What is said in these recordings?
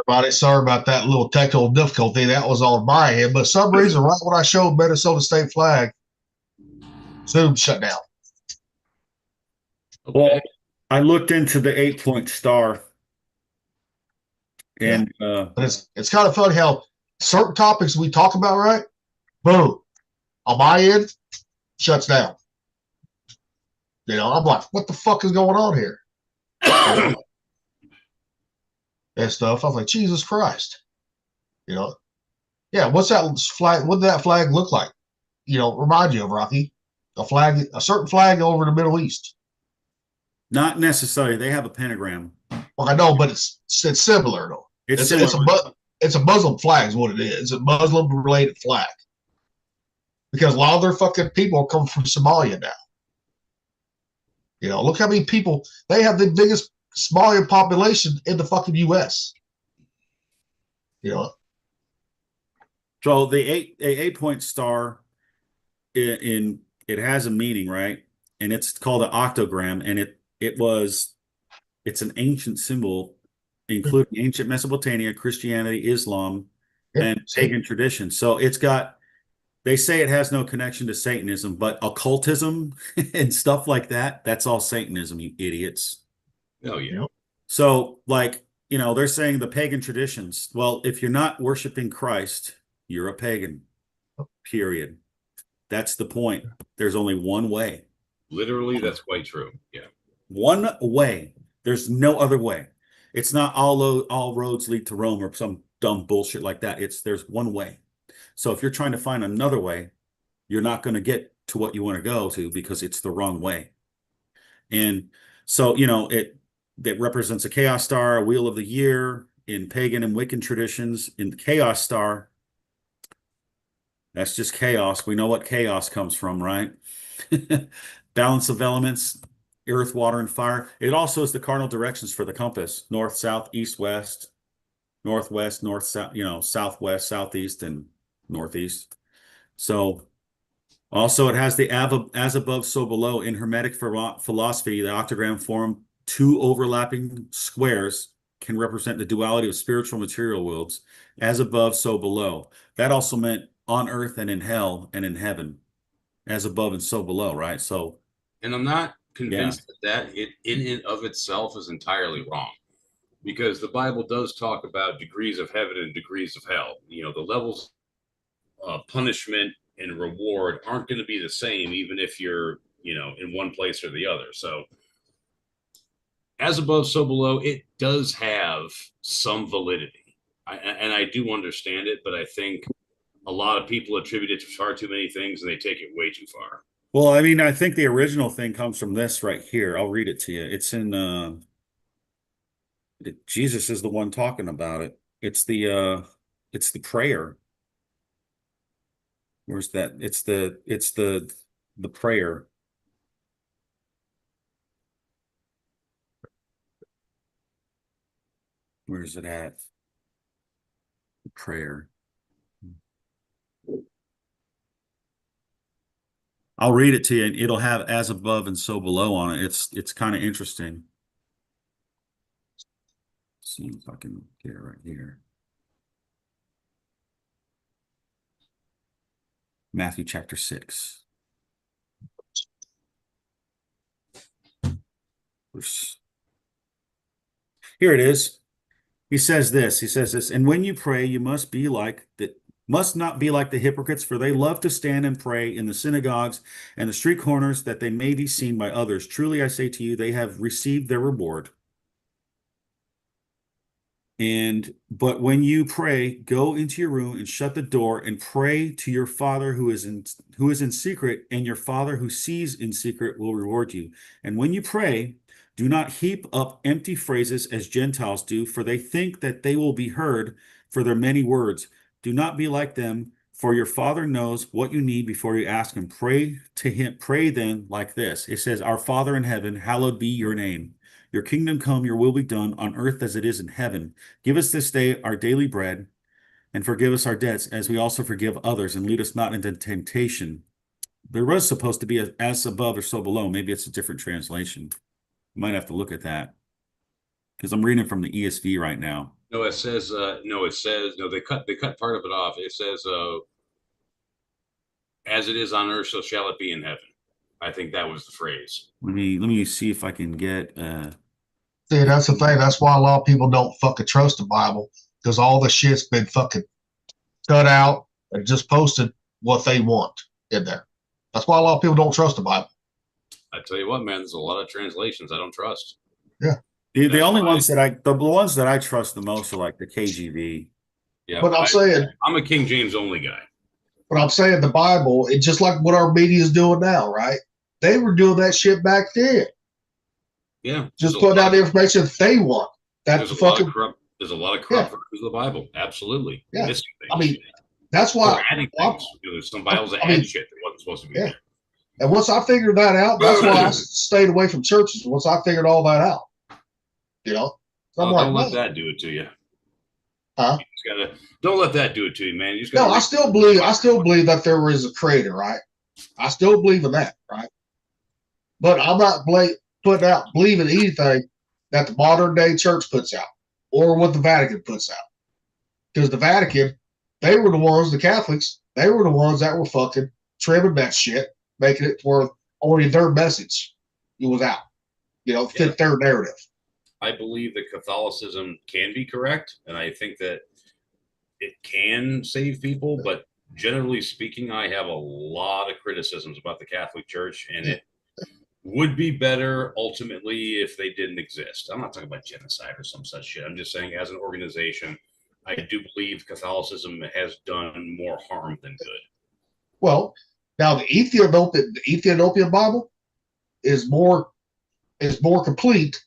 everybody. Sorry about that little technical difficulty. That was on my end. But for some reason, right when I showed Minnesota State flag, Zoom shut down. Well, Okay. I looked into the 8-point star, Yeah. and But it's kind of funny how certain topics we talk about, right? Boom. On my end, shuts down. I'm like, what the fuck is going on here? And stuff. I was like, Jesus Christ. You know, yeah, what's that flag? What did that flag look like? Remind you of Rocky? A certain flag over the Middle East. not necessarily. They have a pentagram. Well, I know, but it's similar though. It's It's a Muslim flag is what it is. It's a Muslim related flag because a lot of their fucking people come from Somalia now. Look how many people they have, the biggest Somalian population in the fucking U.S. You know, So the 8-point star in it has a meaning, right? And it's called an octogram, and it's an ancient symbol, including ancient Mesopotamia, Christianity, Islam, yeah, and see, pagan tradition. So they say it has no connection to Satanism, but occultism and stuff like that, that's all Satanism, you idiots. Oh you yeah. know, So, they're saying the pagan traditions. Well, if you're not worshiping Christ, you're a pagan, period. That's the point. There's only one way. Literally, that's quite true. Yeah. One way. There's no other way. It's not all roads lead to Rome or some dumb bullshit like that. There's one way. So if you're trying to find another way, you're not going to get to what you want to go to because it's the wrong way. And so, that represents a chaos star, a wheel of the year in pagan and Wiccan traditions. In the chaos star, that's just chaos. We know what chaos comes from, right? Balance of elements, earth, water, and fire. It also is the cardinal directions for the compass: north, south, east, west, northwest, north, south, southwest, southeast, and northeast. So also it has the as above, so below. In Hermetic philosophy, the octagram form two overlapping squares can represent the duality of spiritual material worlds, as above, so below. That also meant on earth and in hell and in heaven, as above and so below, right? So, And I'm not yeah. convinced that it in and of itself is entirely wrong, because the Bible does talk about degrees of heaven and degrees of hell. The levels of punishment and reward aren't going to be the same, even if you're, in one place or the other. So, as above, so below, it does have some validity. And I do understand it, but I think a lot of people attribute it to far too many things and they take it way too far. Well, I mean, I think the original thing comes from this right here. I'll read it to you. It's in Jesus is the one talking about it. It's the prayer. Where's that? It's the prayer. Where's it at? The prayer. I'll read it to you, and it'll have as above and so below on it. It's kind of interesting. Let's see if I can get it right here. Matthew chapter 6. Here it is. He says this, and when you pray, you must not be like the hypocrites, for they love to stand and pray in the synagogues and the street corners that they may be seen by others. Truly, I say to you, they have received their reward. But when you pray, go into your room and shut the door and pray to your Father who is in secret, and your Father who sees in secret will reward you. And when you pray, do not heap up empty phrases as Gentiles do, for they think that they will be heard for their many words. Do not be like them, for your Father knows what you need before you ask him. Pray to him, pray then like this. It says, Our Father in heaven, hallowed be your name. Your kingdom come, your will be done on earth as it is in heaven. Give us this day our daily bread, and forgive us our debts as we also forgive others, and lead us not into temptation. There was supposed to be as above or so below. Maybe it's a different translation. Might have to look at that. because I'm reading from the ESV right now. No, it says no. They cut part of it off. It says, "As it is on earth, so shall it be in heaven." I think that was the phrase. Let me see if I can get. See, that's the thing. That's why a lot of people don't fucking trust the Bible, because all the shit's been fucking cut out and just posted what they want in there. That's why a lot of people don't trust the Bible. I tell you what, man, there's a lot of translations I don't trust. The only ones that the ones that I trust the most are like the KJV. Yeah, But I'm saying, I'm a King James only guy. but I'm saying the Bible, it's just like what our media is doing now, right? They were doing that shit back then. Yeah, Just putting out the information that they want. That's there's fucking. There's a lot of corrupt versions of the Bible. Absolutely. Yeah. Missing things. I mean, that's why. Or adding things. There's some Bibles that add shit that wasn't supposed to be there. And once I figured that out, that's why I stayed away from churches. Once I figured all that out, so I'm Don't like, let that do it to you. Huh? You just don't let that do it to you, man. You just no, I still believe that there is a creator, right? I still believe in that, right? But I'm not believing anything that the modern day church puts out or what the Vatican puts out. Because the Vatican, they were the ones, the Catholics, they were the ones that were fucking trimming that shit, making it where only their message was out, fit their narrative. I believe that Catholicism can be correct, and I think that it can save people, but generally speaking, I have a lot of criticisms about the Catholic Church, and it would be better ultimately if they didn't exist. I'm not talking about genocide or some such shit. I'm just saying, as an organization, I do believe Catholicism has done more harm than good. Well, now the Ethiopian Bible is more complete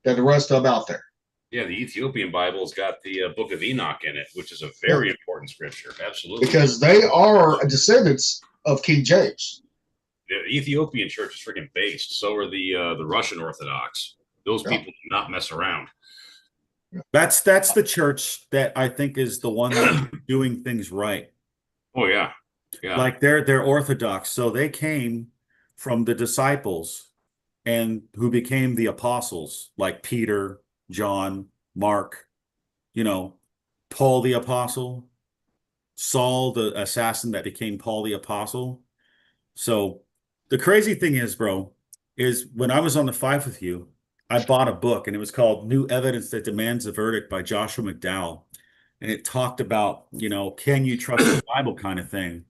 than the rest of them out there. Yeah, the Ethiopian Bible's got the Book of Enoch in it, which is a very important scripture. Absolutely. Because they are descendants of King James. The Ethiopian church is freaking based. So are the Russian Orthodox. Those people do not mess around. That's the church that I think is the one that's doing things right. Oh yeah. Yeah. Like they're Orthodox. So they came from the disciples and who became the apostles, like Peter, John, Mark, Paul the apostle, Saul the assassin that became Paul the apostle. So the crazy thing is, bro, is when I was on the five with you, I bought a book and it was called New Evidence That Demands a Verdict by Joshua McDowell. And it talked about, can you trust the Bible kind of thing?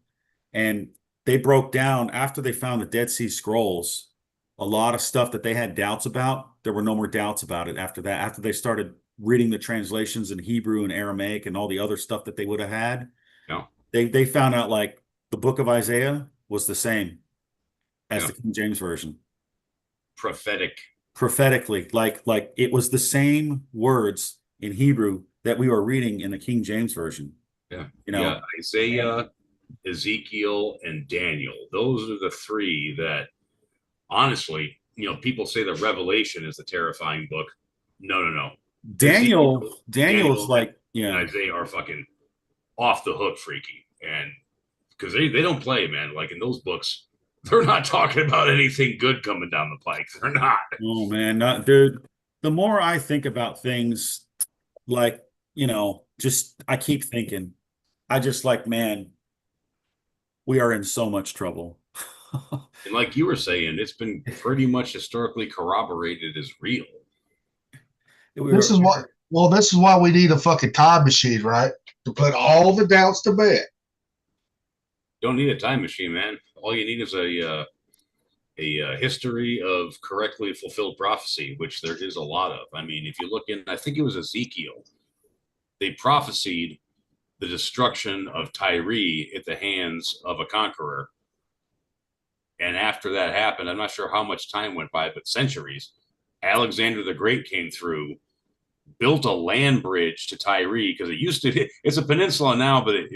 And they broke down after they found the Dead Sea Scrolls, a lot of stuff that they had doubts about. There were no more doubts about it after that. After they started reading the translations in Hebrew and Aramaic and all the other stuff that they would have had, they found out like the book of Isaiah was the same as the King James Version. Prophetically, like it was the same words in Hebrew that we were reading in the King James Version. Yeah. Isaiah, Ezekiel, and Daniel. Those are the three that, honestly, people say that Revelation is the terrifying book. No. Daniel is like, and Isaiah are fucking off the hook freaky, and because they don't play, man. Like in those books, they're not talking about anything good coming down the pike. They're not. Oh man, dude. The more I think about things, like just I keep thinking, I just like, man, we are in so much trouble. And like you were saying, it's been pretty much historically corroborated as real. This is why we need a fucking time machine, right? To put all the doubts to bed. Don't need a time machine, man. All you need is a history of correctly fulfilled prophecy, which there is a lot of. I mean, if you look in, I think it was Ezekiel, they prophesied the destruction of Tyre at the hands of a conqueror. And after that happened, I'm not sure how much time went by, but centuries, Alexander the Great came through, built a land bridge to Tyre, because it's a peninsula now, but it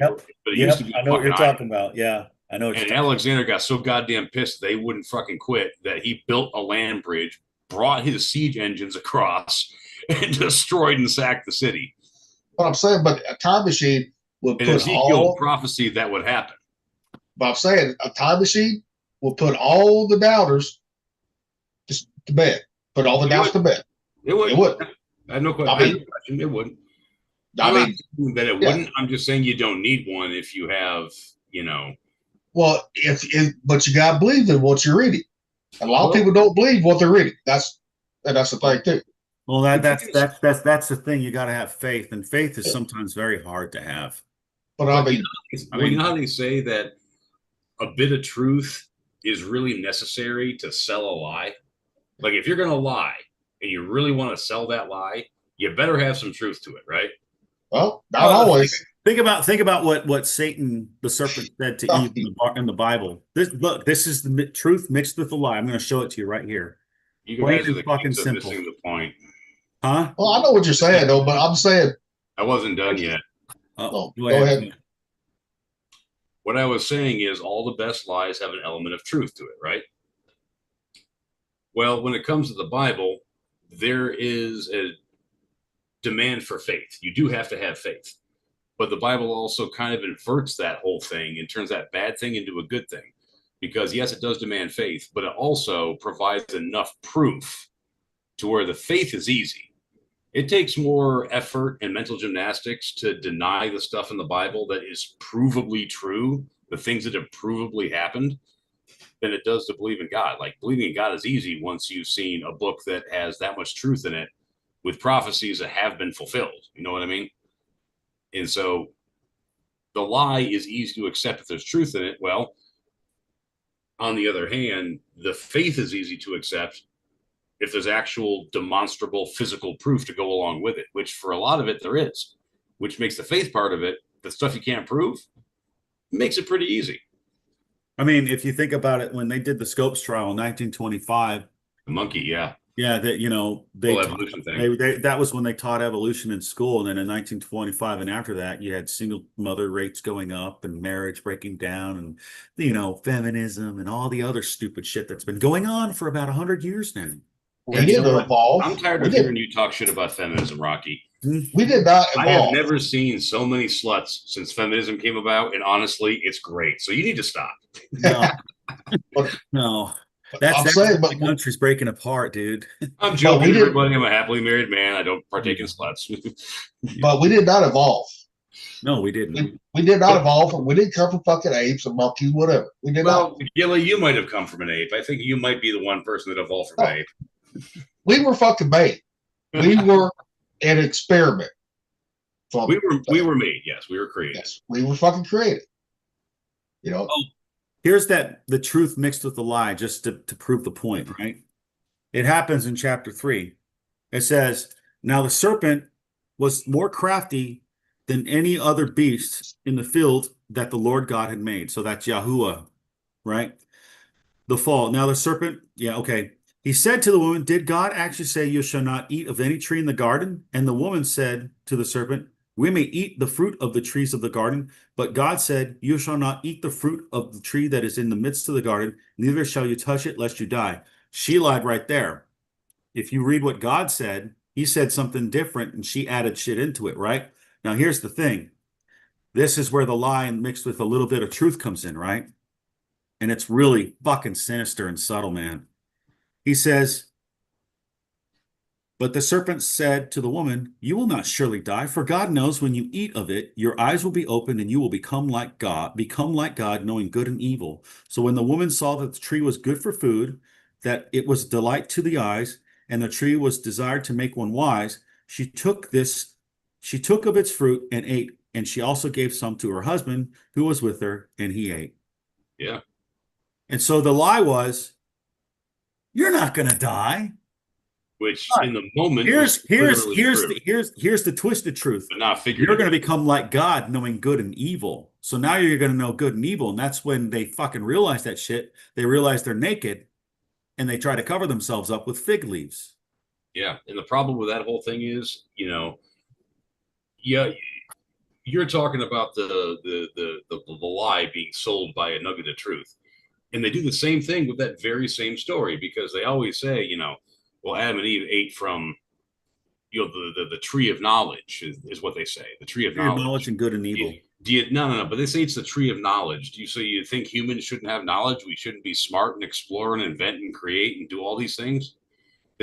used to be. I know what you're talking about. Yeah, I know. And Alexander got so goddamn pissed they wouldn't fucking quit that he built a land bridge, brought his siege engines across, and destroyed and sacked the city. What I'm saying, but a time machine would put Ezekiel prophecy that would happen. But I'm saying a time machine will put all the doubters just to bed. Put all the doubts to bed. It would. I have no I mean, question. It would. I I'm not mean, saying that it yeah. wouldn't. I'm just saying you don't need one if you have, Well, but you gotta believe in what you're reading. And a lot of well, people don't believe what they're reading. That's the thing too. Well, if you can, that's the thing. You got to have faith, and faith is Yeah. sometimes very hard to have. But I but mean, I you mean, know how they say that a bit of truth is really necessary to sell a lie? Like if you're going to lie and you really want to sell that lie, you better have some truth to it, right? well, not Well, always. think about what Satan, the serpent, said to Eve in the Bible. This is the truth mixed with the lie. I'm going to show it to you right here. You Plain guys are and the fucking kings of simple, missing the point. huh? Well, I know what you're saying though, but I'm saying, I wasn't done yet. no, Go go ahead. ahead. What I was saying is all the best lies have an element of truth to it, right? Well, when it comes to the Bible, there is a demand for faith. You do have to have faith. But the Bible also kind of inverts that whole thing and turns that bad thing into a good thing. Because yes, it does demand faith, but it also provides enough proof to where the faith is easy. It takes more effort and mental gymnastics to deny the stuff in the Bible that is provably true, the things that have provably happened, than it does to believe in God. Like believing in God is easy once you've seen a book that has that much truth in it with prophecies that have been fulfilled. You know what I mean? And so the lie is easy to accept if there's truth in it. Well, on the other hand, the faith is easy to accept if there's actual demonstrable physical proof to go along with it, which for a lot of it there is, which makes the faith part of it, the stuff you can't prove, makes it pretty easy. I mean, if you think about it, when they did the Scopes trial in 1925, The monkey, yeah. yeah, that they Whole taught, evolution thing. that was when they taught evolution in school, and then in 1925 and after that, you had single mother rates going up and marriage breaking down, and feminism and all the other stupid shit that's been going on for about 100 years now. We And you did know what? evolve. I'm tired We of did. hearing you talk shit about feminism, Rocky. We did not I have evolve. never seen so many sluts since feminism came about, and honestly, it's great. So you need to stop. No, But no, I'm that's saying, the country's breaking apart, dude. I'm joking, we did- everybody. I'm a happily married man. I don't partake in sluts. but we did not evolve. No, we didn't. We did not evolve. We didn't come from fucking apes and monkeys, whatever. We did not. Well, Gilly, you might have come from an ape. I think you might be the one person that evolved from an ape. We were fucking made. We were an experiment. We were made. Yes, we were created. Yes, we were fucking created. You know. Here's the truth mixed with the lie, just to prove the point, right? It happens in chapter 3. It says, now the serpent was more crafty than any other beast in the field that the Lord God had made. So that's Yahuwah, right? The fall. Now the serpent, yeah, okay. He said to the woman, did God actually say you shall not eat of any tree in the garden? And the woman said to the serpent, we may eat the fruit of the trees of the garden, but God said, you shall not eat the fruit of the tree that is in the midst of the garden, neither shall you touch it, lest you die. She lied right there. If you read what God said, he said something different, and she added shit into it, right? Now, here's the thing. This is where the lie mixed with a little bit of truth comes in, right? And it's really fucking sinister and subtle, man. He says, but the serpent said to the woman, you will not surely die, for God knows when you eat of it, your eyes will be opened and you will become like God, knowing good and evil. So when the woman saw that the tree was good for food, that it was delight to the eyes, and the tree was desired to make one wise, she took of its fruit and ate, and she also gave some to her husband who was with her, and he ate. Yeah. And so the lie was, you're not going to die. Which in the moment Here's the the twisted truth. but not figurative. You're going to become like God, knowing good and evil. So now you're going to know good and evil, and that's when they fucking realize that shit. They realize they're naked, and they try to cover themselves up with fig leaves. Yeah, and the problem with that whole thing is, yeah, you're talking about the lie being sold by a nugget of truth, and they do the same thing with that very same story because they always say, well, Adam and Eve ate from, the tree of knowledge is what they say. The tree of knowledge and good and evil. No. But they say it's the tree of knowledge. So you think humans shouldn't have knowledge? We shouldn't be smart and explore and invent and create and do all these things?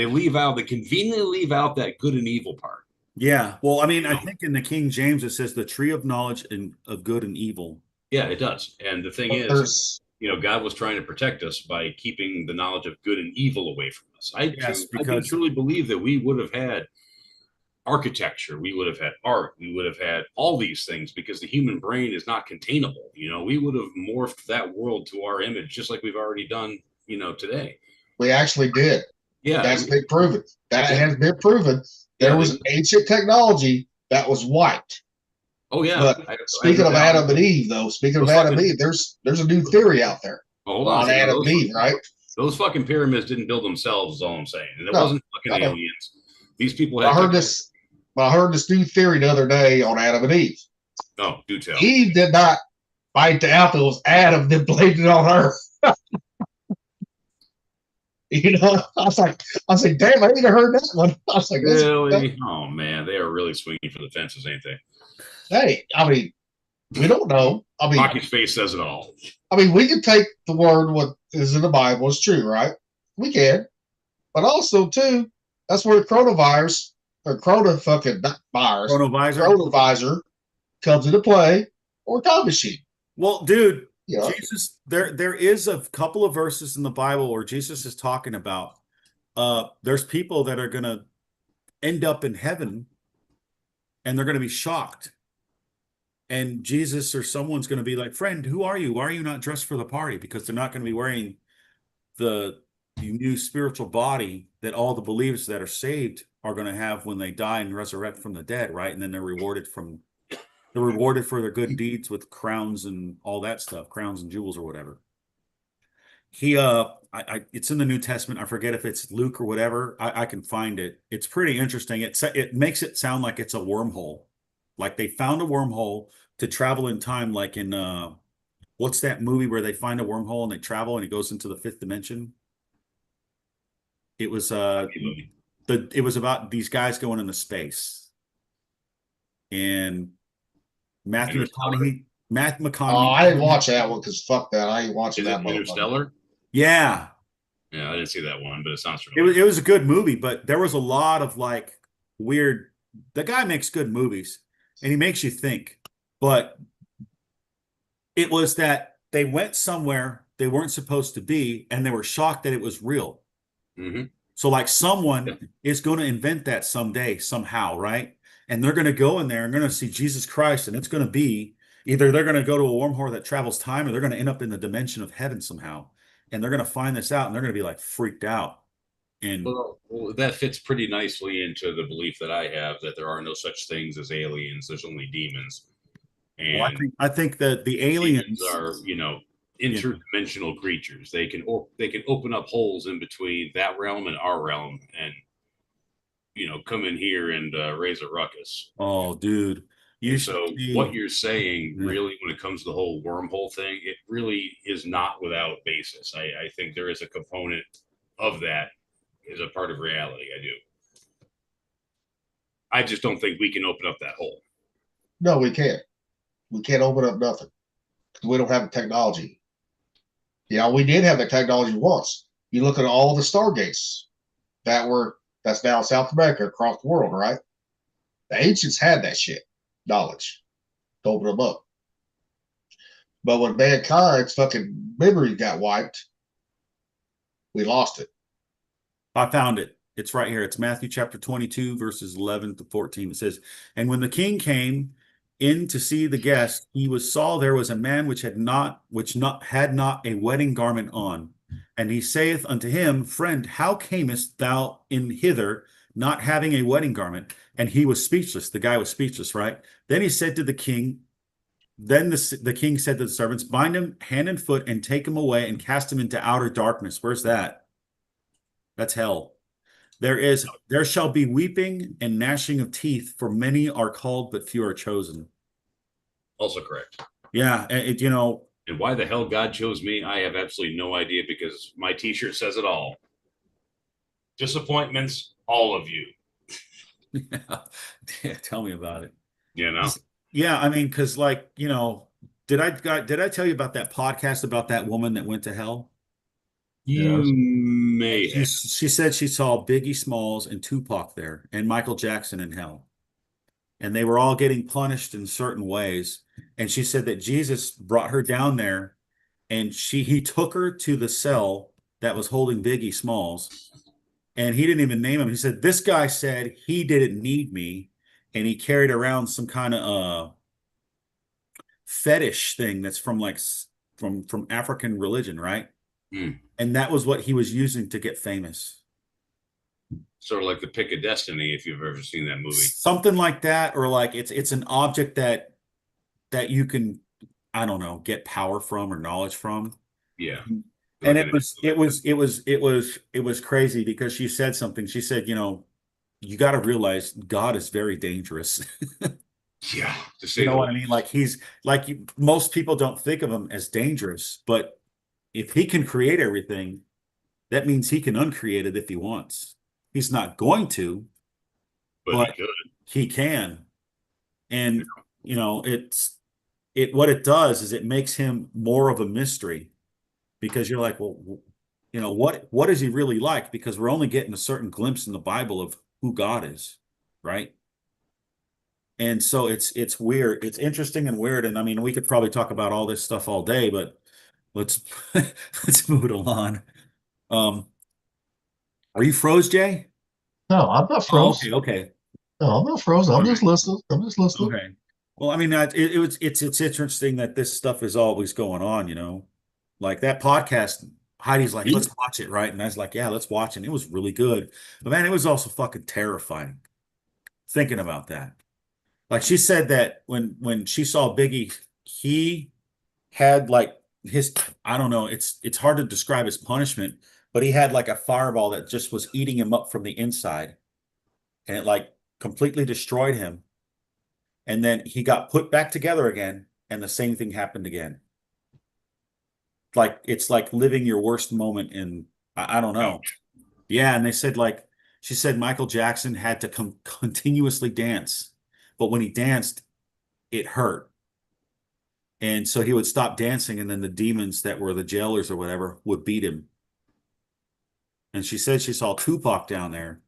They conveniently leave out that good and evil part. Yeah. Well, I mean, You I know? think in the King James it says the tree of knowledge and of good and evil. Yeah, it does. And the thing But is, God was trying to protect us by keeping the knowledge of good and evil away from us. I Yes, do because truly believe that we would have had architecture, we would have had art, we would have had all these things because the human brain is not containable. We would have morphed that world to our image, just like we've already done, today. we actually did. Yeah, That's been proven. That Yeah. has been proven. There Yeah, was ancient technology that was wiped. oh yeah. But speaking of Adam and Eve, though, speaking of Adam and Eve, there's a new theory out there hold on a on second. Adam and Eve, right? Those fucking pyramids didn't build themselves, is all I'm saying. And it No, wasn't fucking no. aliens. These people I had heard this. I heard this new theory the other day on Adam and Eve. Oh, do tell. Eve did not bite the apple. It was Adam that blamed it on her. I was like, damn, I ain't heard that one. I was like, really? Oh man, they are really swinging for the fences, ain't they? Hey, I mean, we don't know. I mean, Rocky's face says it all. I mean, we can take the word what is in the Bible is true, right? We can, but also too, that's where the coronavirus or coronavisor comes into play, or time machine. Well, dude, Yeah. Jesus, there is a couple of verses in the Bible where Jesus is talking about there's people that are going to end up in heaven and they're going to be shocked. And Jesus or someone's going to be like, friend, who are you? Why are you not dressed for the party? Because they're not going to be wearing the new spiritual body that all the believers that are saved are going to have when they die and resurrect from the dead, right? And then they're rewarded for their good deeds with crowns and all that stuff, crowns and jewels or whatever. It's in the New Testament. I forget if it's Luke or whatever. I can find it. It's pretty interesting. It makes it sound like it's a wormhole. Like they found a wormhole to travel in time, like in what's that movie where they find a wormhole and they travel and it goes into the fifth dimension? It was it was about these guys going into space. And Matthew McConaughey. Oh, I didn't watch that one because fuck that. I ain't watching that one. Interstellar? Yeah. Yeah, I didn't see that one, but it sounds familiar. It was a good movie, but there was a lot of like weird. The guy makes good movies and he makes you think, but it was that they went somewhere they weren't supposed to be and they were shocked that it was real. Mm-hmm. So like someone is going to invent that someday, somehow, right? And they're going to go in there and going to see Jesus Christ, and it's going to be either they're going to go to a wormhole that travels time, or they're going to end up in the dimension of heaven somehow. And they're going to find this out, and they're going to be like freaked out. And well, that fits pretty nicely into the belief that I have that there are no such things as aliens. There's only demons. And well, I think that the aliens are, interdimensional creatures. They can open up holes in between that realm and our realm, and come in here and raise a ruckus. Oh, dude. What you're saying, really, when it comes to the whole wormhole thing, it really is not without basis. I think there is a component of that as a part of reality. I do. I just don't think we can open up that hole. No, we can't. We can't open up nothing because we don't have the technology. We did have the technology once. You look at all the stargates that's now South America across the world, right? The ancients had that shit knowledge to open them up. But when mankind's fucking memory got wiped, we lost it. I found it. It's right here. It's Matthew chapter 22, verses 11 to 14. It says, and when the king came in to see the guest, he saw there was a man which had not a wedding garment on. And he saith unto him, friend, how camest thou in hither, not having a wedding garment? And he was speechless. The guy was speechless, right? Then he said to the king, the king said to the servants, bind him hand and foot and take him away and cast him into outer darkness. Where's that? That's hell. There shall be weeping and gnashing of teeth, for many are called, but few are chosen. Also correct. Yeah, And why the hell God chose me, I have absolutely no idea, because my T-shirt says it all. Disappointments, all of you. Yeah, tell me about it. Yeah, I mean, because did I tell you about that podcast about that woman that went to hell? You may She, have. she said she saw Biggie Smalls and Tupac there and Michael Jackson in hell. And they were all getting punished in certain ways. And she said that Jesus brought her down there and he took her to the cell that was holding Biggie Smalls. And he didn't even name him. He said, this guy said he didn't need me. And he carried around some kind of fetish thing that's from like from African religion, right? Hmm. And that was what he was using to get famous. Sort of like the Pick of Destiny, if you've ever seen that movie. Something like that, or like it's an object that you can, I don't know, get power from or knowledge from. Yeah. And Like it was crazy because she said something. She said, you know, you got to realize God is very dangerous. yeah, to say You know the what I mean? Like he's like most people don't think of him as dangerous, but if he can create everything, that means he can uncreate it if he wants. He's not going to, but but he could. he can. And you know, what it does is it makes him more of a mystery because you're like, well, you know, what is he really like? Because we're only getting a certain glimpse in the Bible of who God is, right? And so it's weird. It's interesting and weird. And I mean, we could probably talk about all this stuff all day, but let's let's move it along. Um, are you froze, Jay? No, I'm not Oh, froze. okay. No, I'm not frozen. I'm Okay. just listening. I'm just listening. Okay. Well, I mean, it's interesting that this stuff is always going on, you know. Like that podcast, Heidi's like, let's watch it, right? And I was like, yeah, let's watch it. And it was really good. But man, it was also fucking terrifying thinking about that. Like she said that when she saw Biggie, he had like his, I don't know, it's hard to describe his punishment, but he had like a fireball that just was eating him up from the inside, and it like completely destroyed him. And then he got put back together again, and the same thing happened again. Like it's like living your worst moment in, I don't know. Yeah, and they said like she said Michael Jackson had to continuously dance, but when he danced, it hurt. And so he would stop dancing, and then the demons that were the jailers or whatever would beat him. And she said she saw Tupac down there,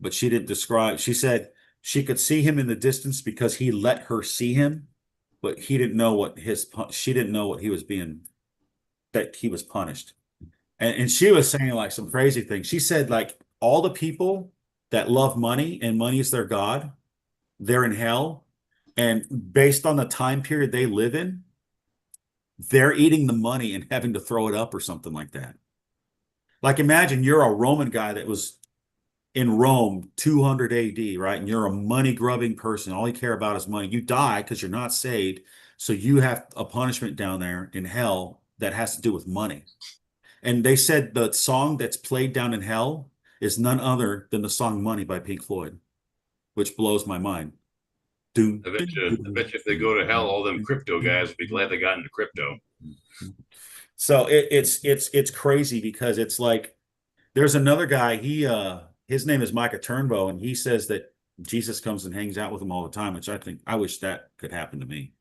but she didn't describe. She said she could see him in the distance because he let her see him, but he didn't know what she didn't know what he was being, that he was punished. And she was saying like some crazy things. She said like all the people that love money and money is their God, they're in hell. And based on the time period they live in, they're eating the money and having to throw it up or something like that. Like imagine you're a Roman guy that was in Rome 200 AD, right? And you're a money grubbing person. All you care about is money. You die because you're not saved. So you have a punishment down there in hell that has to do with money. And they said the song that's played down in hell is none other than the song Money by Pink Floyd, which blows my mind. I bet you if they go to hell, all them crypto guys will be glad they got into crypto. So it's crazy because it's like there's another guy, his name is Micah Turnbow, and he says that Jesus comes and hangs out with him all the time, which I wish that could happen to me.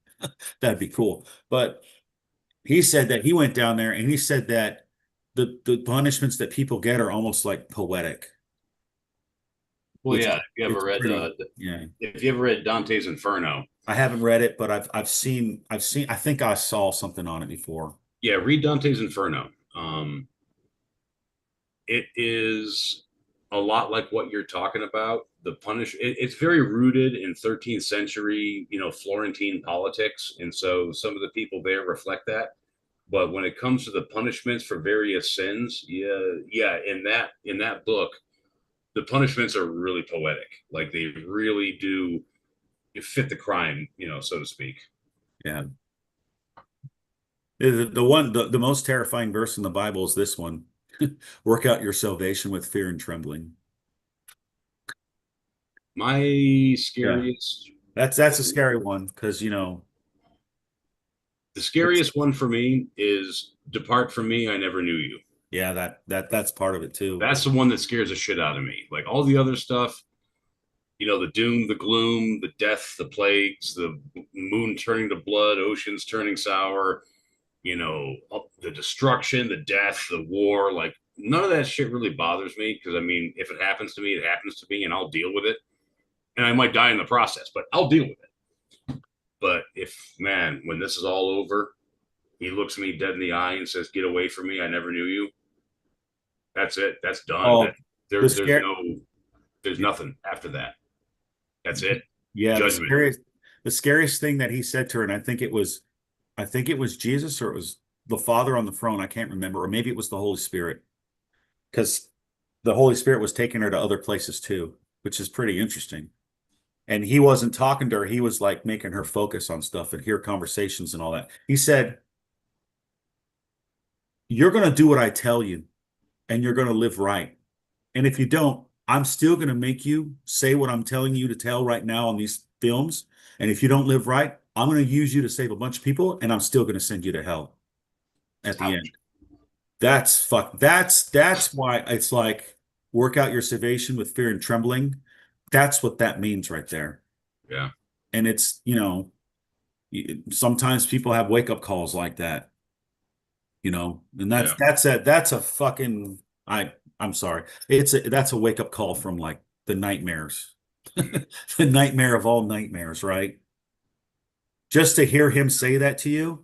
That'd be cool. But he said that he went down there and he said that the punishments that people get are almost like poetic. Well, yeah. Yeah. If you ever read Dante's Inferno, I haven't read it, but I've seen I think I saw something on it before. yeah, read Dante's Inferno. It is a lot like what you're talking about. It's very rooted in 13th century, Florentine politics, and so some of the people there reflect that. But when it comes to the punishments for various sins, yeah, in that book, the punishments are really poetic. Like they really do fit the crime, so to speak. Yeah. The most terrifying verse in the Bible is this one. Work out your salvation with fear and trembling. My scariest. Yeah. That's a scary one because the scariest one for me is "Depart from me, I never knew you." Yeah, that's part of it too. That's the one that scares the shit out of me. Like all the other stuff, the doom, the gloom, the death, the plagues, the moon turning to blood, oceans turning sour, the destruction, the death, the war, like none of that shit really bothers me because I mean, if it happens to me, it happens to me, and I'll deal with it. And I might die in the process, but I'll deal with it. But if, man, when this is all over, he looks me dead in the eye and says, "Get away from me! I never knew you." That's it. That's done. Oh, There's nothing after that. That's it. yeah, Judgment. the scariest thing that he said to her, and I think it was Jesus or it was the Father on the throne. I can't remember, or maybe it was the Holy Spirit, because the Holy Spirit was taking her to other places too, which is pretty interesting. And he wasn't talking to her; he was like making her focus on stuff and hear conversations and all that. He said, "You're going to do what I tell you, and you're going to live right. And if you don't, I'm still going to make you say what I'm telling you to tell right now on these films. And if you don't live right, I'm going to use you to save a bunch of people, and I'm still going to send you to hell at the end." That's why it's like work out your salvation with fear and trembling. That's what that means right there. Yeah. And it's, sometimes people have wake up calls like that, and that's a fucking, I'm sorry. That's a wake up call from like the nightmares, the nightmare of all nightmares, right? Just to hear him say that to you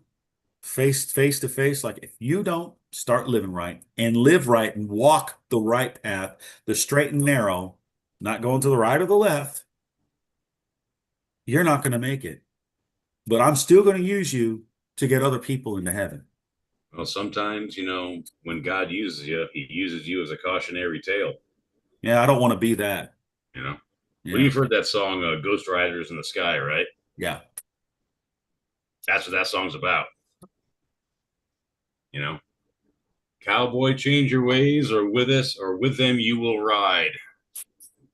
face to face, like if you don't start living right and live right and walk the right path, the straight and narrow, not going to the right or the left, you're not going to make it. But I'm still going to use you to get other people into heaven. Well, sometimes, when God uses you, he uses you as a cautionary tale. Yeah, I don't want to be that. Yeah. Yeah. Well, you've heard that song, Ghost Riders in the Sky, right? Yeah. That's what that song's about. Cowboy, change your ways, or with us, or with them you will ride.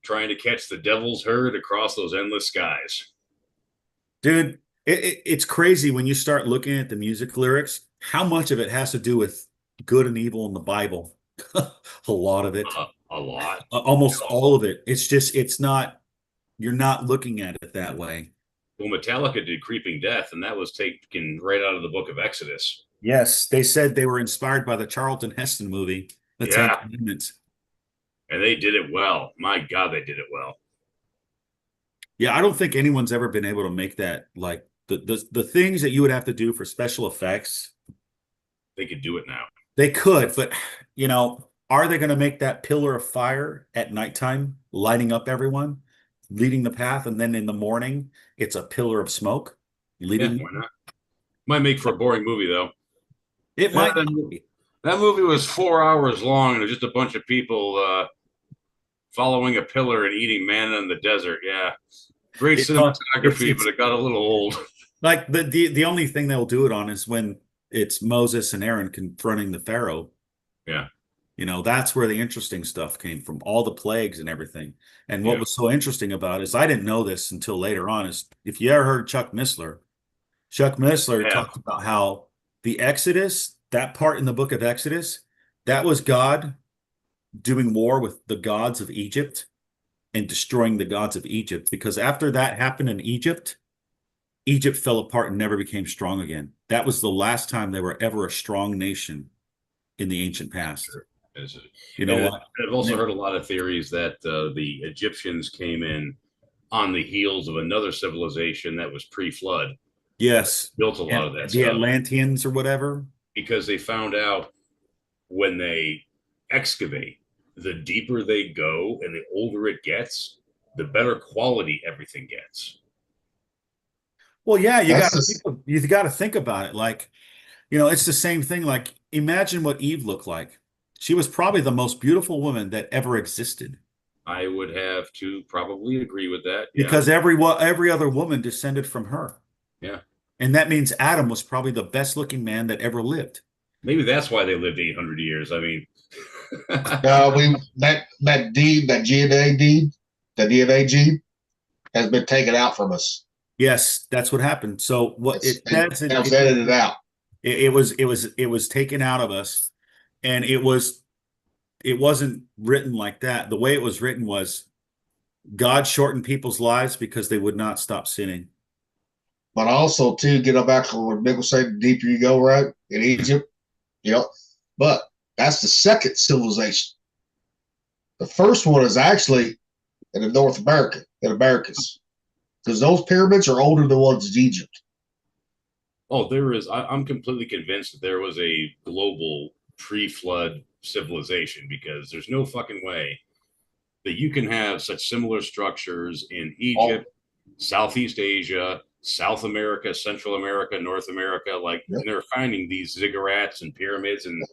Trying to catch the devil's herd across those endless skies. Dude, it's crazy when you start looking at the music lyrics, how much of it has to do with good and evil in the Bible. A lot of it. A lot. Almost all of it. You're not looking at it that way. Well, Metallica did Creeping Death, and that was taken right out of the book of Exodus. Yes, they said they were inspired by the Charlton Heston movie, The Ten Commandments. And they did it well. My God, they did it well. Yeah, I don't think anyone's ever been able to make that, like the things that you would have to do for special effects. They could do it now. They could, but are they going to make that pillar of fire at nighttime, lighting up everyone, leading the path, and then in the morning it's a pillar of smoke leading? Yeah, why not? Might make for a boring movie though. It might. That movie was 4 hours long, and it was just a bunch of people following a pillar and eating manna in the desert. Yeah, great cinematography, but it got a little old. Like the only thing they'll do it on is when it's Moses and Aaron confronting the Pharaoh. Yeah, that's where the interesting stuff came from, all the plagues and everything. And what was so interesting about it is I didn't know this until later on. Is if you ever heard Chuck Missler talked about how the Exodus, that part in the book of Exodus, that was God doing war with the gods of Egypt and destroying the gods of Egypt. Because after that happened in Egypt fell apart and never became strong again. That was the last time they were ever a strong nation in the ancient past. What? I've also heard a lot of theories that the Egyptians came in on the heels of another civilization that was pre-flood. Yes. Built a lot of that the stuff. The Atlanteans or whatever. Because they found out when they excavate, the deeper they go and the older it gets, the better quality everything gets. Well, yeah, you got to think about it. Like, it's the same thing. Like, imagine what Eve looked like. She was probably the most beautiful woman that ever existed. I would have to probably agree with that. Because every other woman descended from her. Yeah. And that means Adam was probably the best looking man that ever lived. Maybe that's why they lived 800 years. I mean, that DNA deed, the DNA gene, has been taken out from us. Yes, that's what happened. So what it says, it edited out. It was taken out of us, and it wasn't written like that. The way it was written was God shortened people's lives because they would not stop sinning. But also, too, get back to what Mick was saying, the deeper you go, right, in Egypt, but That's the second civilization. The first one is actually in the North America, in Americas, because those pyramids are older than the ones in Egypt. Oh, there is. I'm completely convinced that there was a global pre-flood civilization because there's no fucking way that you can have such similar structures in Egypt, Southeast Asia, South America, Central America, North America. Like they're finding these ziggurats and pyramids, and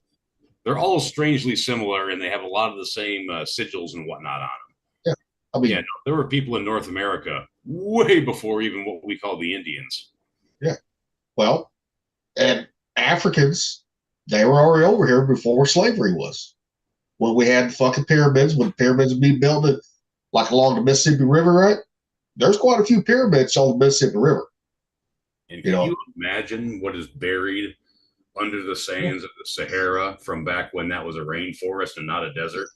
they're all strangely similar, and they have a lot of the same sigils and whatnot on them. Yeah, I mean, no, there were people in North America way before even what we call the Indians. Yeah, well, and Africans, they were already over here before slavery was. When we had fucking pyramids, when pyramids would be built like along the Mississippi River, right? There's quite a few pyramids on the Mississippi River. And can you imagine what is buried under the sands of the Sahara from back when that was a rainforest and not a desert?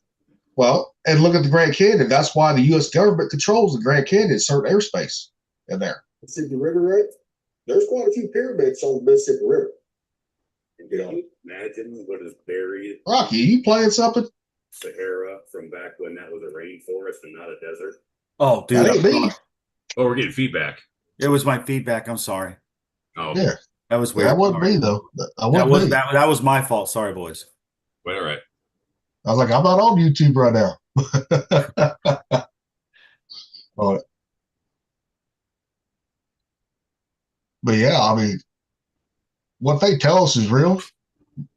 Well, and look at the Grand Canyon. That's why the U.S. government controls the Grand Canyon, certain airspace in there. Mississippi River, right? There's quite a few pyramids on the Mississippi River. Can you imagine what is buried? Rocky, you playing something? Sahara from back when that was a rainforest and not a desert. Oh, dude. That ain't me. Oh, we're getting feedback. It was my feedback. I'm sorry. Oh, yeah. That was weird. That wasn't me, though. That was my fault. Sorry, boys. But all right. I was like, I'm not on YouTube right now. All right. But yeah, I mean, what they tell us is real.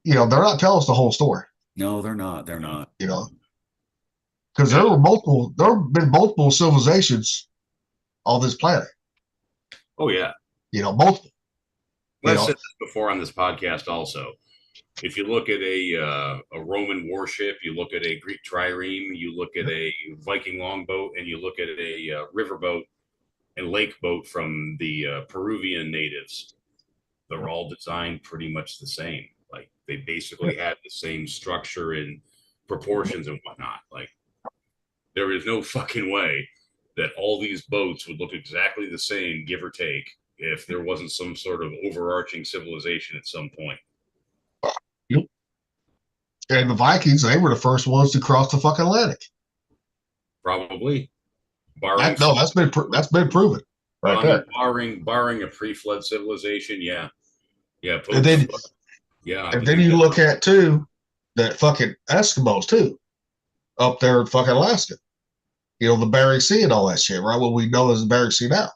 You know, they're not telling us the whole story. No, they're not. They're not. You know, because there have been multiple civilizations on this planet. Oh yeah. You know, multiple. I've said this before on this podcast also. If you look at a Roman warship, you look at a Greek trireme, you look at a Viking longboat, and you look at a riverboat and lake boat from the Peruvian natives, they're all designed pretty much the same. Like they basically had the same structure and proportions and whatnot. Like there is no fucking way that all these boats would look exactly the same, give or take, if there wasn't some sort of overarching civilization at some point. Yep. And the Vikings, they were the first ones to cross the fucking Atlantic. Probably. That's been proven. Right there. Barring a pre-flood civilization, yeah. And then you look at too that fucking Eskimos too, up there in fucking Alaska. You know, the Bering Sea and all that shit, right? What we know as the Bering Sea now.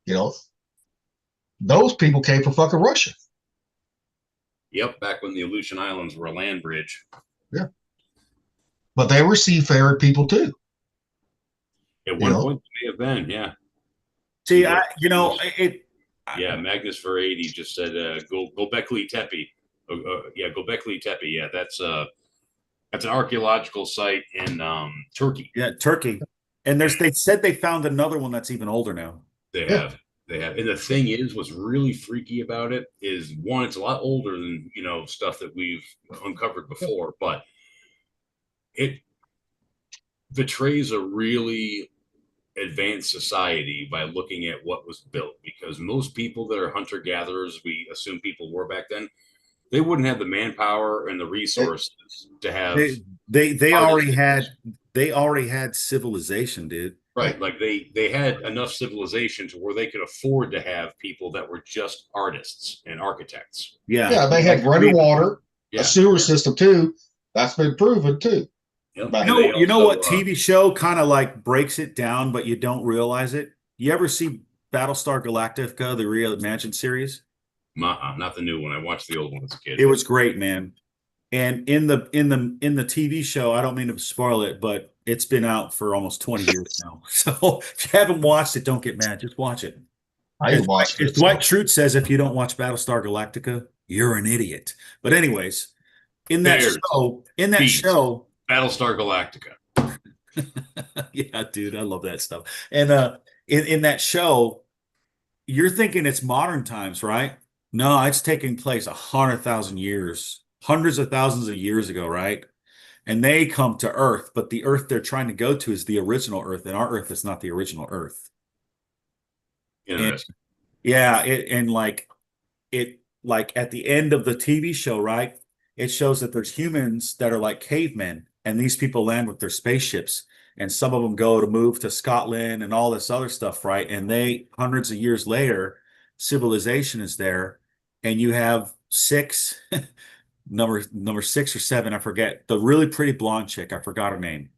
You know, those people came from fucking Russia. Yep, back when the Aleutian Islands were a land bridge. Yeah. But they were seafaring people too. At one point, they may have been, yeah. See, yeah, Magnus Verade just said, Gobekli Tepe. Gobekli Tepe. Yeah, that's an archaeological site in Turkey. Yeah, Turkey. And they said they found another one that's even older now. They have. And the thing is, what's really freaky about it is, one, it's a lot older than, stuff that we've uncovered before, but it betrays a really advanced society by looking at what was built, because most people that are hunter-gatherers, we assume people were back then, they wouldn't have the manpower and the resources to have. They already had civilization, dude. Right, like they had enough civilization to where they could afford to have people that were just artists and architects. Yeah, they had running water, a sewer system too. That's been proven too. Yep. You know what TV show kind of like breaks it down, but you don't realize it? You ever see Battlestar Galactica, the reimagined series? Not the new one. I watched the old one as a kid. It was great, man. And in the TV show, I don't mean to spoil it, but it's been out for almost 20 years now. So if you haven't watched it, don't get mad. Just watch it. As Dwight Schrute says, if you don't watch Battlestar Galactica, you're an idiot. But anyways, in that show, Battlestar Galactica. Yeah, dude, I love that stuff. And in that show, you're thinking it's modern times, right? No, it's taking place 100,000 years, hundreds of thousands of years ago, right? And they come to Earth, but the Earth they're trying to go to is the original Earth, and our Earth is not the original Earth. Interesting. And, like at the end of the TV show, right? it shows that there's humans that are like cavemen, and these people land with their spaceships, and some of them go to move to Scotland and all this other stuff, right? And they, hundreds of years later, civilization is there, and you have six, number 6 or 7, I forget, the really pretty blonde chick, I forgot her name.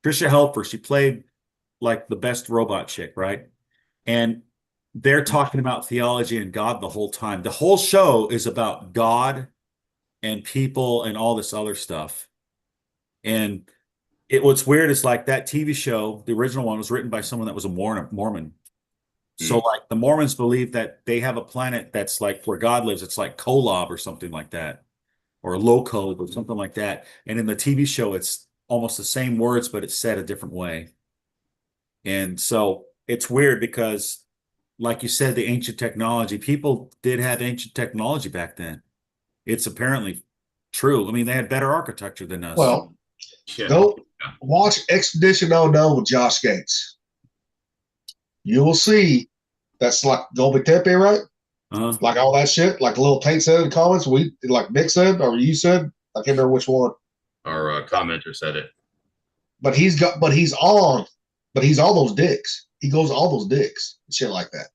Trisha Helfer, she played like the best robot chick, right? And they're talking about theology and God the whole time. The whole show is about God and people and all this other stuff. And what's weird is like that TV show, the original one, was written by someone that was a Mormon. So like the Mormons believe that they have a planet that's like where God lives. It's like Kolob or something like that, or Loco or something like that. And in the TV show, it's almost the same words, but it's said a different way. And so it's weird because, like you said, the ancient technology, people did have ancient technology back then. It's apparently true. I mean, they had better architecture than us. Well, go watch Expedition Unknown with Josh Gates. You will see that's like Gobi Tepe, right? Like all that shit, like Little Tate said in the comments, like Nick said, or you said, I can't remember which one. Our commenter said it. But he's on those dicks. He goes all those dicks and shit like that.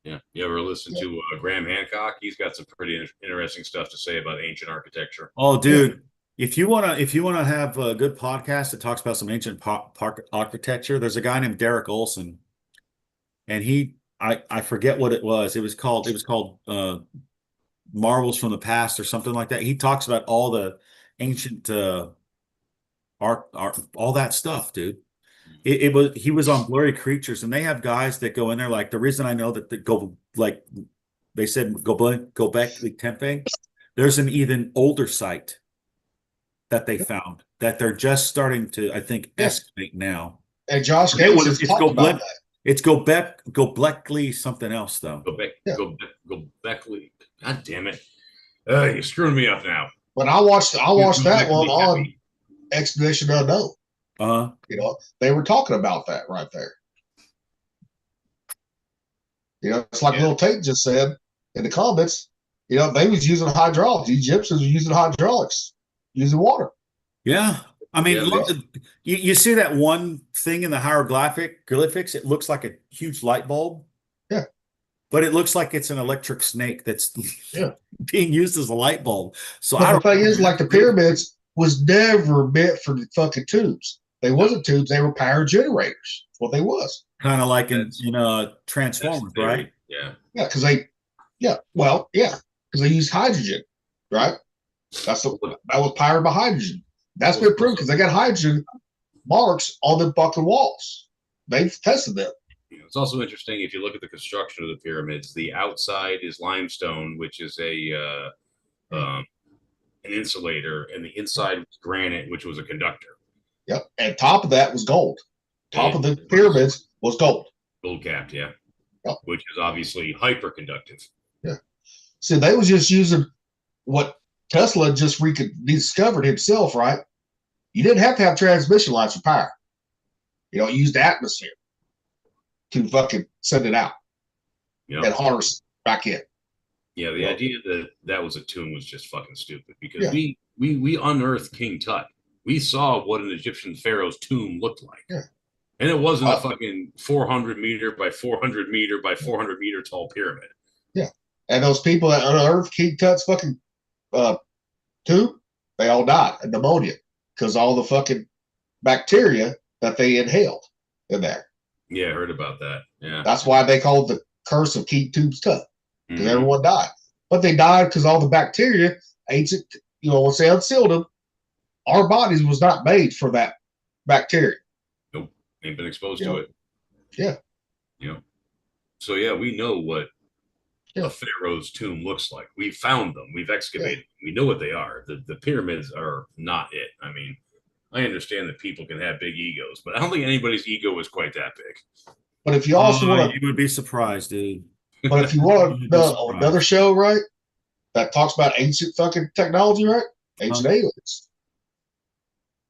Yeah. You ever listen to Graham Hancock? He's got some pretty interesting stuff to say about ancient architecture. Oh, dude. If you wanna have a good podcast that talks about some ancient architecture, there's a guy named Derek Olson, and I forget what it was. It was called Marvels from the Past or something like that. He talks about all the ancient art, all that stuff, dude. He was on Blurry Creatures, and they have guys that go in there. Like the reason I know that they said Göbekli Tepe. There's an even older site that they found that they're just starting to, I think, excavate now. And Josh Gates has talked about that. It's Göbekli something else though. Göbekli. God damn it! You're screwing me up now. But I watched that one on Expedition Unknown. You know, they were talking about that right there. You know, it's like Little Tate just said in the comments. You know, they was using hydraulics. The Egyptians were using hydraulics, using water. Yeah. I mean, look, you see that one thing in the hieroglyphics? It looks like a huge light bulb. Yeah. But it looks like it's an electric snake that's being used as a light bulb. So the thing is, like the pyramids was never meant for the fucking tubes. They wasn't tubes. They were power generators. That's what they was. Kind of like in Transformers, right? Yeah. Yeah, because they use hydrogen, right? That was powered by hydrogen. That's been proven because they got hydrogen marks on the fucking walls. They've tested them. It's also interesting if you look at the construction of the pyramids. The outside is limestone, which is an insulator, and the inside was granite, which was a conductor. Yep, and top of that was gold. Top of the pyramids was gold. Gold capped, Yep. Which is obviously hyperconductive. Yeah. See, they was just using what Tesla just rediscovered himself, right? You didn't have to have transmission lines for power. You know, it used the atmosphere to fucking send it out and harness back in. Yeah, the idea that was a tomb was just fucking stupid because we unearthed King Tut. We saw what an Egyptian pharaoh's tomb looked like. Yeah. And it wasn't a fucking 400 meter by 400 meter by 400 meter tall pyramid. Yeah. And those people that unearthed King Tut's fucking tomb, they all died of pneumonia because all the fucking bacteria that they inhaled in there. Yeah, I heard about that. Yeah. That's why they called the curse of King Tut, because everyone died. But they died because all the bacteria, ancient, once they unsealed them, our bodies was not made for that bacteria. Nope. Ain't been exposed to it. Yeah. So yeah, we know what a pharaoh's tomb looks like. We found them. We've excavated them. We know what they are. The pyramids are not it. I mean, I understand that people can have big egos, but I don't think anybody's ego is quite that big. But if you also want to, you would be surprised, dude. But if you want another show, right, that talks about ancient fucking technology, right? Ancient aliens.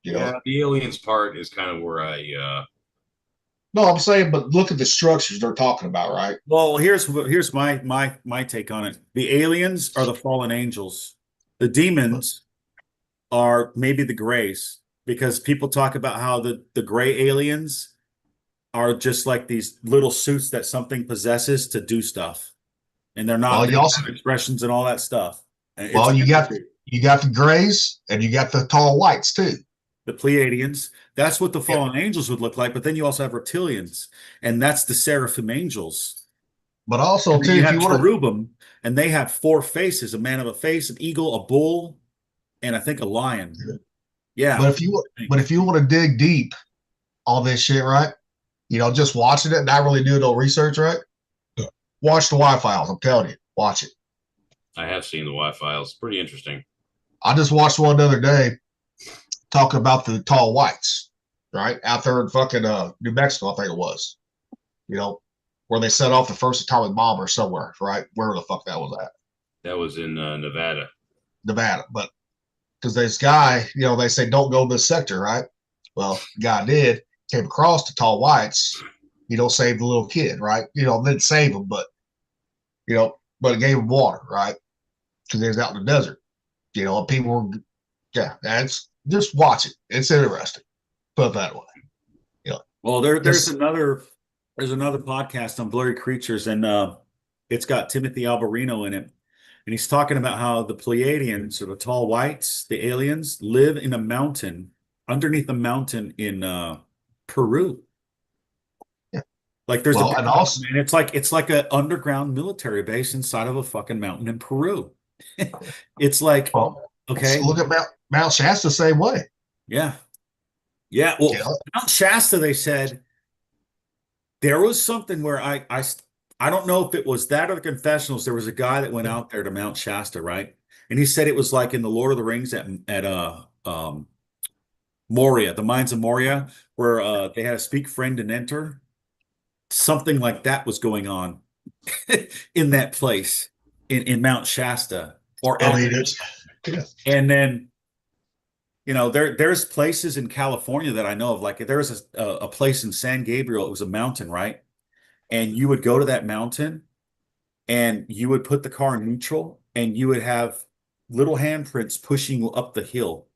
The aliens part is kind of where I. No, I'm saying, but look at the structures they're talking about, right? Well, here's my take on it. The aliens are the fallen angels. The demons are maybe the grays, because people talk about how the gray aliens are just like these little suits that something possesses to do stuff. And they're not, Well, they you don't also have expressions and all that stuff. And it's well, you got the grays and you got the tall whites too. the Pleiadians. That's what the Yeah. fallen angels would look like. But then you also have reptilians, and that's the seraphim angels. But also And then too, you if have you want to, cherubim, and they have 4 faces: a man of a face, an eagle, a bull, and I think a lion. Yeah. but if you want to dig deep on this shit, right? You know, just watching it, not really doing no research, right? Watch the Y-Files. I'm telling you, watch it. I have seen the Y-Files. Pretty interesting. I just watched one the other day talking about the tall whites, right? Out there in fucking New Mexico, I think it was. You know, where they set off the first atomic bomb or somewhere, right? Where the fuck that was at. That was in Nevada. Nevada. But because this guy, you know, they say don't go this sector, right? Well, the guy did, came across the tall whites, you know, saved the little kid, right? You know, didn't save him, but you know, but it gave him water, right? Because he was out in the desert. You know, and people were, yeah, that's just watch it. It's interesting. Put it that way. You know, Well, there's just another podcast on blurry creatures, and it's got Timothy Alberino in it, and he's talking about how the Pleiadians, or the tall whites, the aliens, live in a mountain, underneath a mountain in Peru. yeah. Like there's a Well, big and mountain, also, and it's like an underground military base inside of a fucking mountain in Peru. It's like, well, okay, look at Mount Shasta the same way. yeah, yeah. Well, You know, Mount Shasta, they said there was something where I don't know if it was that or the confessionals. There was a guy that went out there to Mount Shasta, right? And he said it was like in the Lord of the Rings at Moria, the Mines of Moria, where they had to speak friend and enter. Something like that was going on in that place in Mount Shasta or I at, mean, it's yeah. and then there's places in California that I know of. Like there was a place in San Gabriel. It was a mountain, right? And you would go to that mountain and you would put the car in neutral and you would have little handprints pushing you up the hill,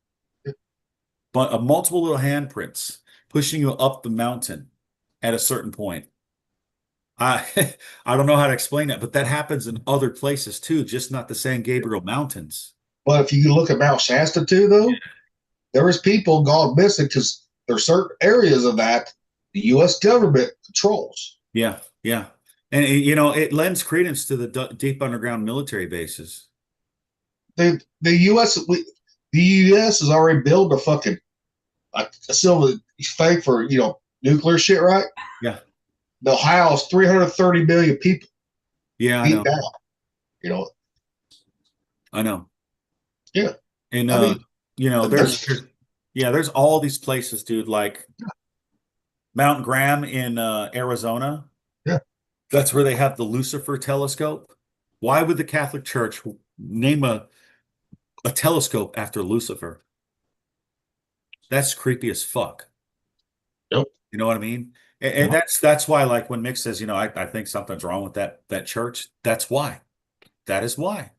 but multiple little handprints pushing you up the mountain at a certain point. I I don't know how to explain that, but that happens in other places too, just not the San Gabriel Mountains. But if you look at Mount Shasta too, though, there was people gone missing because there's certain areas of that the U.S. government controls. Yeah, yeah. And it lends credence to the deep underground military bases. The U.S. has already built a fucking a silver thing for nuclear shit, right? Yeah. They'll house 330 million people. Yeah, I Deep know. down, you know. I know. Yeah. And I mean, there's all these places, dude, like Mount Graham in Arizona. Yeah. That's where they have the Lucifer telescope. Why would the Catholic Church name a telescope after Lucifer? That's creepy as fuck. Yep. You know what I mean? And that's why, like when Mick says, I think something's wrong with that church. That's why. That is why.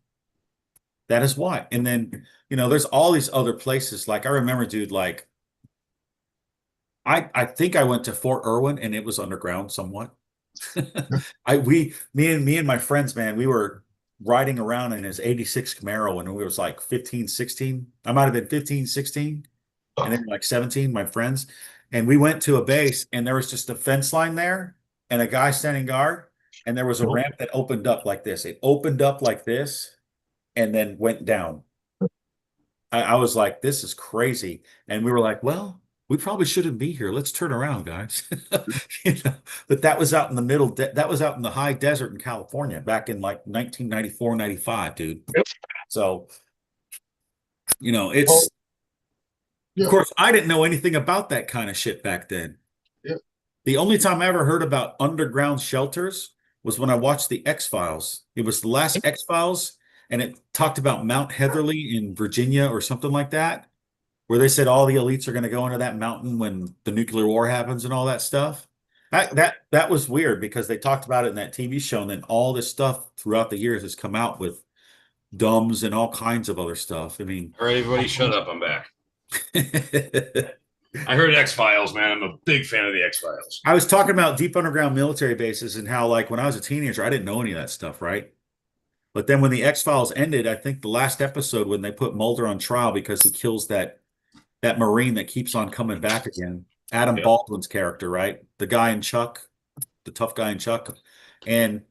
That is why. And then, there's all these other places. Like I remember, dude, like I think I went to Fort Irwin and it was underground somewhat. Me and my friends, man, we were riding around in his 86 Camaro when we was like 15, 16. I might have been 15, 16, and then like 17, my friends. And we went to a base and there was just a fence line there and a guy standing guard. And there was a ramp that opened up like this. It opened up like this and then went down. I was like, this is crazy. And we were like, well, we probably shouldn't be here. Let's turn around, guys. But that was out in the middle. That was out in the high desert in California back in like 1994, 95, dude. Yep. So, yeah. of course, I didn't know anything about that kind of shit back then. Yeah. The only time I ever heard about underground shelters was when I watched the X-Files. It was the last X-Files, and it talked about Mount Heatherly in Virginia or something like that, where they said all the elites are going to go into that mountain when the nuclear war happens and all that stuff. That was weird because they talked about it in that TV show, and then all this stuff throughout the years has come out with dumbs and all kinds of other stuff. I mean, All right, everybody, shut up. I'm back. I heard X-Files, man. I'm a big fan of the X-Files. I was talking about deep underground military bases and how, like, when I was a teenager, I didn't know any of that stuff, right? But then when the X-Files ended, I think the last episode when they put Mulder on trial because he kills that Marine that keeps on coming back again, Adam Yeah. Baldwin's character, right? The guy in Chuck, the tough guy in Chuck, and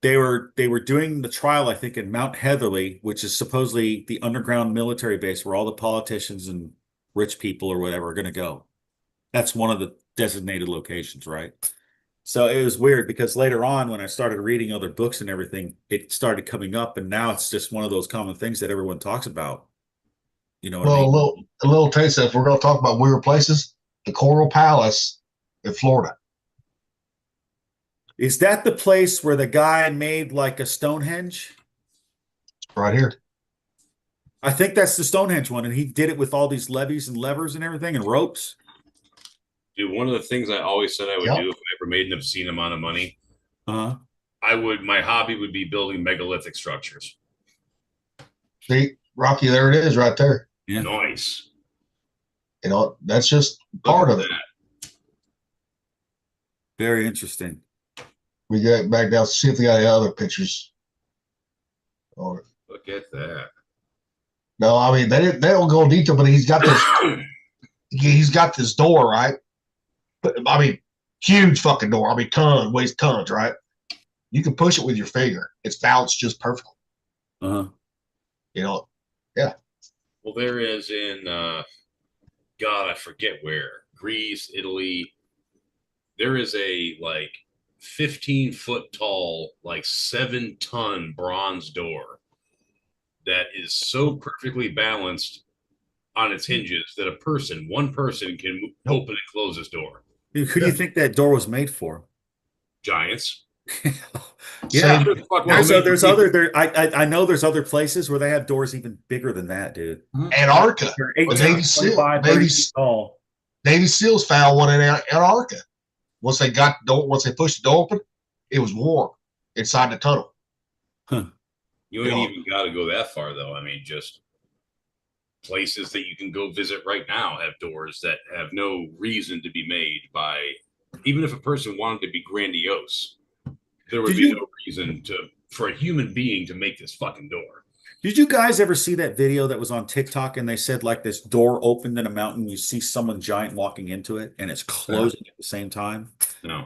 they were doing the trial, I think, in Mount Heatherly, which is supposedly the underground military base where all the politicians and rich people or whatever are going to go. That's one of the designated locations, right? So it was weird because later on, when I started reading other books and everything, it started coming up, and now it's just one of those common things that everyone talks about. You know what I Well, mean? a little taste of, if we're going to talk about weird places, the Coral Palace in Florida. Is that the place where the guy made like a Stonehenge? Right here. I think that's the Stonehenge one, and he did it with all these levees and levers and everything and ropes. Dude, one of the things I always said I would Yep. do if I ever made an obscene amount of money, Uh-huh. my hobby would be building megalithic structures. See, Rocky, there it is right there. Yeah. Nice. You know, that's just Look part at of it. that. Very interesting. We get back down to see if they got any other pictures. Or, Look at that. no, I mean, they don't go in detail, but he's got this door, right? But, I mean, huge fucking door. I mean, weighs tons, right? You can push it with your finger. It's balanced just perfectly. Uh-huh. You know, Well, there is in God, I forget where, Greece, Italy. There is a like 15-foot tall, like 7-ton bronze door that is so perfectly balanced on its hinges that one person can open and close this door. Who do you think that door was made for? Giants. Yeah. I I know there's other places where they have doors even bigger than that, dude. Antarctica. They're Well, 18, Navy SEAL, 25, 30 feet tall. Navy SEALs found one in Antarctica. Once they pushed the door open, it was warm inside the tunnel. You ain't even got to go that far, though. I mean, just places that you can go visit right now have doors that have no reason to be made by, even if a person wanted to be grandiose, there would be no reason for a human being to make this fucking door. Did you guys ever see that video that was on TikTok and they said like this door opened in a mountain, you see someone giant walking into it and it's closing at the same time? No.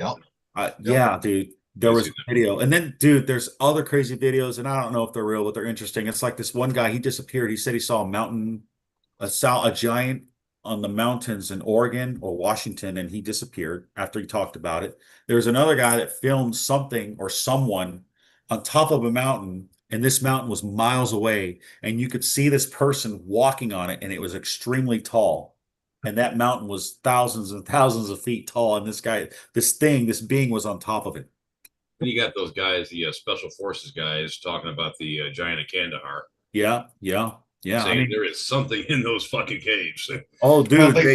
Yep. Yeah, dude. There was a video. And then, dude, there's other crazy videos, and I don't know if they're real, but they're interesting. It's like this one guy, he disappeared. He said he saw a giant on the mountains in Oregon or Washington, and he disappeared after he talked about it. There's another guy that filmed something or someone on top of a mountain, and this mountain was miles away, and you could see this person walking on it, and it was extremely tall. And that mountain was thousands and thousands of feet tall, and this being was on top of it. Then you got those guys, the special forces guys, talking about the giant of Kandahar. Yeah. Saying there is something in those fucking caves. Oh, dude, well, they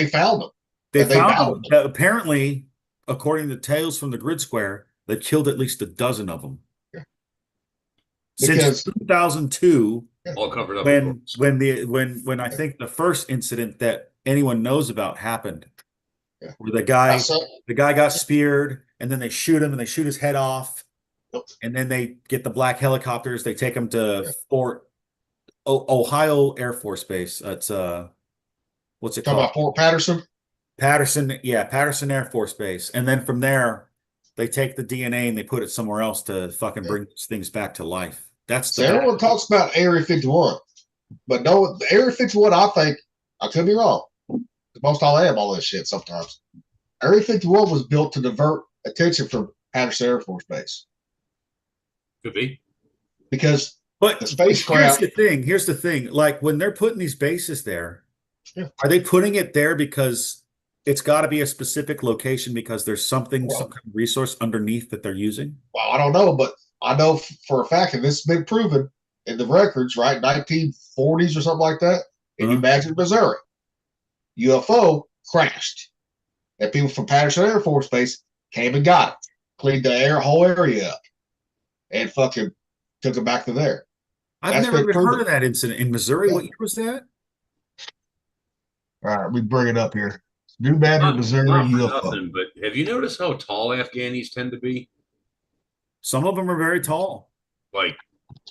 found them. They found them. Apparently, according to Tales from the Grid Square, they killed at least a dozen of them. Yeah. Since 2002, all covered up. When I think the first incident that anyone knows about happened, where the guy got speared, and then they shoot him and they shoot his head off, and then they get the black helicopters. They take him to Ohio Air Force Base. It's what's it called? About Fort Patterson. Patterson Air Force Base, and then from there they take the DNA and they put it somewhere else to fucking bring things back to life. Everyone talks about Area 51, but no, the Area 51. I think I could be wrong. Most I am all this shit sometimes. Area 51 was built to divert attention from Patterson Air Force Base. Could be. Because the spacecraft. Here's the thing. Like when they're putting these bases there, are they putting it there because it's got to be a specific location because there's some kind of resource underneath that they're using? Well, I don't know, but I know for a fact, and this has been proven in the records, right? 1940s or something like that, in New Madrid, Missouri. UFO crashed. And people from Patterson Air Force Base came and got it, cleaned the whole area up, and fucking took it back to there. I've That's never been even heard proven. of that incident in Missouri. Yeah. What year was that? All right, we bring it up here. New Madrid, Missouri, Not for UFO. nothing, but have you noticed how tall Afghanis tend to be? Some of them are very tall. Like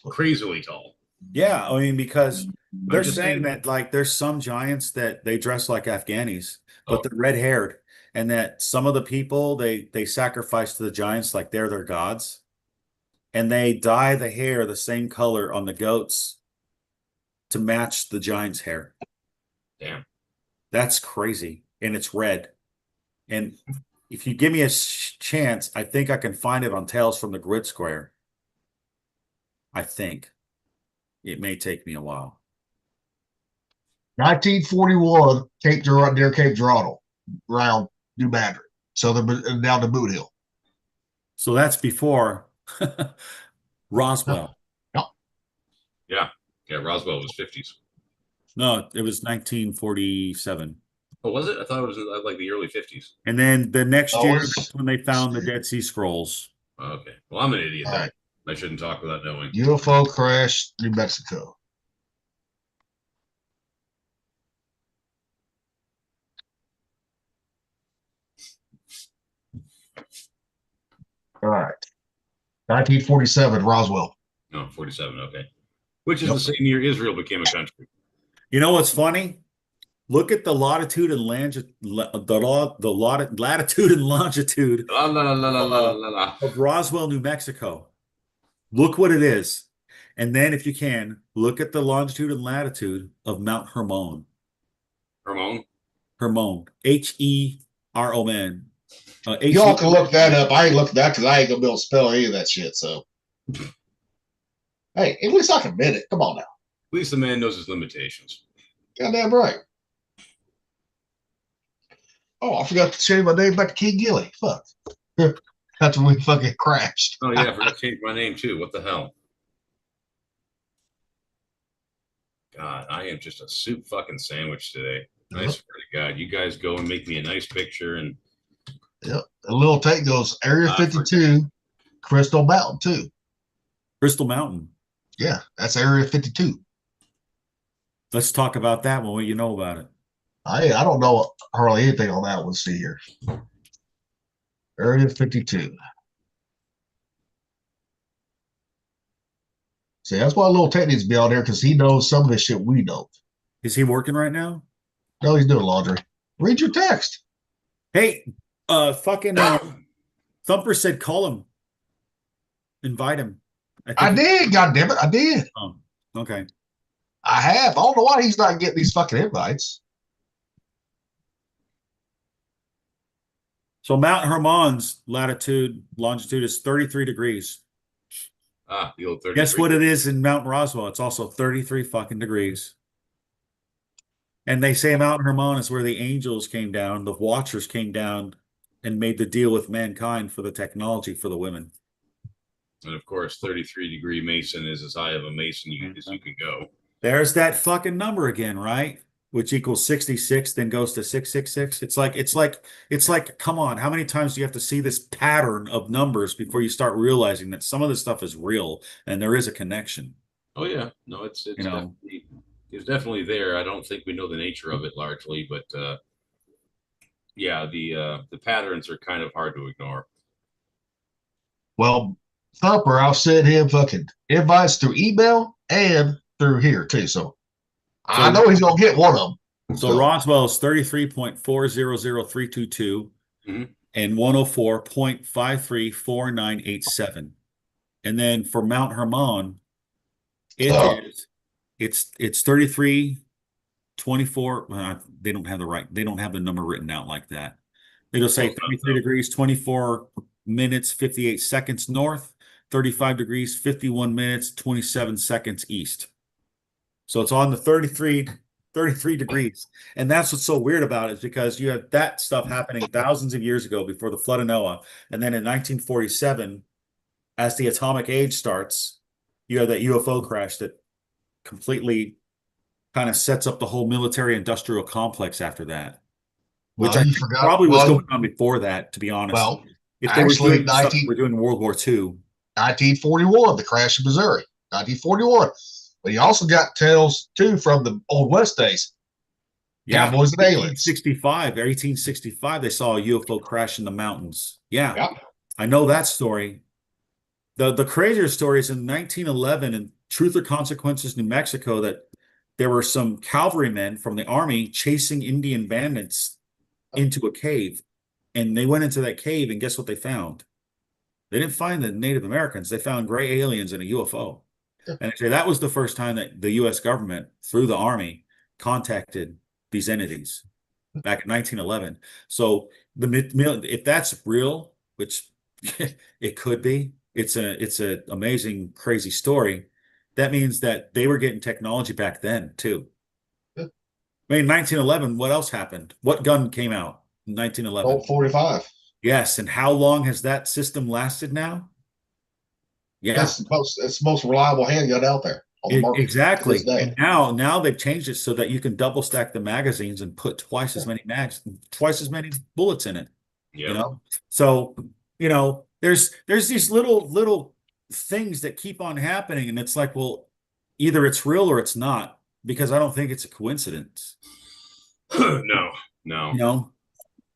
crazily tall. Yeah, I mean, because they're just saying saying. that like there's some giants that they dress like Afghanis, but Oh. they're red haired, and that some of the people they sacrifice to the giants like they're their gods, and they dye the hair the same color on the goats to match the giant's hair. Damn. That's crazy, and it's red. And if you give me a chance, I think I can find it on Tales from the Grid Square. I think it may take me a while. 1941, Cape Girardeau, near Cape Girardeau, around New Madrid. So they're down to Boot Hill. So that's before Roswell. Yeah, Roswell was 50s. No, it was 1947. Oh, was it? I thought it was like the early 50s. And then the next Oh, year, it's- that's when they found the Dead Sea Scrolls. Okay. Well, I'm an idiot. All Then. right. I shouldn't talk without knowing. UFO crash, New Mexico. All right. 1947, Roswell. No, 47. Okay. Which is Yep. the same year Israel became a country. You know what's funny? Look at the latitude and latitude and longitude La, la, la, la, la, la, la. of Roswell, New Mexico. Look what it is. And then, if you can, look at the longitude and latitude of Mount Hermon. Hermon? Hermon. H-E-R-O-N. Y'all can look that up. I ain't looking that because I ain't gonna be able to spell any of that shit. So, hey, at least I can admit it. Come on now. At least the man knows his limitations. Goddamn right. Oh, I forgot to change my name back to King Gilly. Fuck. That's when we fucking crashed. Oh, yeah, I forgot to change my name too. What the hell? God, I am just a soup fucking sandwich today. I Yep. swear to God, you guys go and make me a nice picture and Yep. A little take goes Area 52, Crystal Mountain too. Crystal Mountain. Yeah, that's Area 52. Let's talk about that one. What you know about it? I don't know hardly anything on that one. See here. Area 52. See, that's why little Ted needs to be out there because he knows some of the shit we don't. Is he working right now? No, he's doing laundry. Read your text. Hey, fucking Thumper said call him. Invite him. I did, goddammit, I did. Oh, okay. I have. I don't know why he's not getting these fucking invites. So Mount Hermon's longitude is 33 degrees. the old 33. Guess what it is in Mount Roswell? It's also 33 fucking degrees. And they say Mount Hermon is where the angels came down, the Watchers came down and made the deal with mankind for the technology for the women. And of course, 33-degree Mason is as high of a Mason as you can go. There's that fucking number again, right? Which equals 66, then goes to 666. It's like, come on, how many times do you have to see this pattern of numbers before you start realizing that some of this stuff is real and there is a connection? Oh yeah, no, it's You know. definitely there. I don't think we know the nature of it largely, but yeah, the patterns are kind of hard to ignore. Well, Thumper, I'll send him fucking invites through email and through here too. So I know he's gonna get one of them. So Roswell is 33.400322 and 104.534987. And then for Mount Hermon, it's 33.24. They don't have the number written out like that. It'll say 33 degrees, 24 minutes, 58 seconds north, 35 degrees, 51 minutes, 27 seconds east. So it's on the 33 degrees. And that's what's so weird about it, is because you have that stuff happening thousands of years ago before the flood of Noah. And then in 1947, as the atomic age starts, you have that UFO crash that completely kind of sets up the whole military industrial complex after that. Which I think probably was going on before that, to be honest. Well, if they were doing stuff, we're doing World War II. 1941, the crash in Missouri. 1941. But you also got tales too from the old West days. Yeah, Cowboys and aliens. 1865, they saw a UFO crash in the mountains. Yeah, Yeah. I know that story. The crazier story is in 1911 in Truth or Consequences, New Mexico, that there were some cavalrymen from the army chasing Indian bandits into a cave. And they went into that cave, and guess what they found? They didn't find the Native Americans. They found gray aliens in a UFO. And actually, that was the first time that the U.S. government, through the army, contacted these entities back in 1911. So if that's real, which it could be, it's a amazing, crazy story. That means that they were getting technology back then too. Yeah. I mean, 1911, what else happened? What gun came out in 1911? Colt 45. Yes, and how long has that system lasted now? Yeah, That's the most reliable handgun out there on the market to exactly. this day. And now they've changed it so that you can double stack the magazines and put twice as many bullets in it. Yeah. You know, so there's these little things that keep on happening, and it's like, well, either it's real or it's not, because I don't think it's a coincidence. No.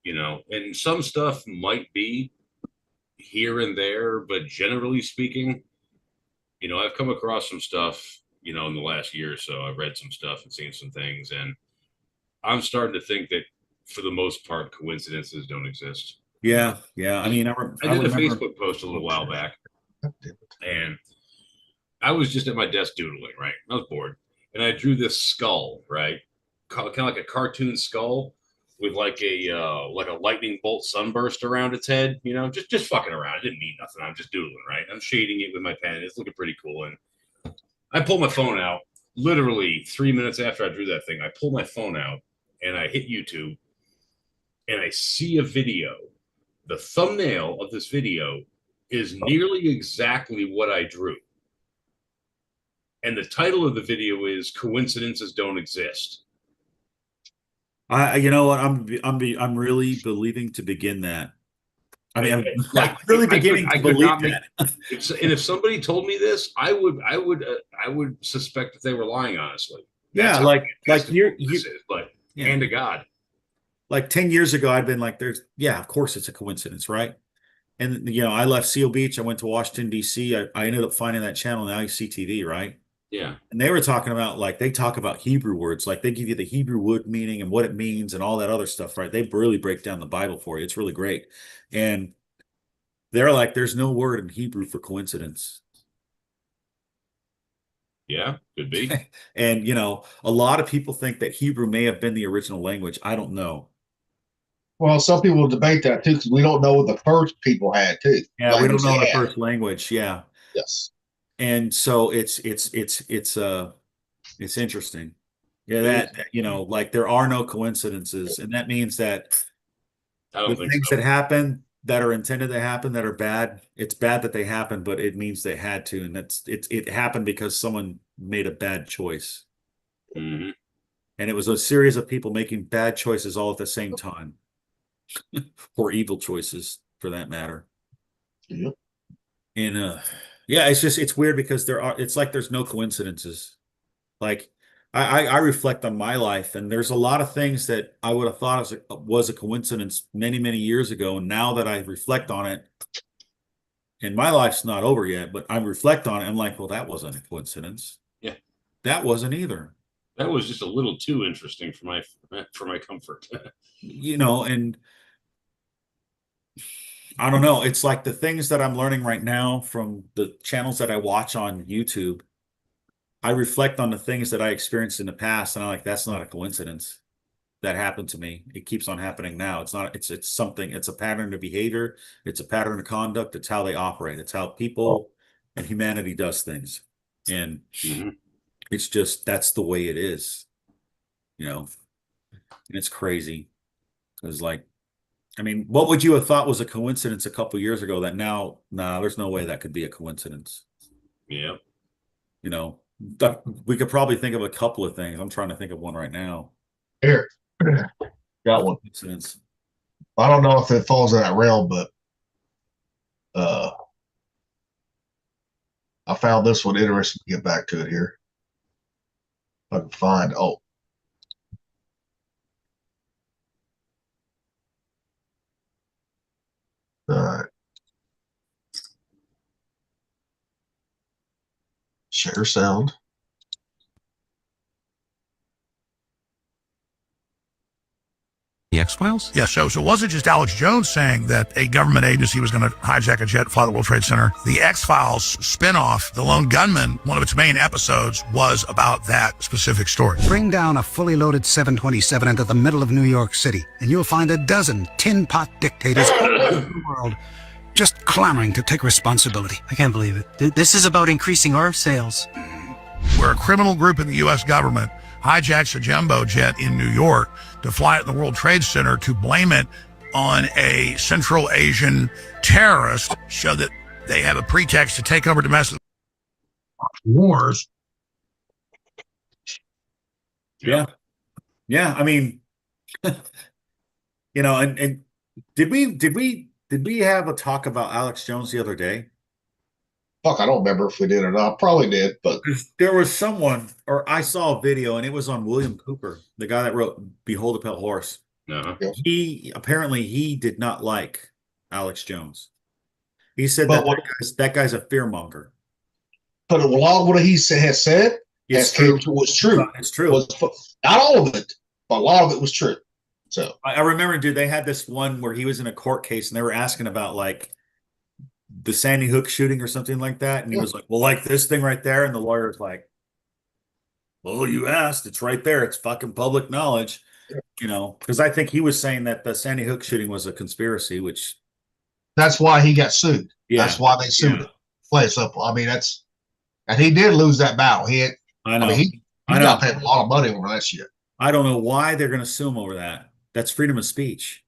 And some stuff might be here and there, but generally speaking, I've come across some stuff, in the last year or so. I've read some stuff and seen some things, and I'm starting to think that for the most part, coincidences don't exist. Yeah. I mean, I did a Facebook post a little while back, and I was just at my desk doodling, right? I was bored, and I drew this skull, right? Kind of like a cartoon skull with like a lightning bolt sunburst around its head, just fucking around. It didn't mean nothing. I'm just doodling, right? I'm shading it with my pen. It's looking pretty cool. And I pull my phone out. Literally 3 minutes after I drew that thing, I pull my phone out and I hit YouTube, and I see a video. The thumbnail of this video is nearly exactly what I drew. And the title of the video is "Coincidences Don't Exist." You know what? I'm really believing to begin that. I mean, I'm like really beginning to believe that. And if somebody told me this, I would suspect that they were lying. Honestly, yeah, like you, but hand to God. Like 10 years ago, I'd been like, of course it's a coincidence, right? And I left Seal Beach, I went to Washington D.C. I ended up finding that channel, now CTV, right? Yeah. And they were talking about, like, they talk about Hebrew words, like they give you the Hebrew word meaning and what it means and all that other stuff, right? They really break down the Bible for you. It's really great. And they're like, there's no word in Hebrew for coincidence. Yeah, could be. And, a lot of people think that Hebrew may have been the original language. I don't know. Well, some people will debate that too, because we don't know what the first people had too. Yeah, we don't know the first language. Yeah. Yes. And so it's interesting. Yeah, that like there are no coincidences, and that means that the things that happen that are intended to happen that are bad, it's bad that they happen, but it means they had to, and it happened because someone made a bad choice. Mm-hmm. And it was a series of people making bad choices all at the same time. Or evil choices, for that matter. Yep. And it's weird because it's like there's no coincidences. Like I reflect on my life, and there's a lot of things that I would have thought was a coincidence many, many years ago. And now that I reflect on it, and my life's not over yet, but I reflect on it, I'm like, well, that wasn't a coincidence. Yeah. That wasn't either. That was just a little too interesting for my comfort. And I don't know. It's like the things that I'm learning right now from the channels that I watch on YouTube. I reflect on the things that I experienced in the past, and I'm like, that's not a coincidence. That happened to me. It keeps on happening now. It's not, it's something, it's a pattern of behavior. It's a pattern of conduct. It's how they operate. It's how people and humanity does things. And it's just, that's the way it is, and it's crazy. Because I mean, what would you have thought was a coincidence a couple years ago that now, there's no way that could be a coincidence. Yeah. We could probably think of a couple of things. I'm trying to think of one right now. Here. Got one. Coincidence. I don't know if it falls in that realm, but I found this one interesting to get back to it here. I can find. Oh, all right. Share sound. The X-Files? Yeah, so it wasn't just Alex Jones saying that a government agency was going to hijack a jet, fly the World Trade Center. The X-Files spinoff, The Lone Gunman, one of its main episodes was about that specific story. Bring down a fully loaded 727 into the middle of New York City, and you'll find a dozen tin pot dictators all over the world just clamoring to take responsibility. I can't believe it. This is about increasing arms sales. Where a criminal group in the U.S. government hijacks a jumbo jet in New York to fly it in the World Trade Center to blame it on a Central Asian terrorist so that they have a pretext to take over domestic wars. Yeah. I mean, and did we have a talk about Alex Jones the other day? Fuck, I don't remember if we did or not. Probably did, but There was someone, or I saw a video, and it was on William Cooper, the guy that wrote "Behold a Pale Horse." Uh-huh. He did not like Alex Jones. He said But that guy's a fearmonger. but a lot of what he has said It's was true. true. It's true. Not all of it, but a lot of it was true. So I remember, dude, they had this one where he was in a court case, and they were asking about like the Sandy Hook shooting or something like that, and he was like, "Well, like this thing right there," and the lawyer was like, "Well, you asked. It's right there. It's fucking public knowledge." Because I think he was saying that the Sandy Hook shooting was a conspiracy, which that's why he got sued. Yeah. That's why they sued him. Place up. I mean, and he did lose that battle. I know. He got paid a lot of money over that shit. I don't know why they're going to sue him over that. That's freedom of speech.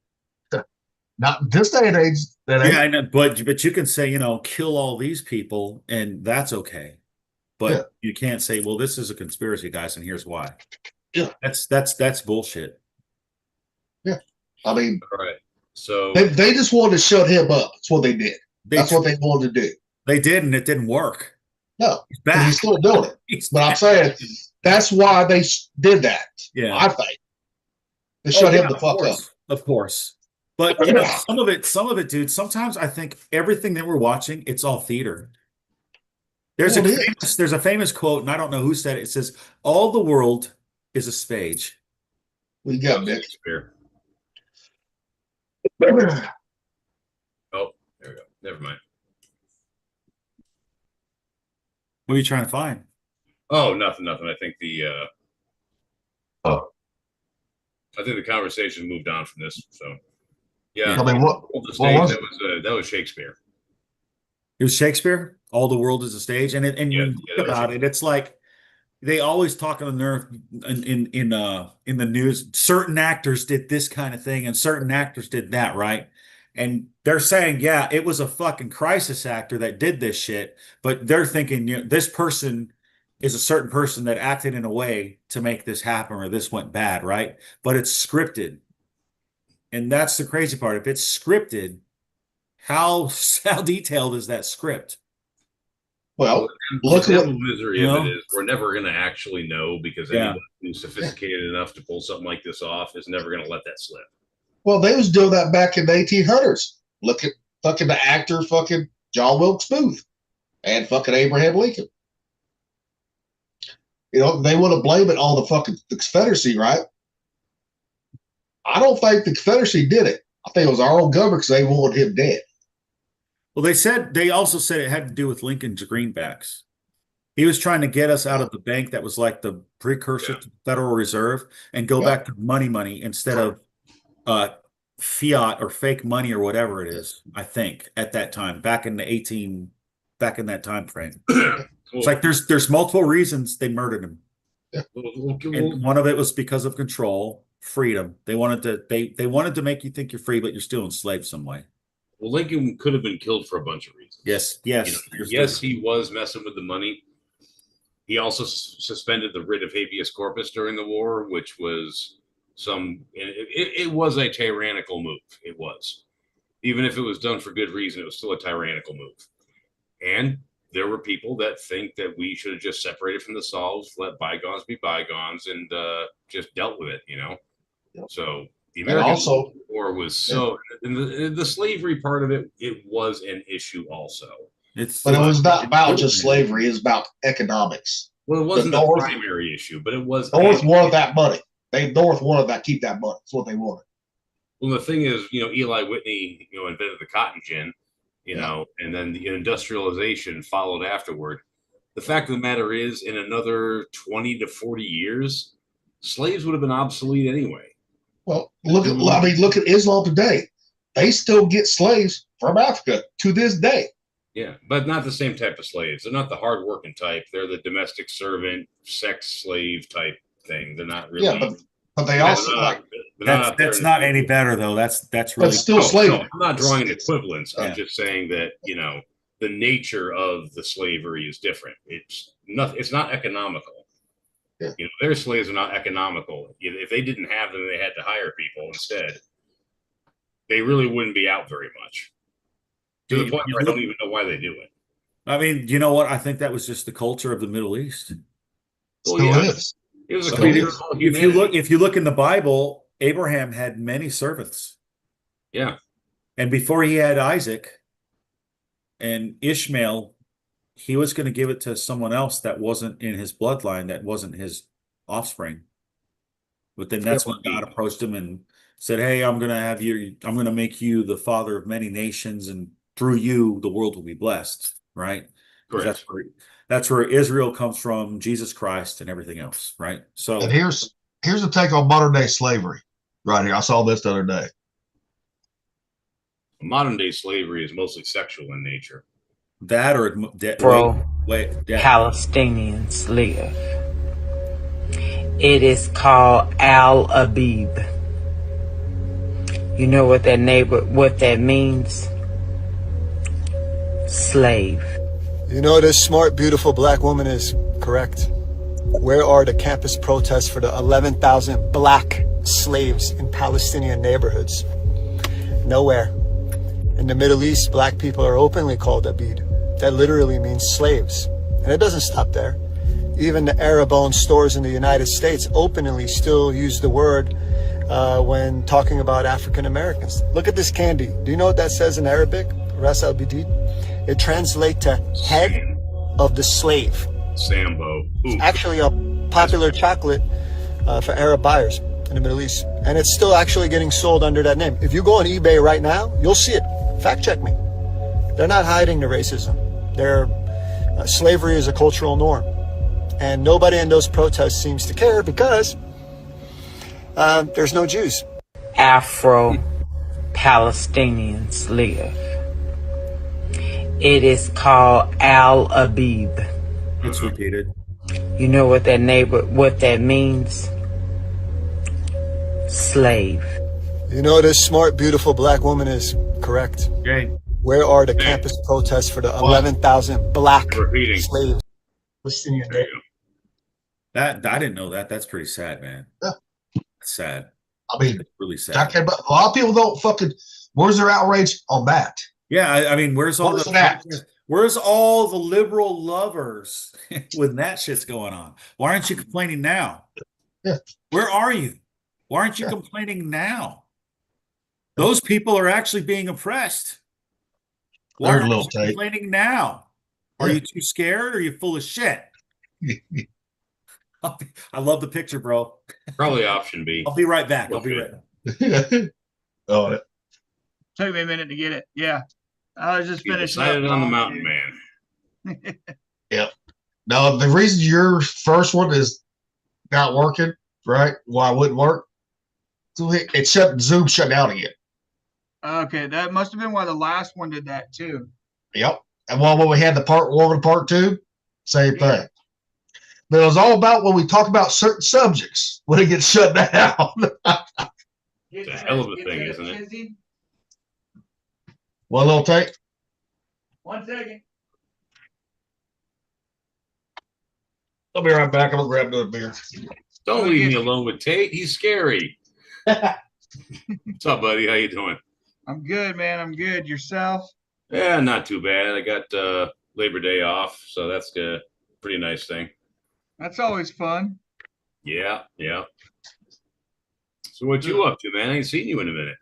Not this day and age. Yeah, I know, but you can say, kill all these people, and that's okay. But you can't say, well, this is a conspiracy, guys, and here's why. Yeah, that's bullshit. Yeah, I mean, all right. So they just wanted to shut him up. That's what they did. That's what they wanted to do. They did, and it didn't work. No, back. He's still doing it. But I'm saying that's why they did that. Yeah, I think they shut him the fuck up. Of course. But some of it, dude. Sometimes I think everything that we're watching, it's all theater. There's a famous quote, and I don't know who said it. It says, "All the world is a stage." We got Nick. Oh, there we go. Never mind. What are you trying to find? Oh, nothing. I think the conversation moved on from this. So, yeah. I mean, what was it? That was Shakespeare. It was Shakespeare. All the world is a stage, and when you think about it, it's like they always talk on the nerve in the news. Certain actors did this kind of thing, and certain actors did that, right? And they're saying, yeah, it was a fucking crisis actor that did this shit, but they're thinking, this person is a certain person that acted in a way to make this happen, or this went bad, right? But it's scripted, and that's the crazy part. If it's scripted, how detailed is that script? Well, look at the misery of it is we're never going to actually know, because anyone who's sophisticated enough to pull something like this off is never going to let that slip. Well, they was doing that back in the 1800s. Look at fucking the actor, fucking John Wilkes Booth, and fucking Abraham Lincoln. They want to blame it on the Confederacy, right? I don't think the Confederacy did it. I think it was our own government because they wanted him dead. Well, they also said it had to do with Lincoln's greenbacks. He was trying to get us out of the bank that was like the precursor to the Federal Reserve and go back to money instead of fiat or fake money or whatever it is. I think at that time, back in that time frame, it's like there's multiple reasons they murdered him, and one of it was because of control, freedom. They wanted to make you think you're free, but you're still enslaved some way. Well, Lincoln could have been killed for a bunch of reasons. Yes. Yes, he was messing with the money. He also suspended the writ of habeas corpus during the war, which was it was a tyrannical move. It was. Even if it was done for good reason, it was still a tyrannical move. And there were people that think that we should have just separated from the solves, let bygones be bygones, and just dealt with it, you know. Yep. So the And American also, War was so, and the slavery part of it, it was an issue also. but it was not about just slavery; it was about economics. Well, it wasn't the North- primary issue, but it was. North wanted that money. North wanted that, keep that money. That's what they wanted. Well, the thing is, you know, Eli Whitney, you know, invented the cotton gin, you know, and then the industrialization followed afterward. The fact of the matter is, in another 20 to 40 years, slaves would have been obsolete anyway. Well, look at Islam today. They still get slaves from Africa to this day. Yeah, but not the same type of slaves. They're not the hardworking type. They're the domestic servant, sex slave type thing. They're not really. Yeah, but they also that's not any better though. That's really. But still slavery. I'm not drawing an equivalence. Yeah. I'm just saying that, you know, the nature of the slavery is different. It's not economical. Yeah. You know, their slaves are not economical. If they didn't have them, they had to hire people instead. They really wouldn't be out very much. To the point where I don't even know why they do it. I mean, you know what? I think that was just the culture of the Middle East. Still is. It was a So creature of all humanity. If you look in the Bible, Abraham had many servants. Yeah. And before he had Isaac and Ishmael, he was going to give it to someone else that wasn't in his bloodline, that wasn't his offspring. But then that's when God approached him and said, "Hey, I'm going to make you the father of many nations, and through you, the world will be blessed." Right? Correct. That's where Israel comes from, Jesus Christ, and everything else. Right? So, And here's a take on modern day slavery. Right here, I saw this the other day. Modern day slavery is mostly sexual in nature. that or Palestinians live. It is called Al Abib. You know what that means? Slave. You know, this smart, beautiful black woman is correct. Where are the campus protests for the 11,000 black slaves in Palestinian neighborhoods? Nowhere. In the Middle East, black people are openly called Abid. That literally means slaves. And it doesn't stop there. Even the Arab-owned stores in the United States openly still use the word when talking about African Americans. Look at this candy. Do you know what that says in Arabic? Ras al-Bidid. It translates to head of the slave. Sambo. Ooh. It's actually a popular chocolate for Arab buyers in the Middle East. And it's still actually getting sold under that name. If you go on eBay right now, you'll see it. Fact check me. They're not hiding the racism. Slavery is a cultural norm. And nobody in those protests seems to care because there's no Jews. Afro-Palestinians live. It is called Al Abib. It's repeated. You know what that means? Slave. You know, this smart, beautiful black woman is correct. Okay. Where are the campus protests for the 11,000 black Repeating. slaves? Palestinian There you go. That I didn't know that. That's pretty sad, man. Yeah. That's sad. I mean, It's really sad. a lot of people don't fucking. Where's their outrage on that? Yeah, I mean, where's all Where's where's all the liberal lovers when that shit's going on? Why aren't you complaining now? Yeah. Where are you? Why aren't you complaining now? Those people are actually being oppressed. Why There's a aren't little you take. complaining now? Are Yeah. you too scared or are you full of shit? I love the picture, bro. Probably option B. I'll be right back. I'll be right back. Oh, Took me a minute to get it. Yeah. I was just You finishing decided up on the on mountain, you. man. now the reason your first one is not working, right? Why it wouldn't work? So Zoom shut down again. Okay, that must have been why the last one did that too. Yep. And when we had the part 1 and part 2, same thing. But it was all about when we talk about certain subjects when it gets shut down. It's a hell of a thing, isn't it? One little take. 1 second. I'll be right back. I'm gonna grab another beer. Don't leave me alone with Tate. He's scary. What's up, buddy? How you doing? I'm good, man. I'm good. Yourself? Yeah, not too bad. I got Labor Day off, so that's a pretty nice thing. That's always fun. Yeah, yeah. So what you up to, man? I ain't seen you in a minute.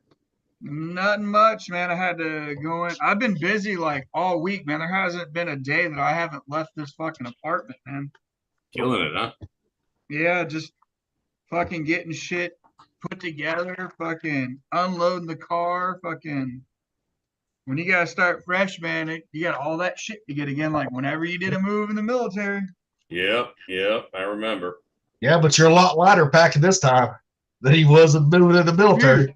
Nothing much, man. I had to go in. I've been busy like all week, man. There hasn't been a day that I haven't left this fucking apartment, man. Killing it, huh? Yeah, just fucking getting shit put together, fucking unloading the car, fucking. When you gotta start fresh, man, you got all that shit to get again. Like whenever you did a move in the military. Yep, yep. I remember. Yeah, but you're a lot lighter packing this time than he was moving in the military.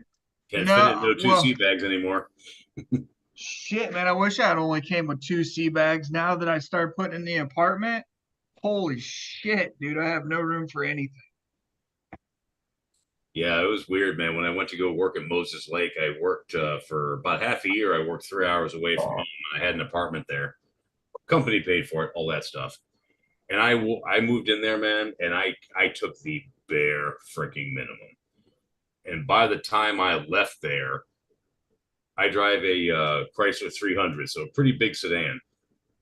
Can't No, fit in no two well- sea bags anymore. Shit, man. I wish I had only came with 2 sea bags. Now that I start putting in the apartment, holy shit, dude. I have no room for anything. Yeah, it was weird, man. When I went to go work at Moses Lake, I worked for about half a year. I worked 3 hours away from home. I had an apartment there. Company paid for it, all that stuff. And I moved in there, man, and I took the bare freaking minimum. And by the time I left there, I drive a Chrysler 300, so a pretty big sedan.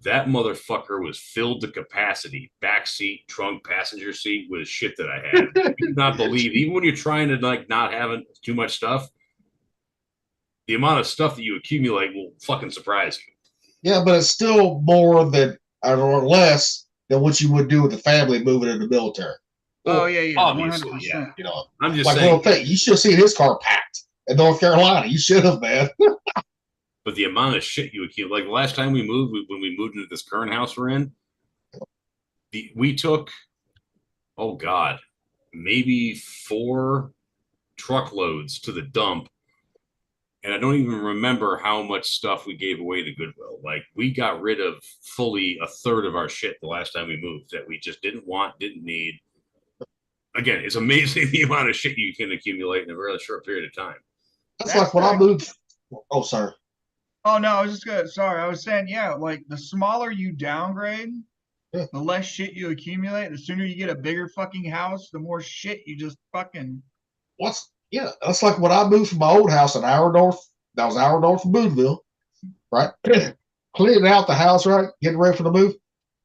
That motherfucker was filled to capacity, back seat, trunk, passenger seat with shit that I had. You could not believe, even when you're trying to like not having too much stuff, the amount of stuff that you accumulate will fucking surprise you. Yeah, but it's still more than or less than what you would do with the family moving in the military. Oh, yeah, yeah. obviously, 100%. yeah. You know, I'm just like saying. little thing. You should have seen his car packed in North Carolina. You should have, man. But the amount of shit you accumulate, like the last time we moved, when we moved into this current house we're in, we took, oh God, maybe 4 truckloads to the dump. And I don't even remember how much stuff we gave away to Goodwill. Like we got rid of fully a third of our shit the last time we moved that we just didn't want, didn't need. Again, it's amazing the amount of shit you can accumulate in a really short period of time. That's like when I moved. Oh, sorry. Oh, no, I was just gonna, sorry. I was saying, yeah, like the smaller you downgrade, Yeah. the less shit you accumulate. The sooner you get a bigger fucking house, the more shit you just fucking. Yeah, that's like when I moved from my old house in an hour north. That was an hour north of Boonville, right? Cleaning out the house, right? Getting ready for the move.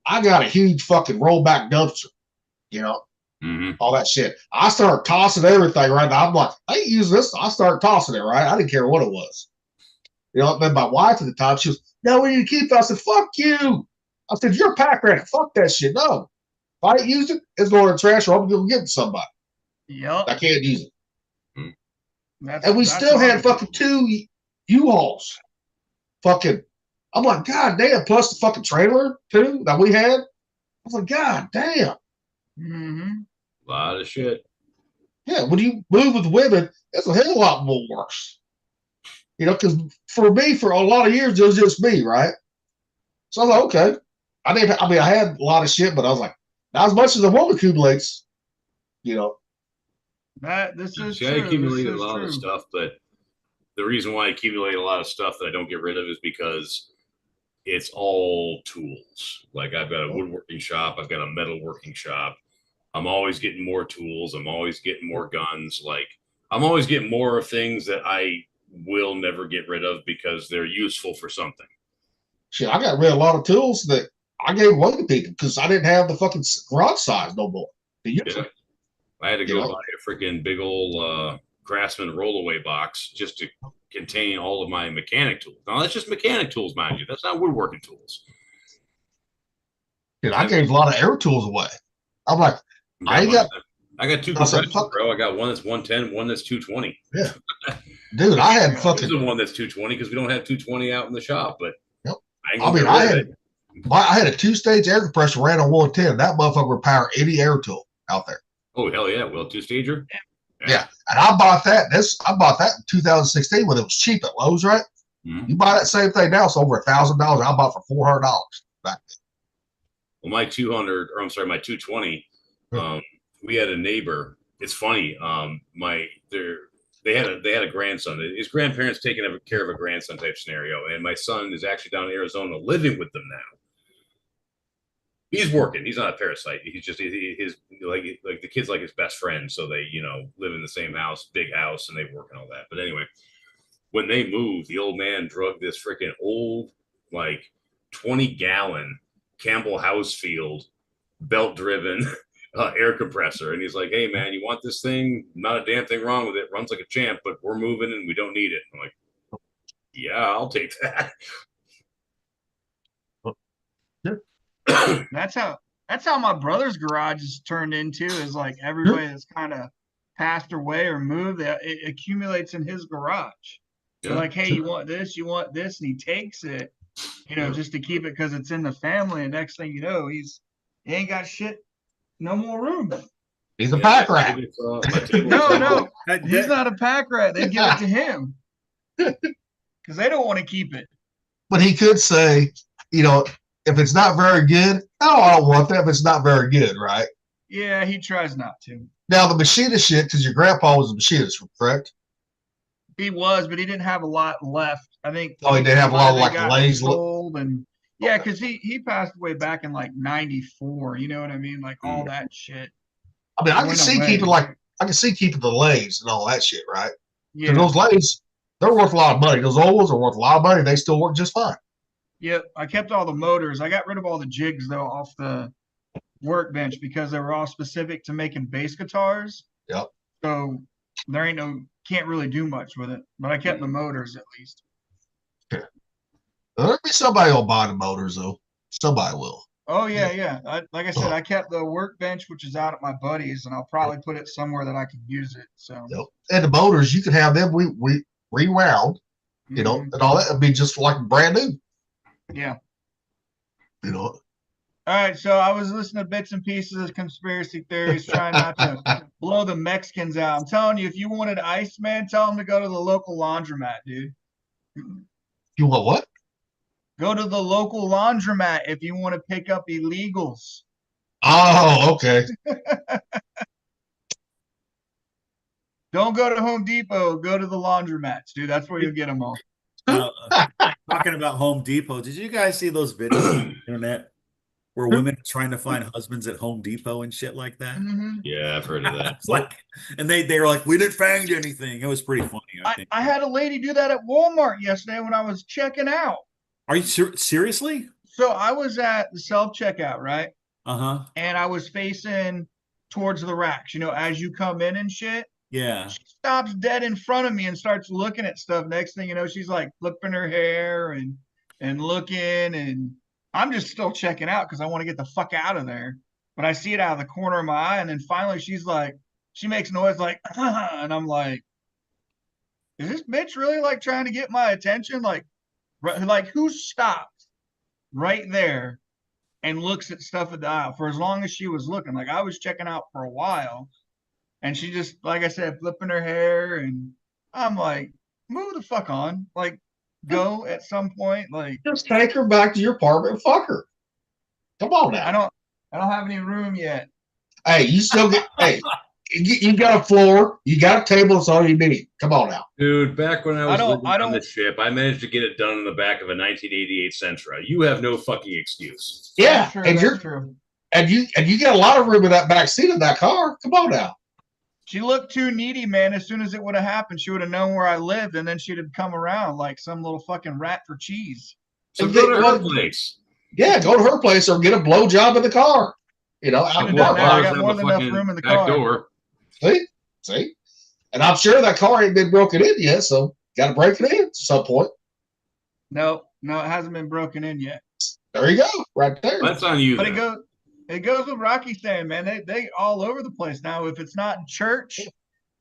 I got a huge fucking rollback dumpster, you know, all that shit. I started tossing everything, right? Now I'm like, I ain't using this. I started tossing it, right? I didn't care what it was. You know, then my wife at the time, she was, no, we need to keep that. I said, fuck you. I said, you're a pack rat. Fuck that shit. No. If I ain't used it, it's going to the trash or I'm going to give it to somebody. Yep. I can't use it. That's, And we that's still what had I'm fucking 2 U-Hauls. Fucking, I'm like, God damn, plus the fucking trailer too that we had. I was like, God damn. Mhm. A lot of shit. Yeah, when you move with women, it's a hell of a lot more worse. You know, because for me, for a lot of years, it was just me, right? So I was like, okay. I had a lot of shit, but I was like, not as much as a woman accumulates, you know. This is See, true. I accumulated a This is lot true. of stuff, but the reason why I accumulate a lot of stuff that I don't get rid of is because it's all tools. Like I've got a woodworking shop, I've got a metalworking shop. I'm always getting more tools. I'm always getting more guns. Like I'm always getting more things that I will never get rid of because they're useful for something. Shit, I got rid of a lot of tools that I gave away to people because I didn't have the fucking garage size no more. Yeah. I had to go You know? buy a freaking big old Craftsman rollaway box just to contain all of my mechanic tools. Now that's just mechanic tools, mind you. That's not woodworking tools. Dude, I gave a lot of air tools away. I'm like, I got 2 I said, compressors, fuck. bro. I got one that's 110, one that's 220. Yeah. Dude, I had There's fucking. the one that's 220 because we don't have 220 out in the shop, but Yep. I ain't I gonna mean, get I rid of had it. I had a 2-stage air compressor ran on 110. That motherfucker would power any air tool out there. Oh hell yeah, well 2-stager. Yeah. And I bought that. I bought that in 2016 when it was cheap at Lowe's, right? Mhm. You buy that same thing now, it's over $1,000. I bought it for $400 back then. Well, my 220. We had a neighbor. It's funny. They had a grandson. His grandparents taking care of a grandson type scenario, and my son is actually down in Arizona living with them now. He's working. He's not a parasite. He's just his like the kid's like his best friend. So they live in the same house, big house, and they work and all that. But anyway, when they moved, the old man drug this freaking old like 20-gallon Campbell Housefield belt-driven air compressor, and he's like, "Hey man, you want this thing? Not a damn thing wrong with it. Runs like a champ, but we're moving and we don't need it." I'm like, "Yeah, I'll take that." That's how my brother's garage is turned into, is like everybody that's kind of passed away or moved, it accumulates in his garage. They're like, "Hey, you want this, and he takes it, just to keep it because it's in the family. And next thing you know, he ain't got shit, no more room. He's a pack rat. No, he's not a pack rat. They give it to him because they don't want to keep it. But he could say, if it's not very good, I don't want that if it's not very good, right? Yeah, he tries not to. Now, the machinist shit, because your grandpa was a machinist, correct? He was, but he didn't have a lot left. I think. Oh, he did have a lot of like lathes. And yeah, because he passed away back in like '94. You know what I mean? Like all that shit. I mean, I can see keeping the lathes and all that shit, right? Yeah. Those lathes, they're worth a lot of money. Those old ones are worth a lot of money. They still work just fine. Yep, I kept all the motors. I got rid of all the jigs though off the workbench because they were all specific to making bass guitars. Yep. So there can't really do much with it. But I kept the motors at least. Yeah. There'll be somebody will buy the motors though. Somebody will. Oh yeah. Like I said, I kept the workbench, which is out at my buddy's, and I'll probably put it somewhere that I can use it. So. Yep. And the motors, you can have them we rewound, and all that would be just like brand new. Yeah. All right, so I was listening to bits and pieces of conspiracy theories, trying not to blow the Mexicans out. I'm telling you, if you wanted Iceman, tell him to go to the local laundromat, dude. You want what? Go to the local laundromat if you want to pick up illegals. Oh, okay. Don't go to Home Depot. Go to the laundromats, dude. That's where you'll get them all. Talking about Home Depot, did you guys see those videos on the internet where women are trying to find husbands at Home Depot and shit like that? Mm-hmm. Yeah, I've heard of that. It's like, and they were like, "We didn't find anything." It was pretty funny. I think. I had a lady do that at Walmart yesterday when I was checking out. Are you seriously? So I was at the self-checkout, right? Uh-huh. And I was facing towards the racks, as you come in and shit. Yeah. She stops dead in front of me and starts looking at stuff. Next thing you know, she's like flipping her hair and looking, and I'm just still checking out because I want to get the fuck out of there. But I see it out of the corner of my eye, and then finally she's like, she makes noise like, and I'm like, is this bitch really like trying to get my attention? Like who stopped right there and looks at stuff at the aisle for as long as she was looking? Like I was checking out for a while. And she just, like I said, flipping her hair, and I'm like, move the fuck on. Like, go at some point. Like, just take her back to your apartment and fuck her. Come on now. I don't have any room yet. Hey, you still get you got a floor, you got a table, that's all you need. Come on now. Dude, back when I was living on the ship, I managed to get it done in the back of a 1988 Sentra. You have no fucking excuse. Yeah, true, and true. And you got a lot of room in that back seat of that car. Come on now. She looked too needy, man. As soon as it would have happened, she would have known where I lived, and then she'd have come around like some little fucking rat for cheese. So go to her place. Yeah, go to her place or get a blowjob in the car. Out in the car. I got more than enough room in the car. Door. See? And I'm sure that car ain't been broken in yet, so got to break it in at some point. No, it hasn't been broken in yet. There you go, right there. That's on you. But it goes with Rocky saying, man, they all over the place now. If it's not in church,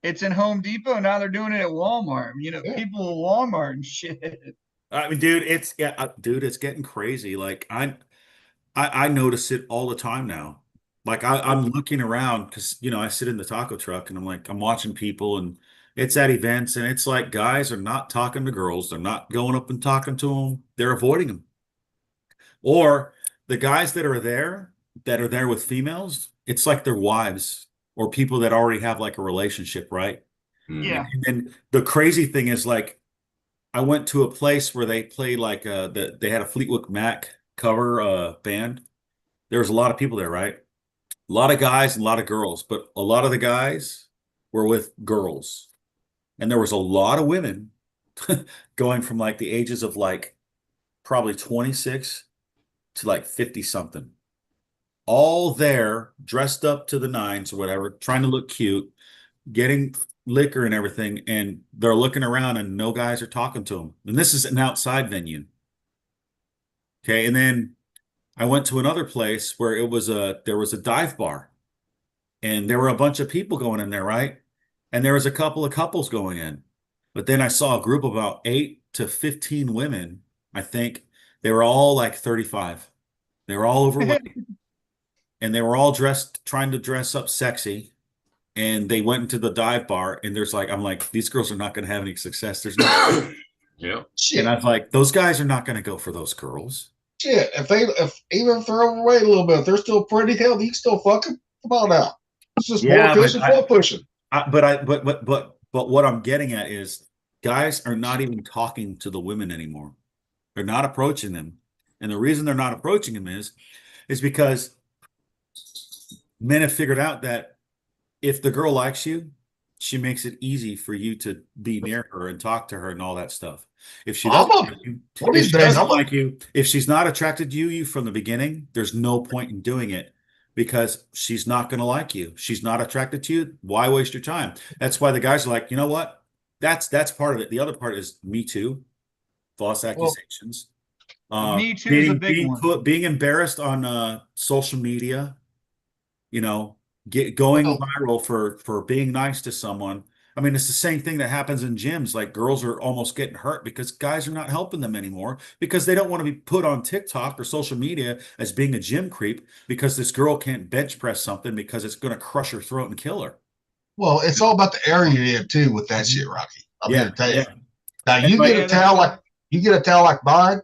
it's in Home Depot. Now they're doing it at Walmart. People at Walmart and shit. I mean, dude, it's getting crazy. Like I notice it all the time now. Like I'm looking around because I sit in the taco truck and I'm watching people, and it's at events, and it's like guys are not talking to girls. They're not going up and talking to them. They're avoiding them. Or the guys that are there with females, it's like their wives or people that already have like a relationship, right? Yeah. And the crazy thing is, like, I went to a place where they played like they had a Fleetwood Mac cover band. There was a lot of people there, right? A lot of guys and a lot of girls, but a lot of the guys were with girls. And there was a lot of women going from like the ages of like probably 26 to like 50 something, all there dressed up to the nines or whatever, trying to look cute, getting liquor and everything, and they're looking around and no guys are talking to them. And this is an outside venue. Okay, and then I went to another place where there was a dive bar, and there were a bunch of people going in there, right? And there was a couple of couples going in. But then I saw a group of about 8 to 15 women, I think. They were all like 35. They were all overweight. And they were all trying to dress up sexy. And they went into the dive bar, and I'm like, these girls are not going to have any success. There's no. Yeah. Shit. And I'm like, those guys are not going to go for those girls. Shit. Even if they're overweight a little bit, if they're still pretty healthy, you can still fuck them. Come on now. It's just Yeah, more pushing, foot pushing. But what I'm getting at is guys are not even talking to the women anymore. They're not approaching them. And the reason they're not approaching them is because men have figured out that if the girl likes you, she makes it easy for you to be near her and talk to her and all that stuff. If she doesn't like you, if she's not attracted to you from the beginning, there's no point in doing it because she's not going to like you. She's not attracted to you. Why waste your time? That's why the guys are like, you know what? That's part of it. The other part is Me Too, false accusations. Me Too is a big one. Being embarrassed on social media, going viral for being nice to someone. I mean, it's the same thing that happens in gyms. Like girls are almost getting hurt because guys are not helping them anymore because they don't want to be put on TikTok or social media as being a gym creep because this girl can't bench press something because it's going to crush her throat and kill her. Well, it's all about the area you're in too with that shit, Rocky. I'm here to tell you. Yeah. Now you get a town like mine,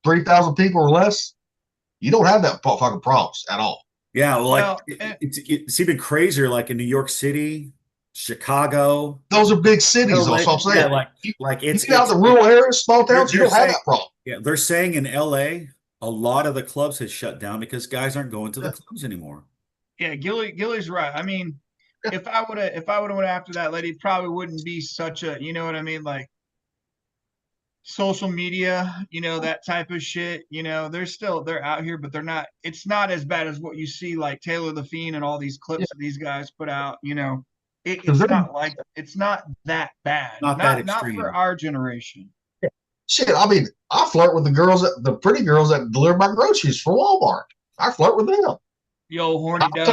3,000 people or less, you don't have that fucking problems at all. Yeah, well, it's even crazier. Like in New York City, Chicago, those are big cities. That's what I'm saying. Yeah, it's out the rural areas, small towns. You don't have that problem. Yeah, they're saying in LA, a lot of the clubs had shut down because guys aren't going to the clubs anymore. Yeah, Gilly's right. I mean, if I would have went after that lady, it probably wouldn't be such a, you know what I mean, like social media, that type of shit. They're out here, but they're not. It's not as bad as what you see, like Taylor the Fiend and all these clips that these guys put out. It's not that bad. Not that extreme. Not for our generation. Shit, I mean, I flirt with the pretty girls that deliver my groceries for Walmart. I flirt with them. Yo, horny. I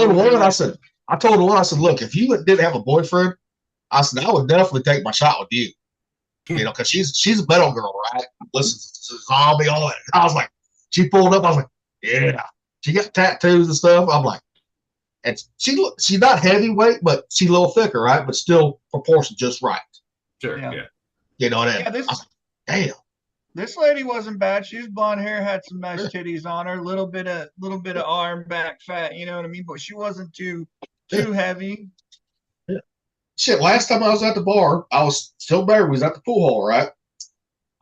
told one, I said, look, if you didn't have a boyfriend, I said, I would definitely take my shot with you. Because she's a metal girl, right? Listens to Zombie, all that. I was like, she pulled up. I was like, yeah. She got tattoos and stuff. I'm like, and she's not heavyweight, but she's a little thicker, right? But still proportioned just right. Sure, yeah. You know what I mean? Yeah, I was like, damn. This lady wasn't bad. She was blonde hair, had some nice titties on her, little bit of arm back fat, you know what I mean? But she wasn't too heavy. Yeah. Shit, last time I was at the bar, I was still married. We was at the pool hall, right?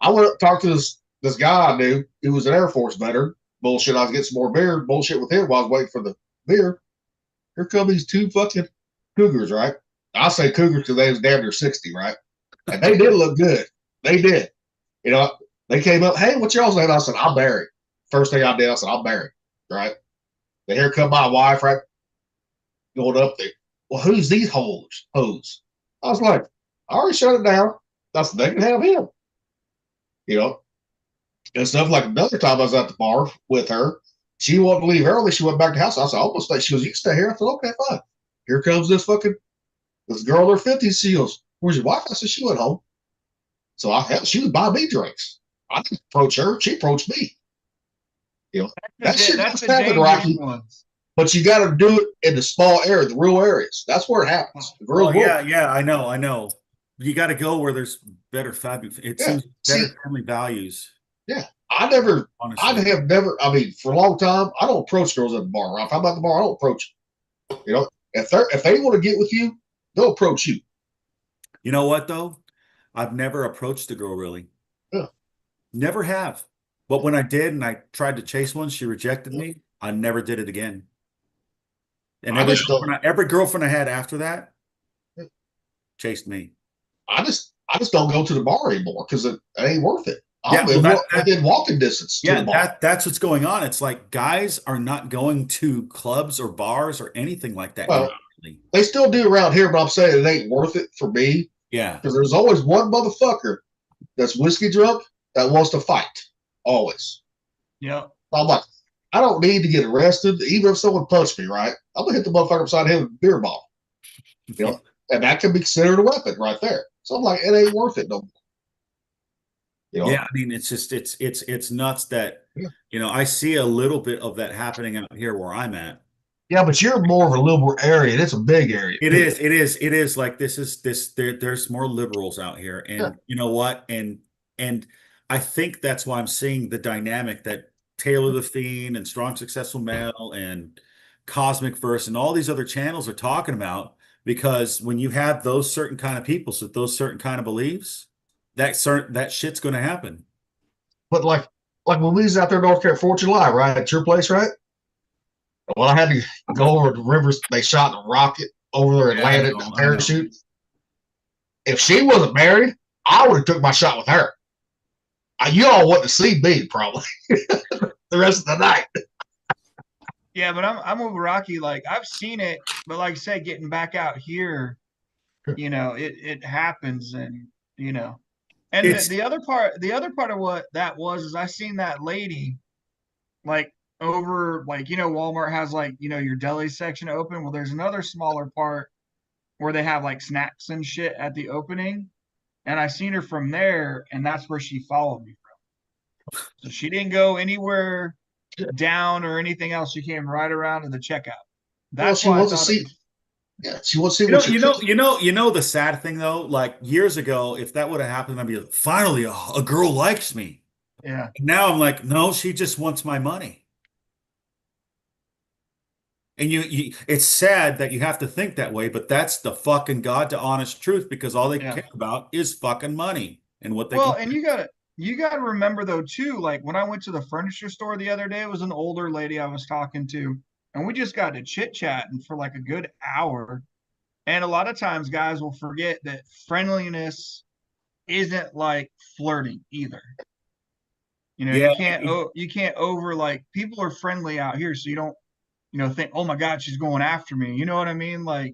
I went up to talk to this guy I knew who was an Air Force veteran. Bullshit, I was getting some more beer. Bullshit with him while I was waiting for the beer. Here come these two fucking cougars, right? I say cougars because they was damn near 60, right? And they did look good. They did. They came up, hey, what's y'all's name? I said, I'm married. First thing I did, I said, I'm married, right? Then here come my wife, right? Going up there. Well, who's these hoes? I was like, I already shut it down. I said, they can have him. And stuff like another time I was at the bar with her. She wanted to leave early. She went back to the house. I said, I almost stay. She goes, you can stay here. I said, okay, fine. Here comes this girl in her 50s. She goes, where's your wife? I said, she went home. So she was buying me drinks. I didn't approach her. She approached me. That shit just happened, Rocky. But you got to do it in the small area, the rural areas. That's where it happens. Yeah, I know. You got to go where there's better family. It seems better family values. Yeah, I have never. I mean, for a long time, I don't approach girls at the bar. If I'm at the bar, I don't approach them. If they want to get with you, they'll approach you. You know what though? I've never approached a girl really. Yeah. Never have. But when I did and I tried to chase one, she rejected me. I never did it again. And every girlfriend I had after that chased me. I just don't go to the bar anymore because it ain't worth it. Yeah, I'm well, within walking distance to the yeah, bar. that's what's going on. It's like guys are not going to clubs or bars or anything like that. Well, Anymore. they still do around here, but I'm saying it ain't worth it for me Yeah. because there's always one motherfucker that's whiskey drunk that wants to fight. Always. Yeah. I'm like, I don't need to get arrested, even if someone punched me, right? I'm gonna hit the motherfucker upside the head with a beer ball. You know, and that can be considered a weapon right there. So I'm like, it ain't worth it no more. You know? Yeah, I mean, it's just it's nuts that Yeah. I see a little bit of that happening out here where I'm at. Yeah, but you're more of a liberal area, and it's a big area. It is like there's more liberals out here, and Yeah. you know what? And I think that's why I'm seeing the dynamic that Taylor the Fiend and Strong Successful Male and Cosmic Verse and all these other channels are talking about, because when you have those certain kind of people with those certain kind of beliefs, that shit's going to happen. But like when we was out there in North Carolina, 4th of July, right at your place, right? Well, I had to go over the rivers. They shot a rocket over there and landed in a parachute. If she wasn't married, I would have took my shot with her. You all wouldn't have seen me probably the rest of the night. Yeah, but I'm with Rocky. Like I've seen it, but like I said, getting back out here, it happens, and and the other part of what that was is I seen that lady, like over Walmart has your deli section open. Well, there's another smaller part where they have like snacks and shit at the opening, and I seen her from there, and that's where she followed me from. So she didn't go anywhere down or anything else. She came right around to the checkout. That's she wants to see. Yeah, she wants to see what the sad thing though, like years ago, if that would have happened, I'd be like, finally a girl likes me. Yeah. Now I'm like, no, she just wants my money. And it's sad that you have to think that way, but that's the fucking God to honest truth, because all they care about is fucking money and what they and you gotta remember though too, like when I went to the furniture store the other day, it was an older lady I was talking to, and we just got to chit-chatting for like a good hour. And a lot of times guys will forget that friendliness isn't like flirting either. You can't over, like, people are friendly out here, so you don't think, oh my God, she's going after me. You know what I mean? Like,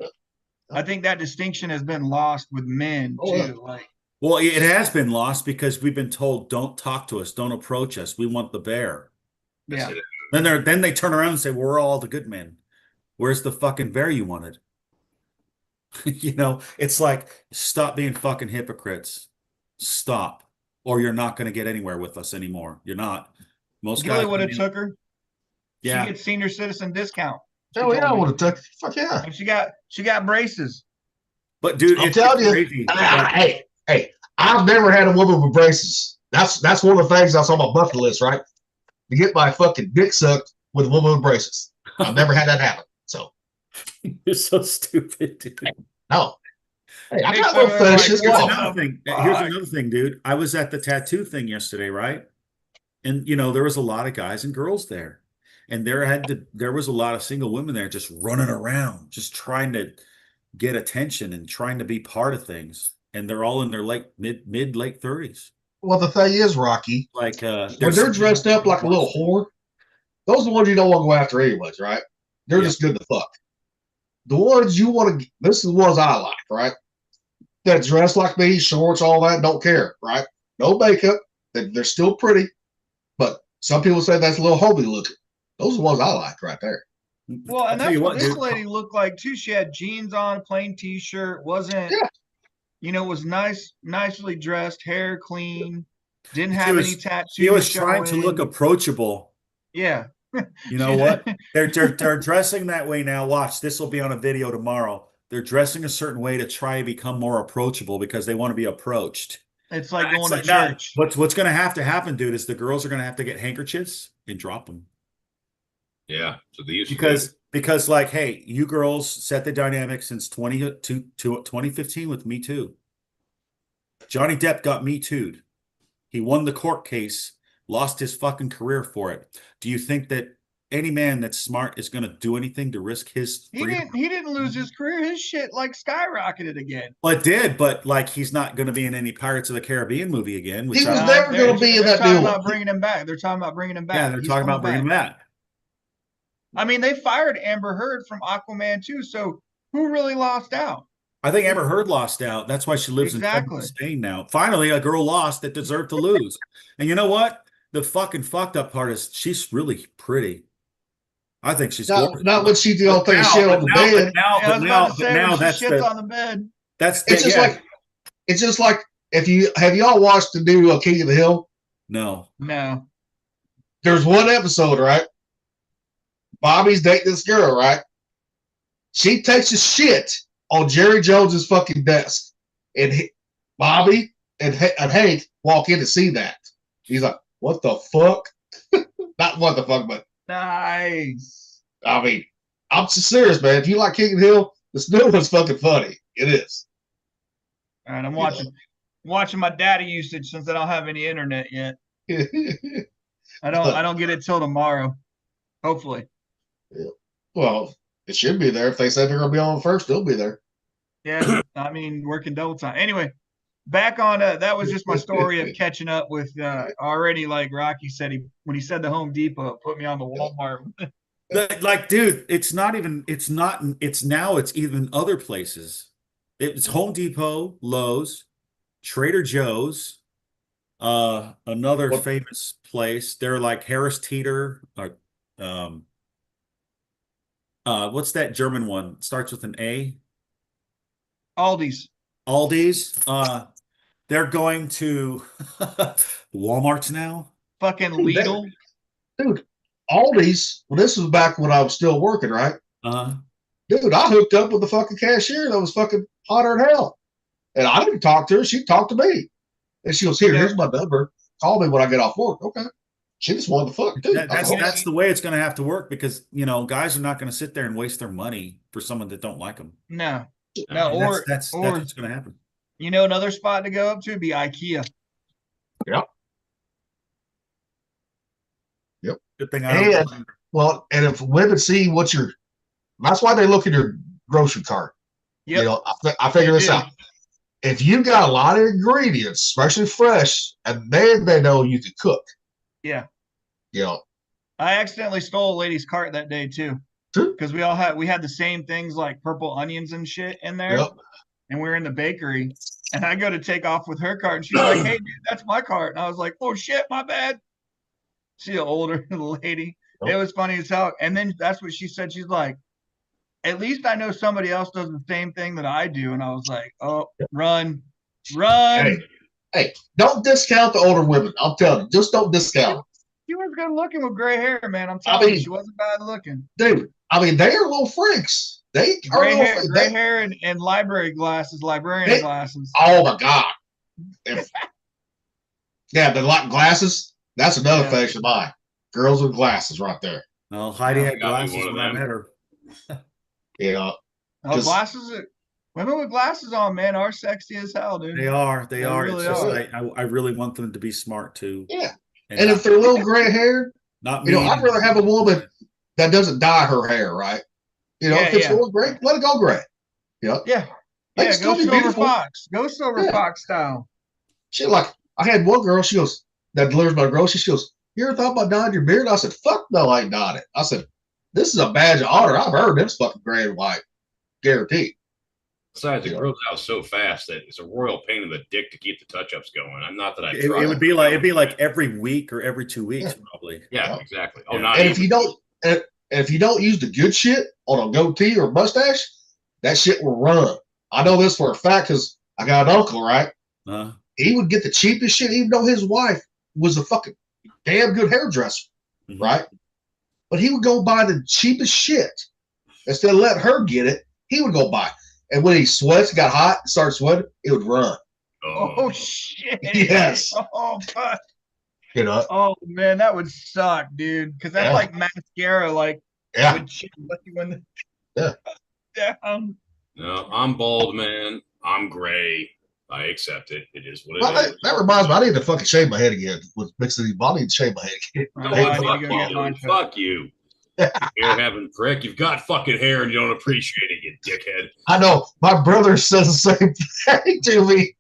I think that distinction has been lost with men too. Like, well, it has been lost because we've been told, don't talk to us, don't approach us. We want the bear. Yeah. Then they turn around and say, we're all the good men. Where's the fucking bear you wanted? It's like, stop being fucking hypocrites. Stop. Or you're not going to get anywhere with us anymore. You're not. Most guys would have took her. Yeah. She gets senior citizen discount. Oh yeah, I would have took. Fuck yeah. And she got braces. But dude, I'm telling you, hey, I've never had a woman with braces. That's one of the things that's on my bucket list, right? To get my fucking dick sucked with a woman with braces. I've never had that happen. So you're so stupid, dude. No. Hey, I got little fetishes. Here's another thing, dude. I was at the tattoo thing yesterday, right? And there was a lot of guys and girls there. And there was a lot of single women there just running around, just trying to get attention and trying to be part of things. And they're all in their mid late 30s. Well, the thing is, Rocky, like when they're dressed up like a little whore, those are the ones you don't want to go after anyways, right? They're just good to fuck. The ones you want to, this is the ones I like, right? That dress like me, shorts, all that, don't care, right? No makeup. They're still pretty, but some people say that's a little homey looking. Those are the ones I like right there. Well, and that's what this lady looked like too. She had jeans on, plain t-shirt, wasn't, was nicely dressed, hair clean, didn't have any tattoos. She was trying to look approachable. Yeah. You know what? They're dressing that way now. Watch, this will be on a video tomorrow. They're dressing a certain way to try and become more approachable because they want to be approached. It's like going to church. What's going to happen, dude, is the girls are going to have to get handkerchiefs and drop them. Yeah, so they used because like, hey, you girls set the dynamic since 2015 with Me Too. Johnny Depp got Me Too'd. He won the court case, lost his fucking career for it. Do you think that any man that's smart is going to do anything to risk his freedom. He didn't lose his career. His shit like skyrocketed again. Well, it did, but like he's not going to be in any Pirates of the Caribbean movie again. Which He was I- never going to be in They're that talking new about one. bringing him back. They're talking about bringing him back. yeah, they're He's talking about coming bringing him back. I mean, they fired Amber Heard from Aquaman too. So who really lost out? I think Amber Heard lost out. That's why she lives Exactly. in Spain now. Finally, a girl lost that deserved to lose. And you know what? The fucking fucked up part is she's really pretty. I think she's gorgeous. Not when she did all But things now- shit but on the now- bed. but now- Yeah, I but was now- about to but say now when that's she shits the on the bed. that's It's just yeah. like it's just like if you have y'all watched the new King of the Hill. No. No. There's one episode, right? Bobby's dating this girl, right? She takes a shit on Jerry Jones's fucking desk, and Bobby and Hank walk in to see that. He's like, "What the fuck?" Not what the fuck, but Nice. I mean, I'm serious, man. If you like King of the Hill, this new one's fucking funny. It is. All right, I'm Yeah. watching my data usage since I don't have any internet yet. I don't get it till tomorrow. Hopefully. Well, it should be there. If they said they're going to be on first, they'll be there. Yeah, I mean, working double time. Anyway, back on that was just my story of catching up with already, like Rocky said, when he said the Home Depot, it put me on the Walmart. Like, dude, it's even other places. It's Home Depot, Lowe's, Trader Joe's, another What- famous place. They're like Harris Teeter, or what's that German one? Starts with an A. Aldi's. Aldi's. They're going to Walmart's now. Fucking Dude, Lidl. Dude, Aldi's, well, this was back when I was still working, right? Uh, Dude, I hooked up with the fucking cashier that was fucking hotter than hell. And I didn't talk to her. She talked to me. And she goes, here's my number. Call me when I get off work. Okay. She just wanted to fuck, dude. that's the way it's going to have to work because, guys are not going to sit there and waste their money for someone that don't like them. No. And No, that's or what's going to happen. you know, another spot to go up to would be IKEA. Good thing And, well, and if women see that's why they look at your grocery cart. Yep. You know, I figure this do. out. If you got a lot of ingredients, especially fresh, and then they know you can cook. Yeah. You know, I accidentally stole a lady's cart that day too. True. Because we had the same things like purple onions and shit in there. Yep. And we were in the bakery. And I go to take off with her cart and she's like, hey dude, that's my cart. And I was like, oh shit, my bad. She's an older lady. Yep. It was funny as hell. And then that's what she said. She's like, at least I know somebody else does the same thing that I do. And I was like, oh, run. Hey, don't discount the older women. I'm telling you, just don't discount them. She was good looking with gray hair, man. I'm telling you, she wasn't bad looking. Dude, I mean, they are little freaks. They are Gray little hair, freaks. gray hair and librarian glasses. Oh my God. Yeah, the like glasses. That's another Yeah. fashion of mine. Girls with glasses right there. Well, Heidi had Got me glasses one of when I them. met her. You know, Oh, Just- glasses. Women with glasses on, man, are sexy as hell, dude. They are. They They are. really It's just are. I really want them to be smart too. yeah. And, And not, if they're a little gray hair, not you know, me. I'd rather have a woman that doesn't dye her hair, right? You know, Yeah, if it's yeah. going gray, let it go gray. You know, Yeah. They Yeah, can still go be Silver beautiful. Fox. Go Silver Yeah. Fox style. she like, I had one girl, she goes, that delivers my groceries. She goes, you ever thought about dyeing your beard? I said, fuck no, I ain't dying it. I said, this is a badge of honor. I've earned this fucking gray and white. Guaranteed. Besides, it Yeah. grows out so fast that it's a royal pain in the dick to keep the touch-ups going. I'm not that I It, try. it would be like every week or every 2 weeks, probably. Yeah, Yeah. exactly. Oh, Yeah. not And even. if you don't use the good shit on a goatee or mustache, that shit will run. I know this for a fact because I got an uncle, right? He would get the cheapest shit, even though his wife was a fucking damn good hairdresser, Mhm. right? But he would go buy the cheapest shit instead of letting her get it. He would go buy, and when he sweats, got hot, started sweating, it would run. Oh, shit. Yes. Oh, fuck. You know, Oh, man, that would suck, dude. Because that's Yeah. like mascara, like, yeah. would chill when Yeah. down. No, I'm bald, man. I'm gray. I accept it. It is what it Well, is. that reminds me, I need to fucking shave my head again with mixing these. I need to shave my head again. Oh, No, I need to fuck go get you. mine cut. Fuck you. Hair having prick. You've got fucking hair and you don't appreciate it, you dickhead. I know. My brother says the same thing to me.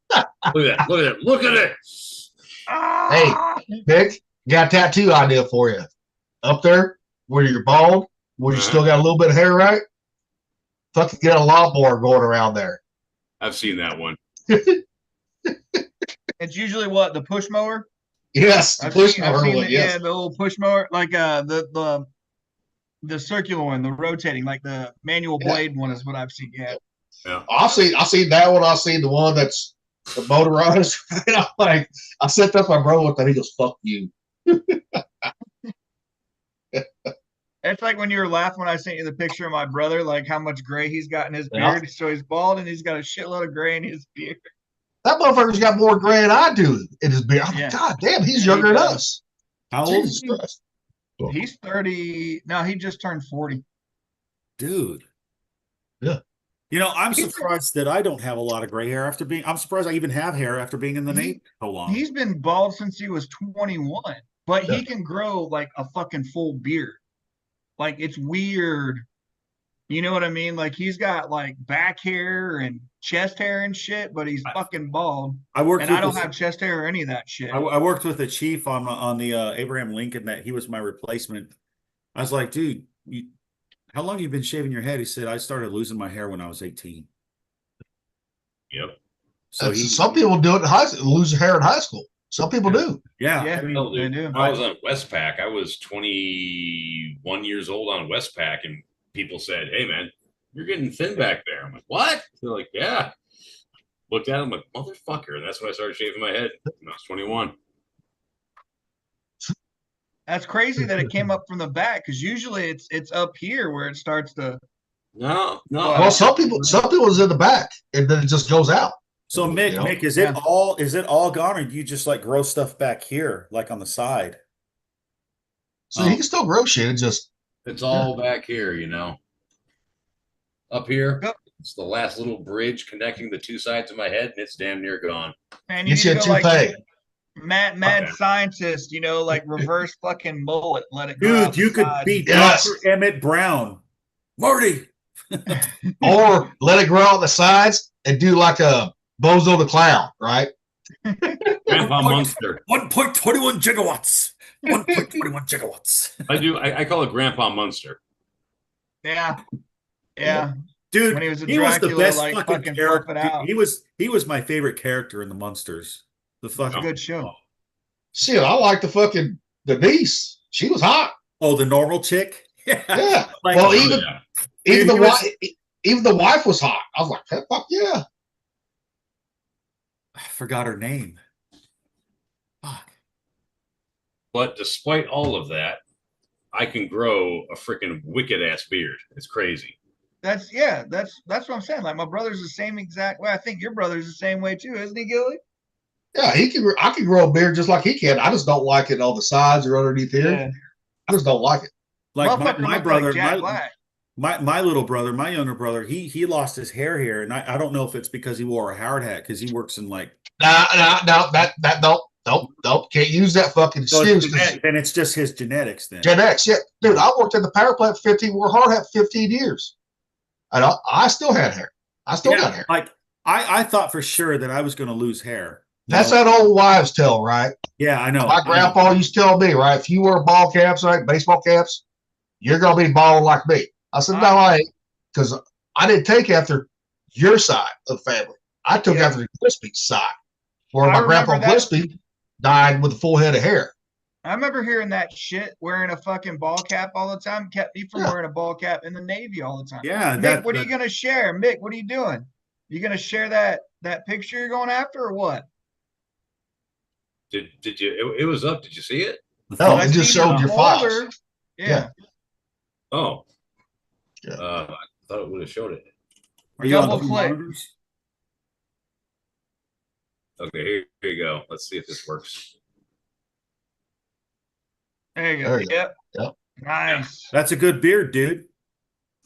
Look at that. Look at it. Look at it. Ah! Nick, got a tattoo idea for you. Up there, where you're bald, where you still got a little bit of hair, right? Fucking get a lawnmower going around there. I've seen that one. It's usually what, the push mower? Yes, the I've push seen, I've mower seen one, the, yes. yeah, the little push mower, like the circular one, the rotating, like the manual blade one is what I've seen. Yeah. Yeah. I've seen that one. I've seen the one that's the motorized. And I'm like, I sent that to my brother with that. He goes, "Fuck you." It's like when you were laughing when I sent you the picture of my brother, like how much gray he's got in his Yeah. beard. So he's bald and he's got a shitload of gray in his beard. That motherfucker's got more gray than I do in his beard. I'm Yeah. like, God damn, he's Yeah, he younger than does. us. How old Jesus is he? Christ. He's 30. No, he just turned 40. Dude. Yeah. You know, I'm He's- surprised that I don't have a lot of gray hair after being. I'm surprised I even have hair after being in the Navy so long. He's been bald since he was 21, but Yeah. he can grow like a fucking full beard. Like it's weird. You know what I mean? Like he's got like back hair and chest hair and shit, but he's fucking bald. I worked And with I don't this- have chest hair or any of that shit. I worked with a chief on the Abraham Lincoln that he was my replacement. I was like, dude, how long you been shaving your head? He said, I started losing my hair when I was 18. Yep. So Some people do it in high school, lose hair in high school. Some people do. yeah, Yeah. I mean, Hell, They dude. do. When I was on Westpac. I was 21 years old on Westpac, and people said, "Hey, man, you're getting thin back there." I'm like, "What?" They're like, "Yeah." Looked at him like, "Motherfucker!" And that's when I started shaving my head when I was 21. That's crazy that it came up from the back because usually it's up here where it starts to. No. Well, some people is in the back, and then it just goes out. so Mick, You know? Mick, is Yeah. it all gone, or do you just like grow stuff back here, like on the side? So Oh. you can still grow shit. It just It's all back here, you know. Up here, Yep. it's the last little bridge connecting the two sides of my head, and it's damn near gone. Man, you gets need you to a go like toupee. mad Okay. scientist, you know, like reverse fucking mullet, let it go. out Dude, you the could sides. be Yes. Dr. Emmett Brown. Marty. Or let it grow on the sides and do like a Bozo the Clown, right? Grandpa Munster. 1.21 gigawatts. 1.21 gigawatts. I call it Grandpa Munster. Yeah. Yeah. Dude, When he was a he was the Dracula, best like, fucking fucking character. fluff it out. He was my favorite character in the Munsters. The It's a fucking good show. Shit, I like the niece. She was hot. oh, the normal chick. Yeah. Like, Well, Oh, even yeah. even Dude, the he was- wife, even the wife was hot. I was like, hey, fuck yeah. I forgot her name. Fuck. But despite all of that, I can grow a freaking wicked ass beard. It's crazy. That's what I'm saying. Like my brother's the same exact way. I think your brother's the same way too, isn't he, Gilly? Yeah, I can grow a beard just like he can. I just don't like it on the sides or underneath here. I just don't like it. Like Motherfucker my looked brother, like Jack Black. my little brother, my younger brother, he lost his hair here, and I don't know if it's because he wore a hard hat because he works in like No, that don't can't use that fucking so excuse. then it's just his genetics then. Gen X, yeah, dude. I worked in the power plant for 15. Wore hard hat 15 years, and I still had hair. I still got hair. Like I thought for sure that I was going to lose hair. you That's know? that old wives' tale, right? Yeah, I know. My grandpa used to tell me, right? If you wear ball caps, right, baseball caps, you're gonna be balling like me. I said, no, I ain't, because I didn't take after your side of the family. I took after the Gillespie side, where I my grandpa remember that. Gillespie died with a full head of hair. I remember hearing that shit wearing a fucking ball cap all the time kept me from Yeah. wearing a ball cap in the Navy all the time. Yeah, Mick, what are you gonna share? Mick, what are you doing? You gonna share that picture you're going after or what? Did you? It was up. Did you see it? No, I it just seen showed your files. older- Yeah. Yeah. Oh. Yeah. I thought it would have showed it. Are you on Double two click. monitors? Okay, here you go. Let's see if this works. There you go. There you go. Yep. Yep. Nice. That's a good beard, dude.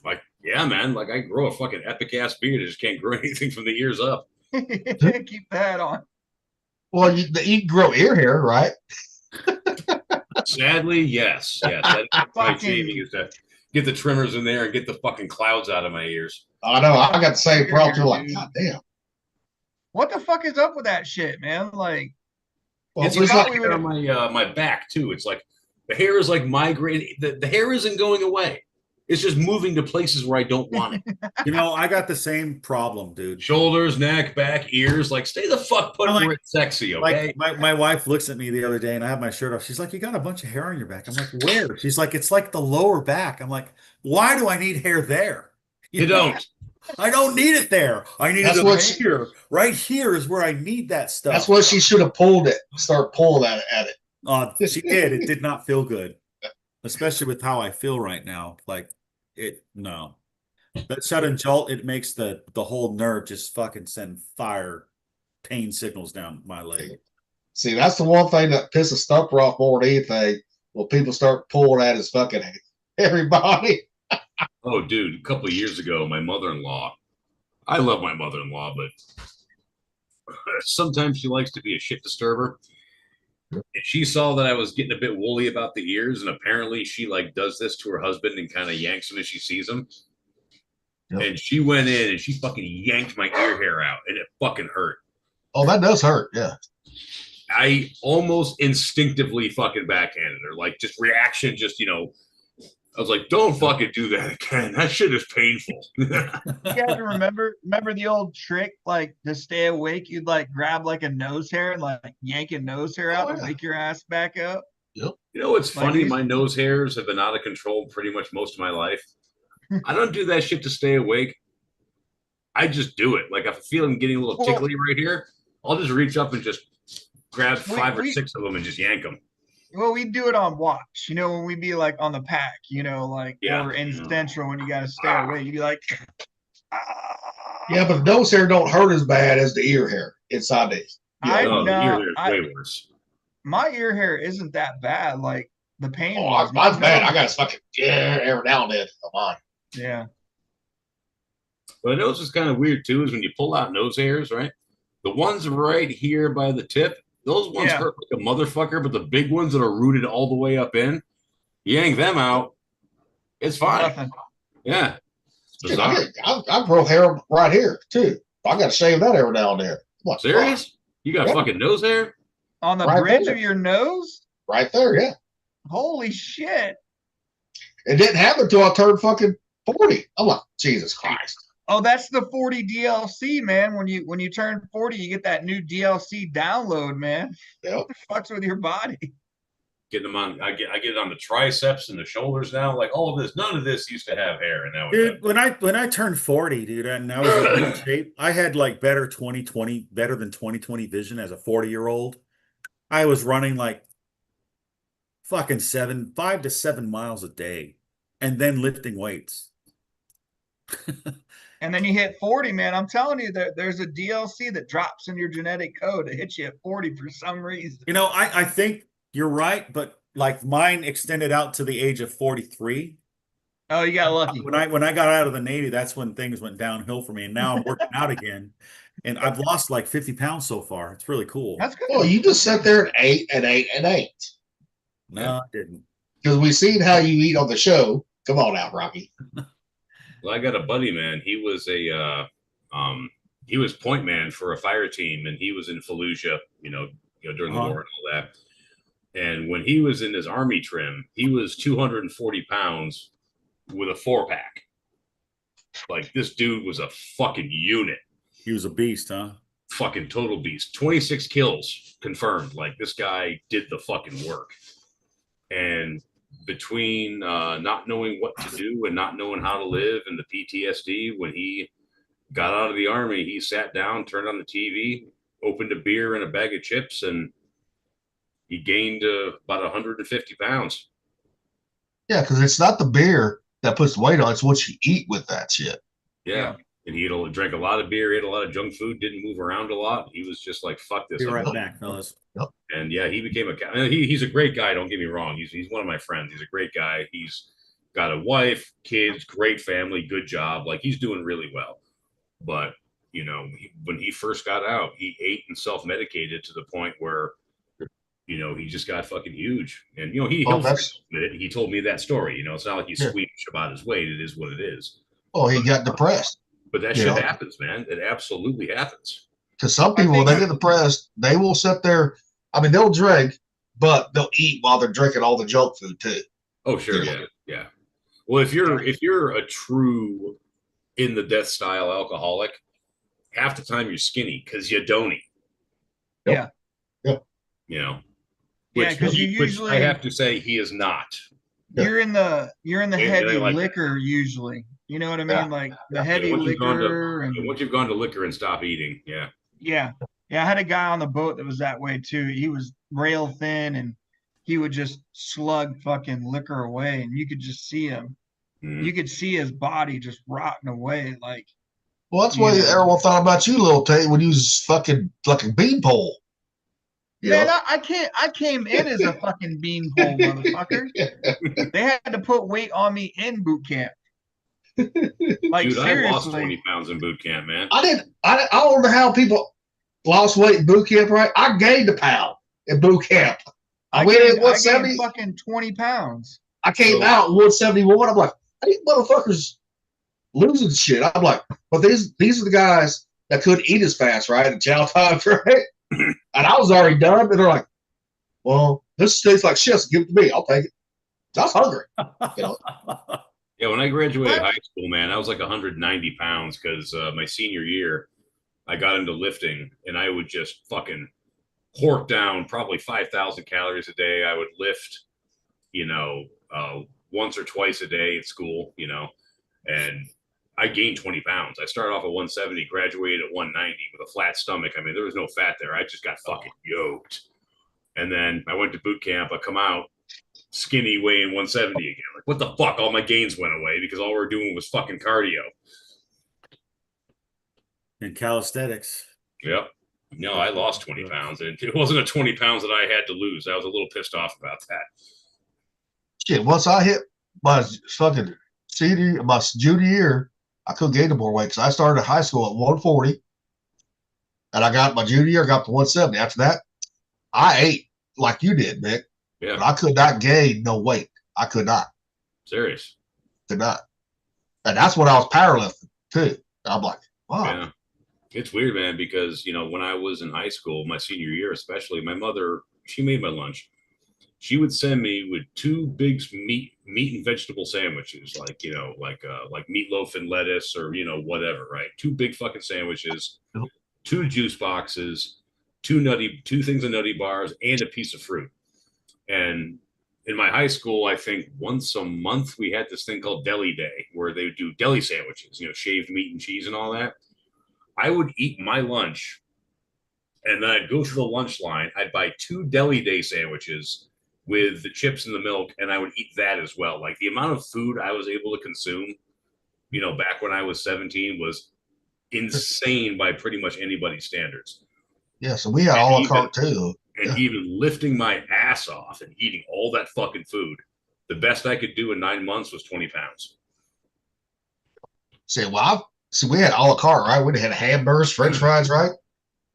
Like, yeah, man. Like, I grow a fucking epic ass beard. I just can't grow anything from the ears up. Keep that on. Well, you can grow ear hair, right? Sadly, yes. That's my Fucking- shaving is to get the trimmers in there and get the fucking clouds out of my ears. I know. I got the same Here, problem. Too. Like, dude. God damn. What the fuck is up with that shit, man? Like, Well, It's it's like like, on my back too. It's like the hair is like migrating. The hair isn't going away. It's just moving to places where I don't want it. You know, I got the same problem, dude. Shoulders, neck, back, ears. Like, stay the fuck put I'm like- where it's sexy, okay? Like my wife looks at me the other day and I have my shirt off. She's like, "You got a bunch of hair on your back." I'm like, "Where?" She's like, "It's like the lower back." I'm like, "Why do I need hair there?" You don't. I don't need it there. I need That's it what she- here. Right here is where I need that stuff. that's what she should have pulled it. Start pulling at it. She did. It did not feel good, especially with how I feel right now. Like no, that sudden jolt, it makes the whole nerve just fucking send fire pain signals down my leg. See, that's the one thing that pisses Stumper off more than anything. When people start pulling at his fucking everybody. Oh, dude, a couple of years ago, my mother-in-law, I love my mother-in-law, but sometimes she likes to be a shit disturber. And she saw that I was getting a bit woolly about the ears, and apparently she like does this to her husband and kind of yanks him as she sees him. Yep. And she went in and she fucking yanked my ear hair out, and it fucking hurt. Oh, that does hurt. Yeah. I almost instinctively fucking backhanded her, like just reaction, just I was like, "Don't fucking do that again. That shit is painful." you guys remember the old trick, like to stay awake, you'd like grab like a nose hair and like yank a nose hair out Oh, to yeah. wake your ass back up. You know what's Like funny? these- My nose hairs have been out of control pretty much most of my life. I don't do that shit to stay awake. I just do it. Like if I feel I'm getting a little tickly right here, I'll just reach up and just grab five or six of them and just yank them. Well, we do it on watch, when we be like on the pack, like Yeah. or in Central when you gotta stay awake, you'd be like, Yeah, but the nose hair don't hurt as bad as the ear hair inside these. I No, the ear know. hair is way worse. My ear hair isn't that bad. Like the pain. Oh, was. mine's bad. I got to fucking every now and then. Come on. Yeah. But I know it's just kind of weird too, is when you pull out nose hairs, right? The ones right here by the tip, those ones Yeah. hurt like a motherfucker, but the big ones that are rooted all the way up in, you yank them out, it's fine. Nothing. Yeah. It's Dude, bizarre. I grow hair right here too. I got to shave that every now and then. What? Serious? You got Yeah. fucking nose hair? On the Right bridge there. of your nose? Right there, yeah. Holy shit. It didn't happen until I turned fucking 40. I'm like, Jesus Christ. Oh, that's the 40 DLC, man. When you turn 40, you get that new DLC download, man. Yep. It fucks with your body. Getting them on, I get it on the triceps and the shoulders now. Like all of this, none of this used to have hair, and now it Dude, does. when I turned 40, dude, and I was in good shape, I had like better than 2020 vision as a 40-year-old. I was running like fucking 5 to 7 miles a day and then lifting weights. And then you hit 40, man. I'm telling you, there's a DLC that drops in your genetic code that hits you at 40 for some reason. You know, I think you're right, but like mine extended out to the age of 43. Oh, you got lucky. When I got out of the Navy, that's when things went downhill for me. And now I'm working out again. And I've lost like 50 pounds so far. It's really cool. That's good. Well, you just sat there and ate. No, I didn't. Because we seen how you eat on the show. Come on out, Rocky. Well, I got a buddy, man. He was he was point man for a fire team, and he was in Fallujah, during the war and all that. And when he was in his army trim, he was 240 pounds with a 4-pack. Like this dude was a fucking unit. He was a beast, huh? Fucking total beast. 26 kills confirmed. Like this guy did the fucking work. And between not knowing what to do and not knowing how to live and the PTSD, when he got out of the army, he sat down, turned on the TV, opened a beer and a bag of chips, and he gained about 150 pounds. Yeah, because it's not the beer that puts the weight on. It's what you eat with that shit. Yeah. And he drank a lot of beer, ate a lot of junk food, didn't move around a lot. He was just like, fuck this. Be I'm right done. back, fellas. And yeah, he became he's a great guy. Don't get me wrong. He's one of my friends. He's a great guy. He's got a wife, kids, great family, good job. Like he's doing really well. But when he first got out, he ate and self-medicated to the point where you know, he just got fucking huge. And, you know, Well, that's he told me that story. You know, it's not like he's yeah. squeamish about his weight. It is what it is. Oh, he got depressed. But that You shit know? happens, man. It absolutely happens. Because some I people, when think they get depressed, they will sit there. I mean, they'll drink, but they'll eat while they're drinking all the junk food too. Oh, sure, Yeah. yeah. Well, if you're a true in the death style alcoholic, half the time you're skinny because you don't eat. Yeah. Yep. You know. Yeah, because you which usually I have to say he is not. you're in the They heavy like that. liquor usually. You know what I mean? Yeah. Like the Yeah, heavy once you've gone liquor to and once you've gone to liquor and stop eating, yeah. yeah. Yeah, I had a guy on the boat that was that way too. He was rail thin and he would just slug fucking liquor away and you could just see him. Mhm. You could see his body just rotting away like Well, that's you what know. everyone thought about you, little Tate, when you was fucking like a beanpole. You Man, know? I came in as a fucking beanpole, motherfucker. They had to put weight on me in boot camp. Like Dude, I lost seriously. 20 pounds in boot camp, man. I don't know how people lost weight in boot camp, right? I gained a pound in boot camp. I went in at gained 170. fucking 20 pounds. I came out at 171. I'm like, these motherfuckers losing shit. I'm like, but these are the guys that couldn't eat as fast, right? And chow times, right? And I was already done. And they're like, well, this tastes like shit. So give it to me. I'll take it. I was hungry. You know? Yeah, when I graduated high school, man, I was like 190 pounds because my senior year, I got into lifting and I would just fucking hork down probably 5,000 calories a day. I would lift, you know, once or twice a day at school, you know, and I gained 20 pounds. I started off at 170, graduated at 190 with a flat stomach. I mean, there was no fat there. I just got fucking yoked. And then I went to boot camp. I come out skinny, weighing 170 again. Like, what the fuck? All my gains went away because all we were doing was fucking cardio. And calisthenics. Yep. No, I lost 20 pounds. And it wasn't a 20 pounds that I had to lose. I was a little pissed off about that. Shit, once I hit my fucking my junior year, I couldn't gain no more weight because I started high school at 140. And I got my junior year, I got to 170. After that, I ate like you did, Mick. Yeah. But I could not gain no weight. I could not. Serious. Could not. And that's when I was powerlifting too. And I'm like, wow. Yeah. It's weird, man, because, you know, when I was in high school, my senior year especially, my mother, she made my lunch. She would send me with two big meat and vegetable sandwiches, like, you know, like meatloaf and lettuce or, you know, whatever, right? Two big fucking sandwiches, two juice boxes, two things of nutty bars, and a piece of fruit. And in my high school, I think once a month we had this thing called Deli Day where they would do deli sandwiches, you know, shaved meat and cheese and all that. I would eat my lunch and then I'd go to the lunch line. I'd buy 2 Deli Day sandwiches with the chips and the milk, and I would eat that as well. Like the amount of food I was able to consume, you know, back when I was 17 was insane by pretty much anybody's standards. Yeah, so we had a la carte too. And even lifting my ass off and eating all that fucking food, the best I could do in 9 months was 20 pounds. See, we had a la carte, right? We had hamburgers, French fries, right?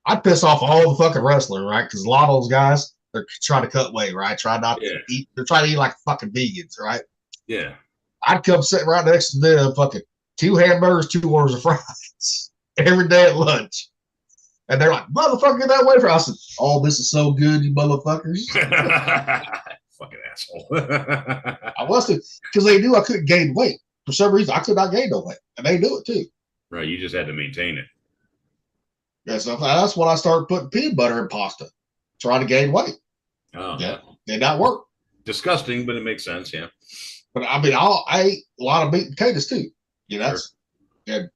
I'd piss off all the fucking wrestlers, right? Because a lot of those guys, they're trying to cut weight, right? Try not to eat. They're trying to eat like fucking vegans, right? Yeah. I'd come sit right next to them, fucking 2 hamburgers, 2 orders of fries every day at lunch. And they're like, motherfucker, get that way from us. I said, oh, this is so good, you motherfuckers. Fucking asshole. I wasn't, because they knew I couldn't gain weight. For some reason, I could not gain no weight. And they knew it too. Right, you just had to maintain it. Yeah, so that's when I started putting peanut butter in pasta, trying to gain weight. Oh, yeah. Did not work. Disgusting, but it makes sense, yeah. But I mean, I ate a lot of meat and potatoes too. You know, and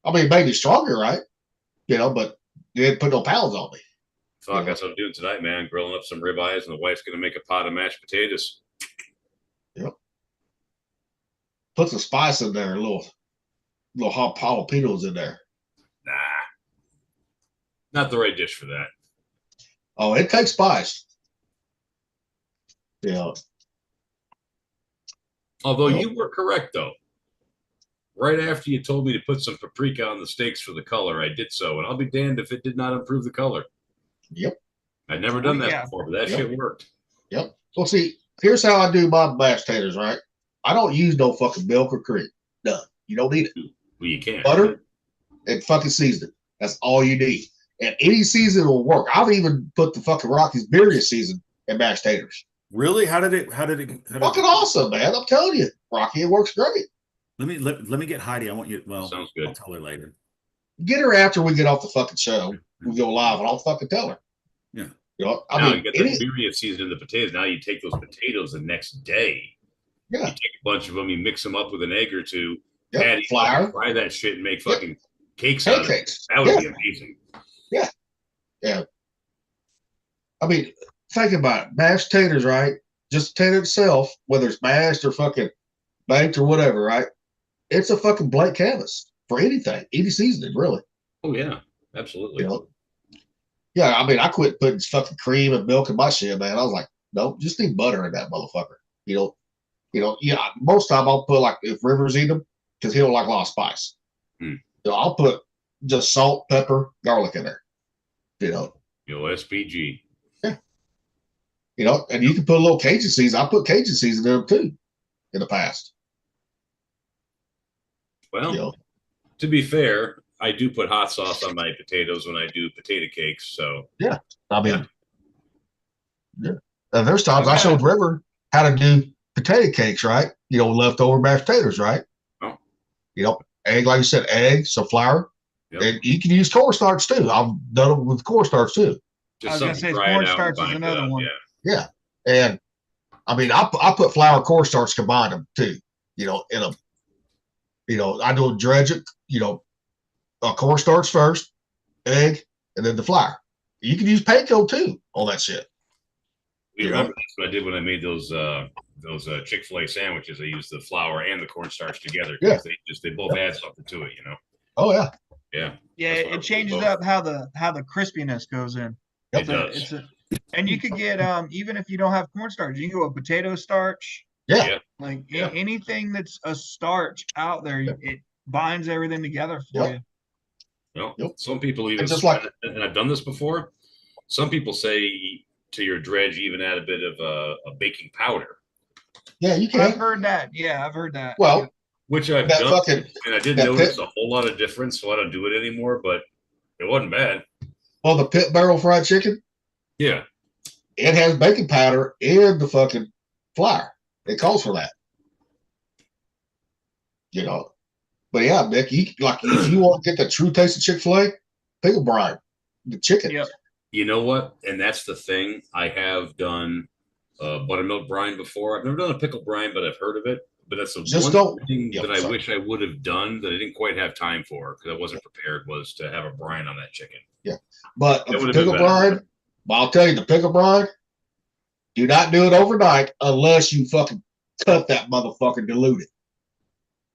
I mean, it made me stronger, right? You know, but they didn't put no pounds on me. Fuck, that's what I'm doing tonight, man. Grilling up some ribeyes, and the wife's gonna make a pot of mashed potatoes. Yep. Put some spice in there, a little hot jalapenos in there. Nah, not the right dish for that. Oh, it takes spice. Yeah. Although you were correct, though. Right after you told me to put some paprika on the steaks for the color, I did so, and I'll be damned if it did not improve the color. Yep. I'd never done that Yeah. before, but that Yep. shit worked. Yep. Well, see, here's how I do my mashed taters, right? I don't use no fucking milk or cream. None. You don't need it. Well, you can't. Butter and fucking seasoning. That's all you need. And any season will work. I've even put the fucking Rocky's Birria season in mashed taters. Really? How did it? Fucking awesome, man. I'm telling you, Rocky, it works great. Let me get Heidi. I want you. Well, Sounds good. I'll tell her later. Get her after we get off the fucking show. We go live, and I'll fucking tell her. Yeah. You know, Now I you mean, get the birria seasoned in the potatoes. Now you take those potatoes the next day. Yeah. You take a bunch of them, you mix them up with an egg or two, Yep, add flour. fry that shit, and make Yep. fucking cakes out of it. Pancakes. That would Yeah. be amazing. Yeah. I mean, think about it. Mashed taters, right? Just the tater itself, whether it's mashed or fucking baked or whatever, right? It's a fucking blank canvas for anything, any seasoning, really. Oh yeah, absolutely. You know? Yeah, I mean, I quit putting fucking cream and milk in my shit, man. I was like, no, just need butter in that motherfucker. You know, yeah. Most time I'll put like if Rivers eat them because he don't like a lot of spice. Hmm. You know, I'll put just salt, pepper, garlic in there. You know, SPG. you know, and you can put a little Cajun season. I put Cajun season in them too in the past. Well, You know, to be fair, I do put hot sauce on my potatoes when I do potato cakes. So I mean, yeah. And there's times I showed River how to do potato cakes, right? You know, leftover mashed potatoes, right? Oh. You know, egg, like you said, egg, some flour, Yep. and you can use cornstarch too. I've done it with cornstarch too. I was gonna say dry it out and cornstarch is bind it another up, one. Yeah. And I mean, I put flour, cornstarch, combine them too. You know, in a, you know, I do a dredge it. You know, cornstarch first, egg, and then the flour. You can use panko too on that shit. You You know? remember that's what I did when I made those Chick-fil-A sandwiches. I used the flour and the cornstarch together Yeah. because they both add something to it, Oh yeah, Yeah. Yeah, That's what I it changes both. up how the crispiness goes in. It does. And you could get even if you don't have cornstarch, you can go with potato starch. yeah. Like Yeah. anything that's a starch out there, it binds everything together for Yep. you. Well, Yep. some people even, And just like- and I've done this before. Some people say to your dredge, even add a bit of a baking powder, Yeah, you I've can. heard that. Yeah, I've heard that. Well, which I've that done, fucking and I did that notice pit- a whole lot of difference, so I don't do it anymore. But it wasn't bad. well, the pit barrel fried chicken, Yeah, it has baking powder in the fucking flour. It calls for that. You know, but yeah, Nick, if you want to get the true taste of Chick-fil-A, pickle brine, the chicken. Yep. you know what? And that's the thing. I have done buttermilk brine before. I've never done a pickle brine, but I've heard of it. But that's the Just one don't- thing Yep, that I sorry. wish I would have done that I didn't quite have time for because I wasn't prepared was to have a brine on that chicken. But That the would've been pickle better. brine, I'll tell you, the pickle brine, do not do it overnight unless you fucking cut that motherfucker, dilute it.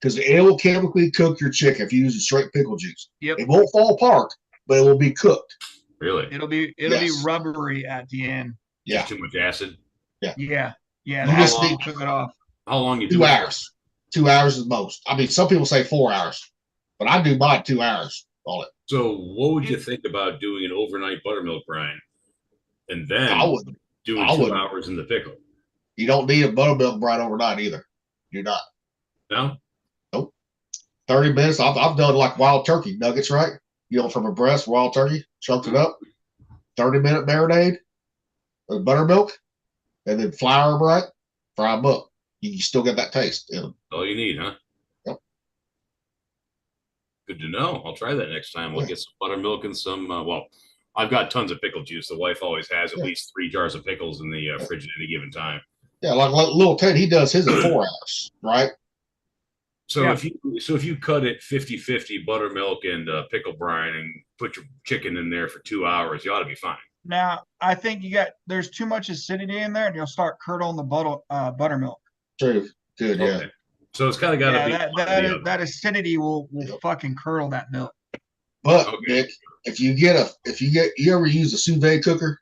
Because it will chemically cook your chicken if you use a straight pickle juice. Yep. It won't fall apart, but it will be cooked. Really? It'll be Yes. rubbery at the end. Yeah. Just too much acid. Yeah. Yeah. You That just will need- cook it off. How long you 2 do it? hours. 2 hours is most. I mean, some people say 4 hours, but I do mine 2 hours on it. So, what would you think about doing an overnight buttermilk brine, and then I wouldn't. doing I 2 wouldn't. hours in the pickle? You don't need a buttermilk brine overnight either. Do not. No. 30 minutes. I've done like wild turkey nuggets, right? You know, from a breast, wild turkey, chunked it up. 30-minute marinade with buttermilk, and then flour them right, fry them up. You still get that taste in them. All you need, huh? Yep. Good to know. I'll try that next time. We'll Yeah. get some buttermilk and some. Well, I've got tons of pickle juice. The wife always has at Yeah. least 3 jars of pickles in the fridge at any given time. Yeah, like little Ted, he does his in 4 hours, right? So Yeah. if you cut it 50-50 buttermilk and pickle brine and put your chicken in there for 2 hours, you ought to be fine. Now, I think there's too much acidity in there, and you'll start curdling the buttermilk. True. Good, yeah. Okay. So it's kind of got to Yeah, be that one or the other. that acidity will Yep. fucking curdle that milk. But Okay. Nick, you ever use a sous vide cooker?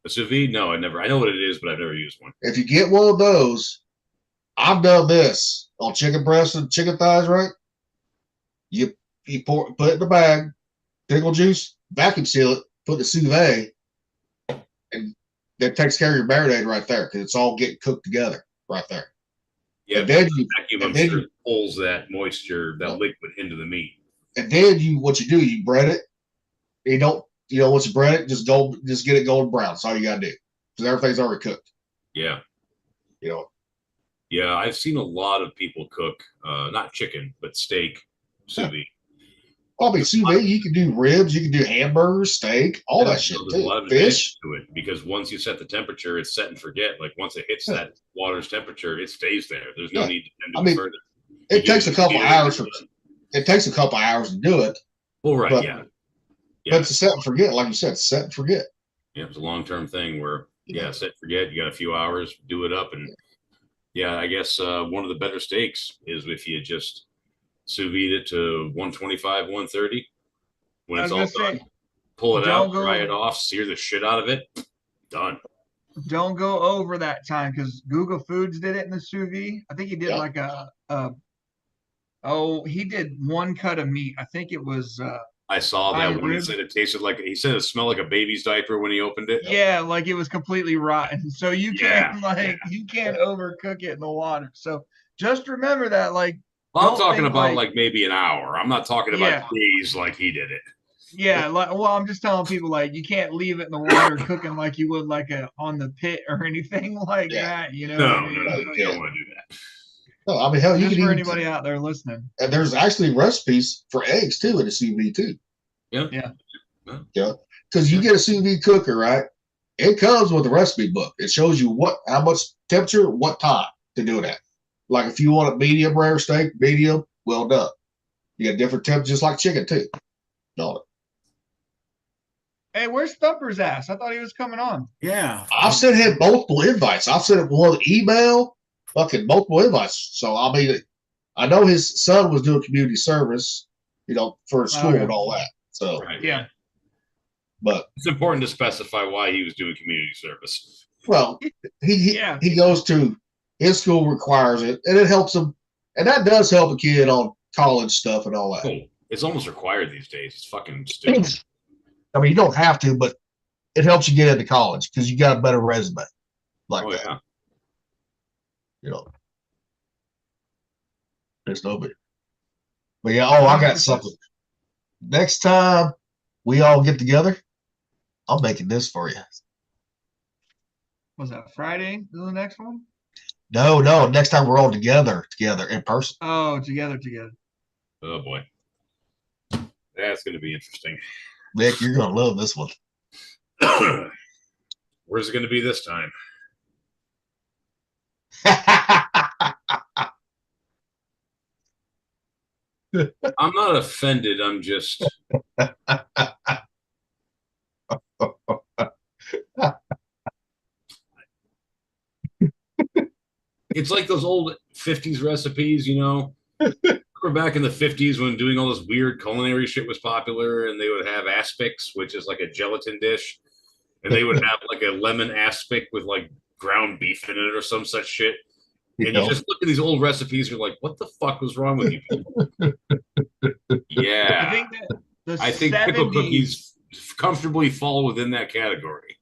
A sous vide? No, I never. I know what it is, but I've never used one. If you get one of those, I've done this on chicken breasts and chicken thighs, right? You put it in the bag, pickle juice, vacuum seal it, put the sous vide, and that takes care of your marinade right there because it's all getting cooked together right there. Yeah, And then you, vacuum, and I'm then sure you, it pulls that moisture, that liquid into the meat. and then what you do, you bread it. You don't, once you bread it, just get it golden brown. That's all you gotta do because everything's already cooked. Yeah. You know, Yeah, I've seen a lot of people cook, not chicken, but steak, sous vide. I mean, sous vide, you can do ribs, you can do hamburgers, steak, all that shit There's a lot too. of Fish. advantage to it because once you set the temperature, it's set and forget. Like once it hits that water's temperature, it stays there. There's no need to tend to it further. It takes a couple hours. It takes a couple hours to do it. Well, right, but, yeah. But to set and forget, like you said, set and forget. Yeah, it's a long-term thing where, set and forget. You got a few hours, do it up, and I guess one of the better steaks is if you just sous vide it to 125, 130. When it's all done, pull it out, dry it off, sear the shit out of it. Done. Don't go over that time because Google Foods did it in the sous vide. I think he did like he did one cut of meat. I think it was I saw that when he said it tasted like, he said it smelled like a baby's diaper when he opened it. Yeah, like it was completely rotten. So you can't you can't overcook it in the water. So just remember that, like. Well, I'm talking about like maybe an hour. I'm not talking about days like he did it. Yeah, I'm just telling people like you can't leave it in the water cooking like you would like on the pit or anything like that. You know? No, you don't want to do that. No, I mean, hell, you just can for even, anybody out there listening. And there's actually recipes for eggs too in the sous vide too. Yeah. Because you get a sous vide cooker, right? It comes with a recipe book. It shows you how much temperature, what time to do it at. Like if you want a medium rare steak, medium, well done. You got different temperatures, just like chicken too. No. Hey, where's Thumper's ass? I thought he was coming on. Yeah. I've sent him multiple invites. I've sent him one email, fucking multiple invites. So I mean, I know his son was doing community service, for school and all that. So yeah. But it's important to specify why he was doing community service. Well, he goes to his school requires it, and it helps him, and that does help a kid on college stuff and all that. Oh, it's almost required these days. It's fucking stupid. I mean, you don't have to, but it helps you get into college because you got a better resume. Like that. Yeah. There's no big. But yeah, I got something. Next time we all get together, I'm making this for you. Was that Friday? Is the next one? No. Next time we're all together in person. Oh, together. Oh boy, that's going to be interesting. Nick, you're going to love this one. Where's it going to be this time? I'm not offended. I'm just. It's like those old 50s recipes, We're back in the 50s when doing all this weird culinary shit was popular, and they would have aspics, which is like a gelatin dish, and they would have like a lemon aspic with like ground beef in it or some such shit. And you just look at these old recipes, you're like, what the fuck was wrong with you people? Yeah. I think pickle cookies comfortably fall within that category.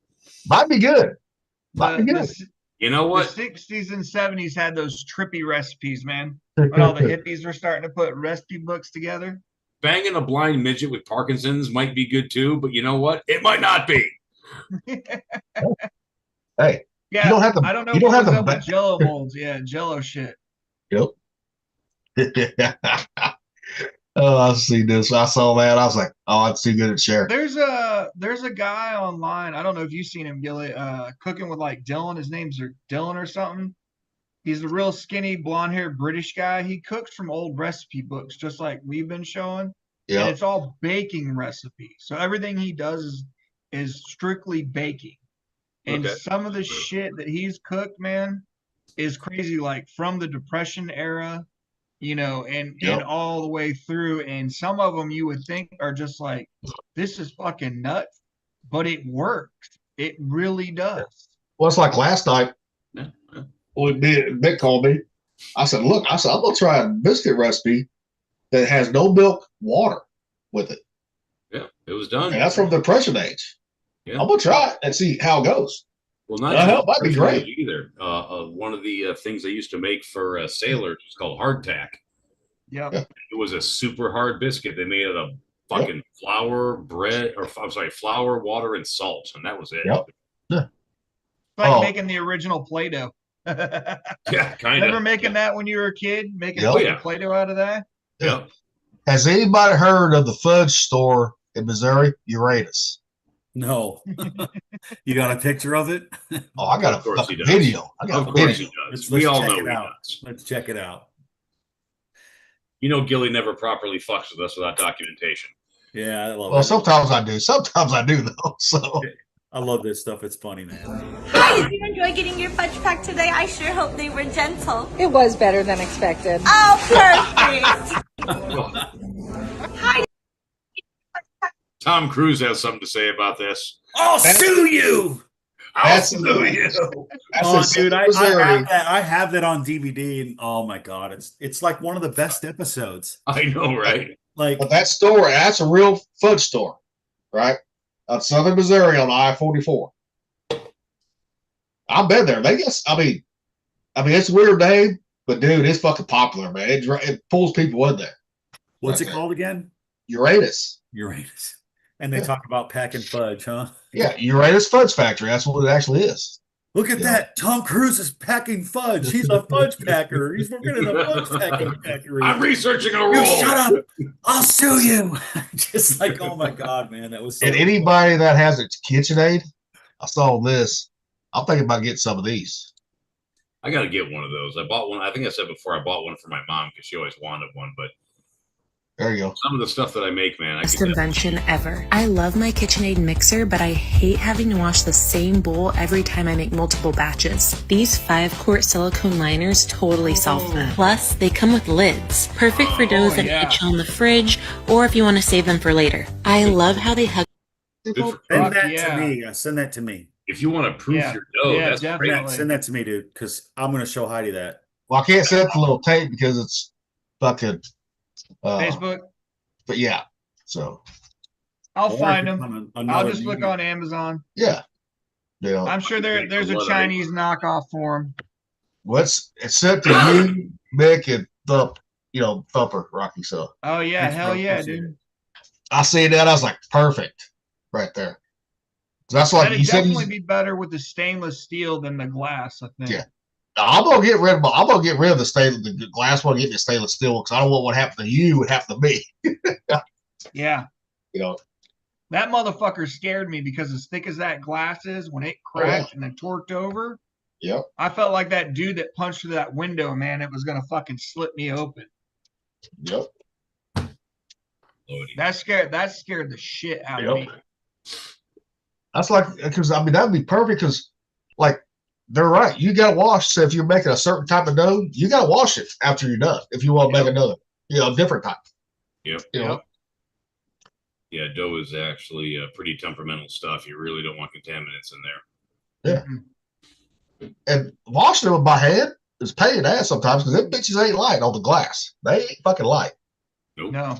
Might be good. You know what? The 60s and 70s had those trippy recipes, man. When all the hippies were starting to put recipe books together. Banging a blind midget with Parkinson's might be good too, but you know what? It might not be. Hey. Yeah, you don't have to. I don't know. You don't have to. With Jello molds, Jello shit. Yep. Oh, I've seen this. I saw that. I was like, oh, it's too good to share. There's a guy online. I don't know if you've seen him, Gilly, cooking with like Dylan. His name's Dylan or something. He's a real skinny, blonde-haired British guy. He cooks from old recipe books, just like we've been showing. Yeah. And it's all baking recipes. So everything he does is strictly baking. And some of the shit that he's cooked, man, is crazy. Like from the Depression era, and all the way through. And some of them you would think are just like, this is fucking nuts, but it works. It really does. Well, it's like last night when Mick called me. I said, look, I'm going to try a biscuit recipe that has no milk, water with it. Yeah, it was done. And that's from the Depression age. Yeah. I'm gonna try it and see how it goes. Well, not That just might be personally great. either. One of the things they used to make for sailors was called hardtack. Yep. Yeah. It was a super hard biscuit. They made it of fucking flour, bread, or I'm sorry, flour, water, and salt, and that was it. Yep. It's like Oh. making the original Play-Doh. Yeah, kind of. Remember making that when you were a kid? Making Yep. fucking Yeah. Play-Doh out of that? Yeah. Has anybody heard of the fudge store in Missouri, Uranus? No. You got a picture of it? Oh, I got Of a course he fucking does. video. I got Of a course video. he does. Let's We all check know it he out. does. Let's check it out. You know, Gilly never properly fucks with us without documentation. Yeah, I love Well, it. sometimes I do. Sometimes I do though. So I love this stuff. It's funny, man. Hi, did you enjoy getting your fudge pack today? I sure hope they were gentle. It was better than expected. Oh, perfect. Hi. Tom Cruise has something to say about this. I'll sue you. I'll That's- sue you. that's Oh, in dude, I Missouri. have that on DVD, and oh my god, it's like one of the best episodes. I know, right? Like, But that store, that's a real fudge store, right? Out Southern Missouri on I-44. I've been there. I mean, it's a weird name, but dude, it's fucking popular, man. It pulls people in there. what's it called again? Uranus. Uranus. And they Yeah. talk about packing fudge, huh? Yeah, Uranus Fudge Factory. That's what it actually is. Look at Yeah. that. Tom Cruise is packing fudge. He's a fudge packer. He's working in a fudge packing factory. I'm researching a role. You shut up. I'll sue you. Just like, oh my God, man. That was so And anybody that has a KitchenAid, I saw this. I'm thinking about getting some of these. I got to get one of those. I bought one. I think I said before I bought one for my mom because she always wanted one. But There you go. some of the stuff that I make, man, I Best can invention ever. I love my KitchenAid mixer, but I hate having to wash the same bowl every time I make multiple batches. These 5-quart silicone liners totally solve that. Plus, they come with lids, perfect for doughs that yeah. you chill in the fridge, or if you want to save them for later. I love how they hug. Good for- Send Fuck that yeah. to me. Yeah, send that to me. if you want to proof Yeah. your dough, Yeah, that's definitely. great. Yeah, send that to me, dude, because I'm going to show Heidi that. Well, I can't set the little tape because it's fucking. Facebook. But yeah, so I'll Or find if them. it's on I'll another just look medium. on Amazon. yeah, you know, I'm sure there's a What, Chinese knockoff for them. it's sent to you, Mick, and Thump. You know, Thumper, Rocky. So Oh yeah, Thanks, hell bro. yeah, Appreciate dude. I see that. I was like, perfect, right there. That's like That'd you said. definitely be better with the stainless steel than the glass, I think. Yeah. I'm gonna get rid of. I'm gonna get rid of the stainless, the glass one. Get me stainless steel because I don't want what happened to you would happen to me. Yeah. You know. That motherfucker scared me because as thick as that glass is, when it cracked and then torqued over, Yep. I felt like that dude that punched through that window, man, it was gonna fucking slip me open. Yep. Lordy. That scared the shit out of Yep. me. That's like because I mean that'd be perfect because like they're right. You gotta wash. So if you're making a certain type of dough, you gotta wash it after you're done. If you want to make another, different type. Yep. You know. Yeah, dough is actually pretty temperamental stuff. You really don't want contaminants in there. And washing them by hand is paying ass sometimes because them bitches ain't light on the glass. They ain't fucking light. Nope. No.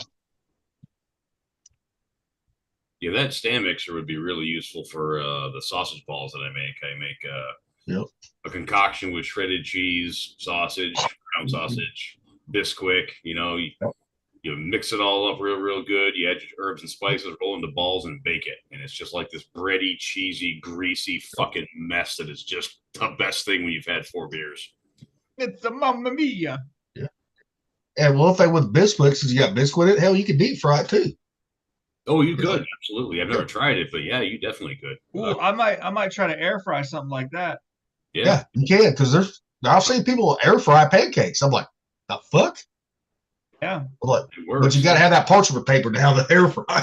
Yeah, that stand mixer would be really useful for the sausage balls that I make. I make a concoction with shredded cheese, sausage, ground sausage, Bisquick. You mix it all up real good. You add your herbs and spices, roll into balls, and bake it. And it's just like this bready, cheesy, greasy fucking mess that is just the best thing when you've had 4 beers. It's a mamma mia. And one thing with Bisquick is you got Bisquick in it. Hell, you can deep fry it too. Oh, you could absolutely. I've never tried it, but yeah, you definitely could. Ooh, I might try to air fry something like that. Yeah, You can because I've seen people air fry pancakes. I'm like, the fuck? Yeah. I'm like, it works. but you gotta have that parchment paper down the air fry.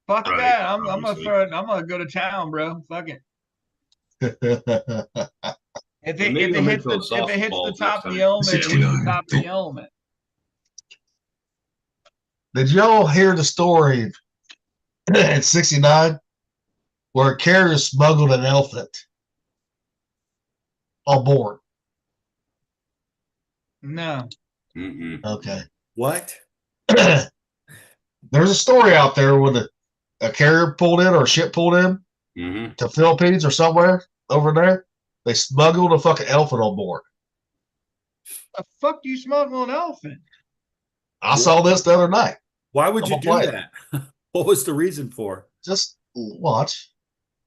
Fuck Right, that. I'm gonna obviously. throw it. I'm gonna go to town, bro. Fuck it. If it, Maybe if it I'll make hits the those if it hits the softballs top next of the time. element, it hits the top of the element. Did y'all hear the story at 69 where a carrier smuggled an elephant on board? No. Mm-mm. Okay. What? There's a story out there when a carrier pulled in or a ship pulled in Mm-hmm. to Philippines or somewhere over there. They smuggled a fucking elephant on board. The fuck do you smuggle an elephant? I saw this the other night. Why would I'm you gonna do play it. that? What was the reason for? Just watch.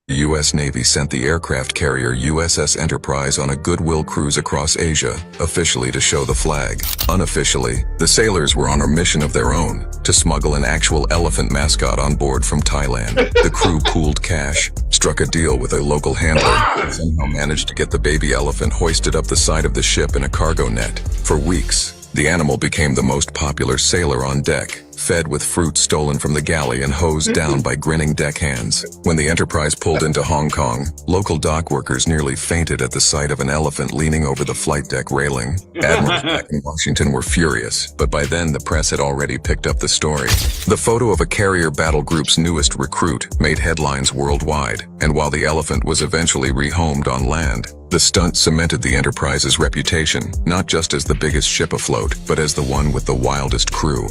The U.S. Navy sent the aircraft carrier USS Enterprise on a goodwill cruise across Asia, officially to show the flag. Unofficially, the sailors were on a mission of their own, to smuggle an actual elephant mascot on board from Thailand. The crew pooled cash, struck a deal with a local handler, and somehow managed to get the baby elephant hoisted up the side of the ship in a cargo net. For weeks, the animal became the most popular sailor on deck, fed with fruit stolen from the galley and hosed down by grinning deckhands. When the Enterprise pulled into Hong Kong, local dock workers nearly fainted at the sight of an elephant leaning over the flight deck railing. Admirals back in Washington were furious, but by then the press had already picked up the story. The photo of a carrier battle group's newest recruit made headlines worldwide, and while the elephant was eventually rehomed on land, the stunt cemented the Enterprise's reputation, not just as the biggest ship afloat, but as the one with the wildest crew.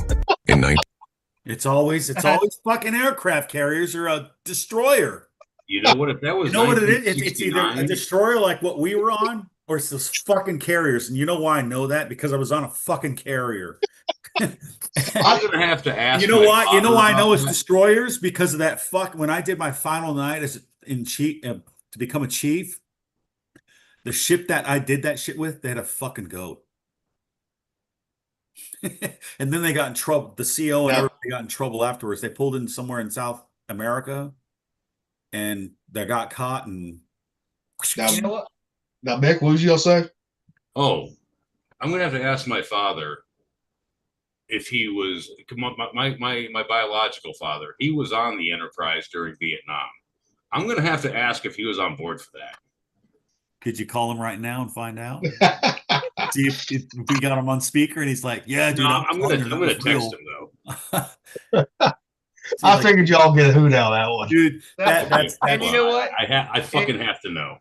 In It's always fucking aircraft carriers or a destroyer. You know what? If that was, You know what it is? It's either a 1969, destroyer like what we were on, or it's those fucking carriers. And you know why I know that? Because I was on a fucking carrier. I'm gonna have to ask. You know my why? You know father why I know about it's that. destroyers? Because of that fuck. When I did my final night as in chief to become a chief, the ship that I did that shit with, they had a fucking goat. And then they got in trouble. The CO and Yeah. everybody got in trouble afterwards. They pulled in somewhere in South America, and they got caught. And Now, You know what? now Mick, what was you gonna say? Oh, I'm gonna have to ask my father if he was my biological father. He was on the Enterprise during Vietnam. I'm gonna have to ask if he was on board for that. could you call him right now and find out? See if we got him on speaker, and he's like, "Yeah, dude, No, I'm I'm telling gonna you, I'm that gonna was text real." him though. So I like, figured y'all get a hoot out of that one. dude, that's And you know what? I fucking have to know.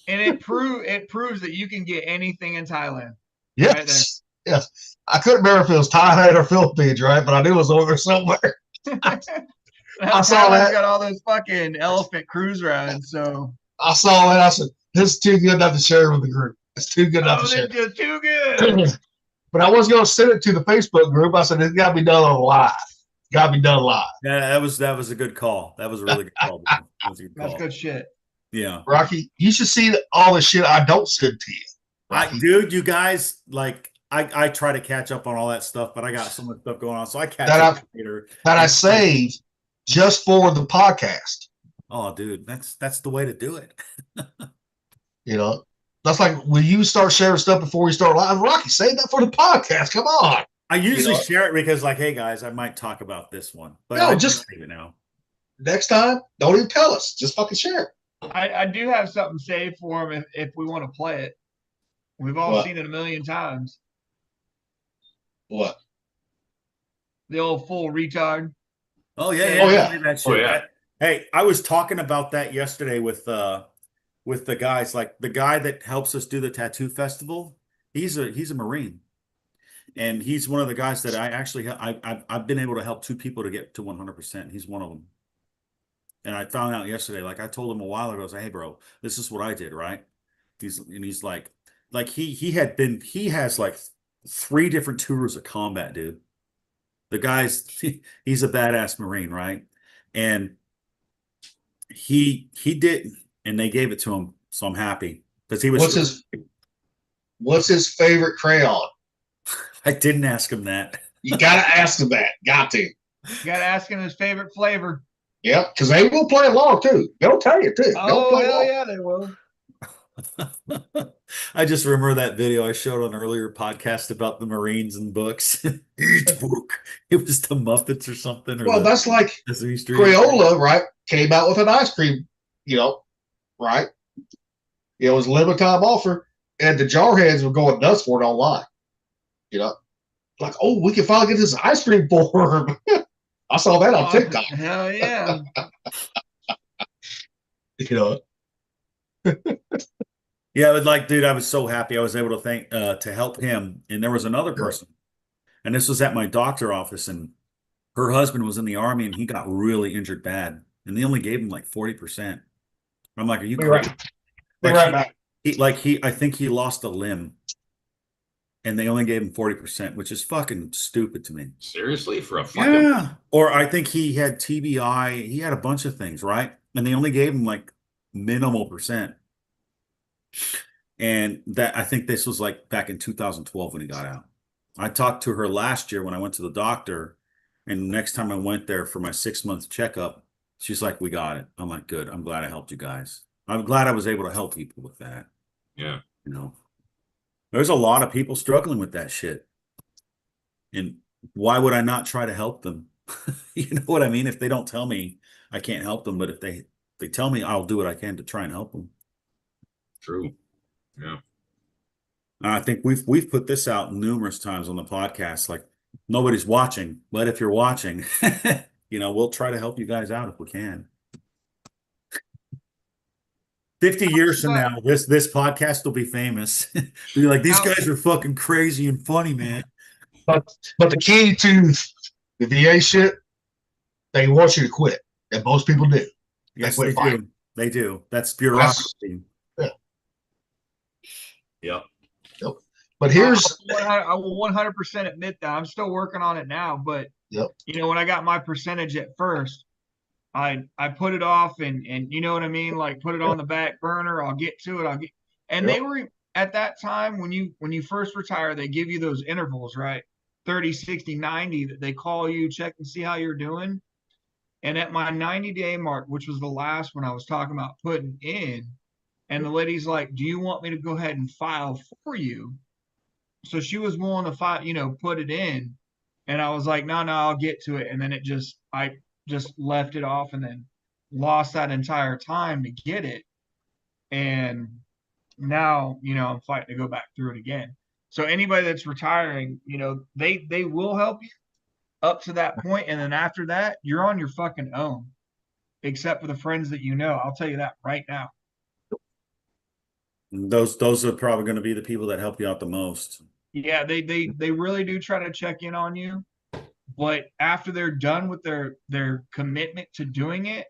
And it proves that you can get anything in Thailand. Yes, yes. I couldn't remember if it was Thailand or Philippines, right? But I knew it was over somewhere. I saw that. Got all those fucking elephant cruise rides. So I saw it. I said, "This is too good not to share with the group. It's too good not to this share." is too good. But I was going to send it to the Facebook group. I said, "It's got to be done on live. Got to be done live." Yeah, that was a good call. That was a really good call. That was a good That's call. good shit. Yeah, Rocky, you should see all the shit I don't send to you. Rocky. dude, you guys like I try to catch up on all that stuff, but I got so much stuff going on, so I catch That up later. that I saved just for the podcast. Oh, dude, that's the way to do it. You know, that's like when you start sharing stuff before you start live. Rocky, save that for the podcast. Come on. I usually know? share it because, like, hey guys, I might talk about this one, but No, I just- save it now. Next time, don't even tell us. Just fucking share it. I do have something saved for him if we want to play it. We've all What? seen it a million times. What? The old full retard. Oh yeah, Oh, yeah. play that shit. Oh, yeah. Hey, I was talking about that yesterday with the guys, like the guy that helps us do the tattoo festival. He's a Marine, and he's one of the guys that I actually I've been able to help 2 people to get to 100%. He's one of them. And I found out yesterday, like I told him a while ago, I was like, "Hey, bro, this is what I did, right?" He's like he has like 3 different tours of combat, dude. The guy's he's a badass Marine, right? And he didn't, and they gave it to him, so I'm happy because he was. What's his favorite crayon? I didn't ask him that. You gotta ask him that. Got to. You got to ask him his favorite flavor. Yep, because they will play along too. They'll tell you too. They'll Oh, play hell along. yeah, they will. I just remember that video I showed on an earlier podcast about the Marines and books. Each book, it was the Muppets or something. Or Well, the that's like Sesame Street. Crayola, right? Came out with an ice cream, right? It was a limited time offer, and the jarheads were going nuts for it online. Like, oh, we can finally get this ice cream for him. I saw that on TikTok. Hell yeah. Yeah, but like, dude, I was so happy I was able to help him. And there was another person, and this was at my doctor office, and her husband was in the Army, and he got really injured bad, and they only gave him like 40%. I'm like, are you Be crazy? right, be right back. I think he lost a limb, and they only gave him 40%, which is fucking stupid to me. Seriously, for a fucking Yeah. Or I think he had TBI. He had a bunch of things, right? And they only gave him like minimal percent. And that I think this was like back in 2012 when he got out. I talked to her last year when I went to the doctor, and next time I went there for my 6-month checkup, she's like, "We got it." I'm like, "Good. I'm glad I helped you guys. I'm glad I was able to help people with that." yeah. You know, there's a lot of people struggling with that shit, and why would I not try to help them? You know what I mean? If they don't tell me, I can't help them, but if they tell me, I'll do what I can to try and help them. True. Yeah. I think we've put this out numerous times on the podcast. Like, nobody's watching, but if you're watching, you know, we'll try to help you guys out if we can. 50 years from now, this podcast will be famous. Be like, these guys are fucking crazy and funny, man. But the key to the VA shit, they want you to quit, and most people do. Yes, quit they fighting. do. They do. That's bureaucracy. Yeah. Yep. But here's I will 100% admit that I'm still working on it now. But yep. you know, when I got my percentage at first, I put it off and you know what I mean, like put it on the back burner. I'll get to it. And they were at that time when you first retire, they give you those intervals, right? 30, 60, 90 that they call you, check and see how you're doing. And at my 90-day mark, which was the last one I was talking about putting in, and the lady's like, "Do you want me to go ahead and file for you?" So she was willing to file, you know, put it in. And I was like, no, I'll get to it. And then I just left it off and then lost that entire time to get it. And now, you know, I'm fighting to go back through it again. So anybody that's retiring, you know, they will help you up to that point. And then after that, you're on your fucking own, except for the friends that you know. I'll tell you that right now. Those are probably going to be the people that help you out the most. Yeah, they really do try to check in on you, but after they're done with their commitment to doing it,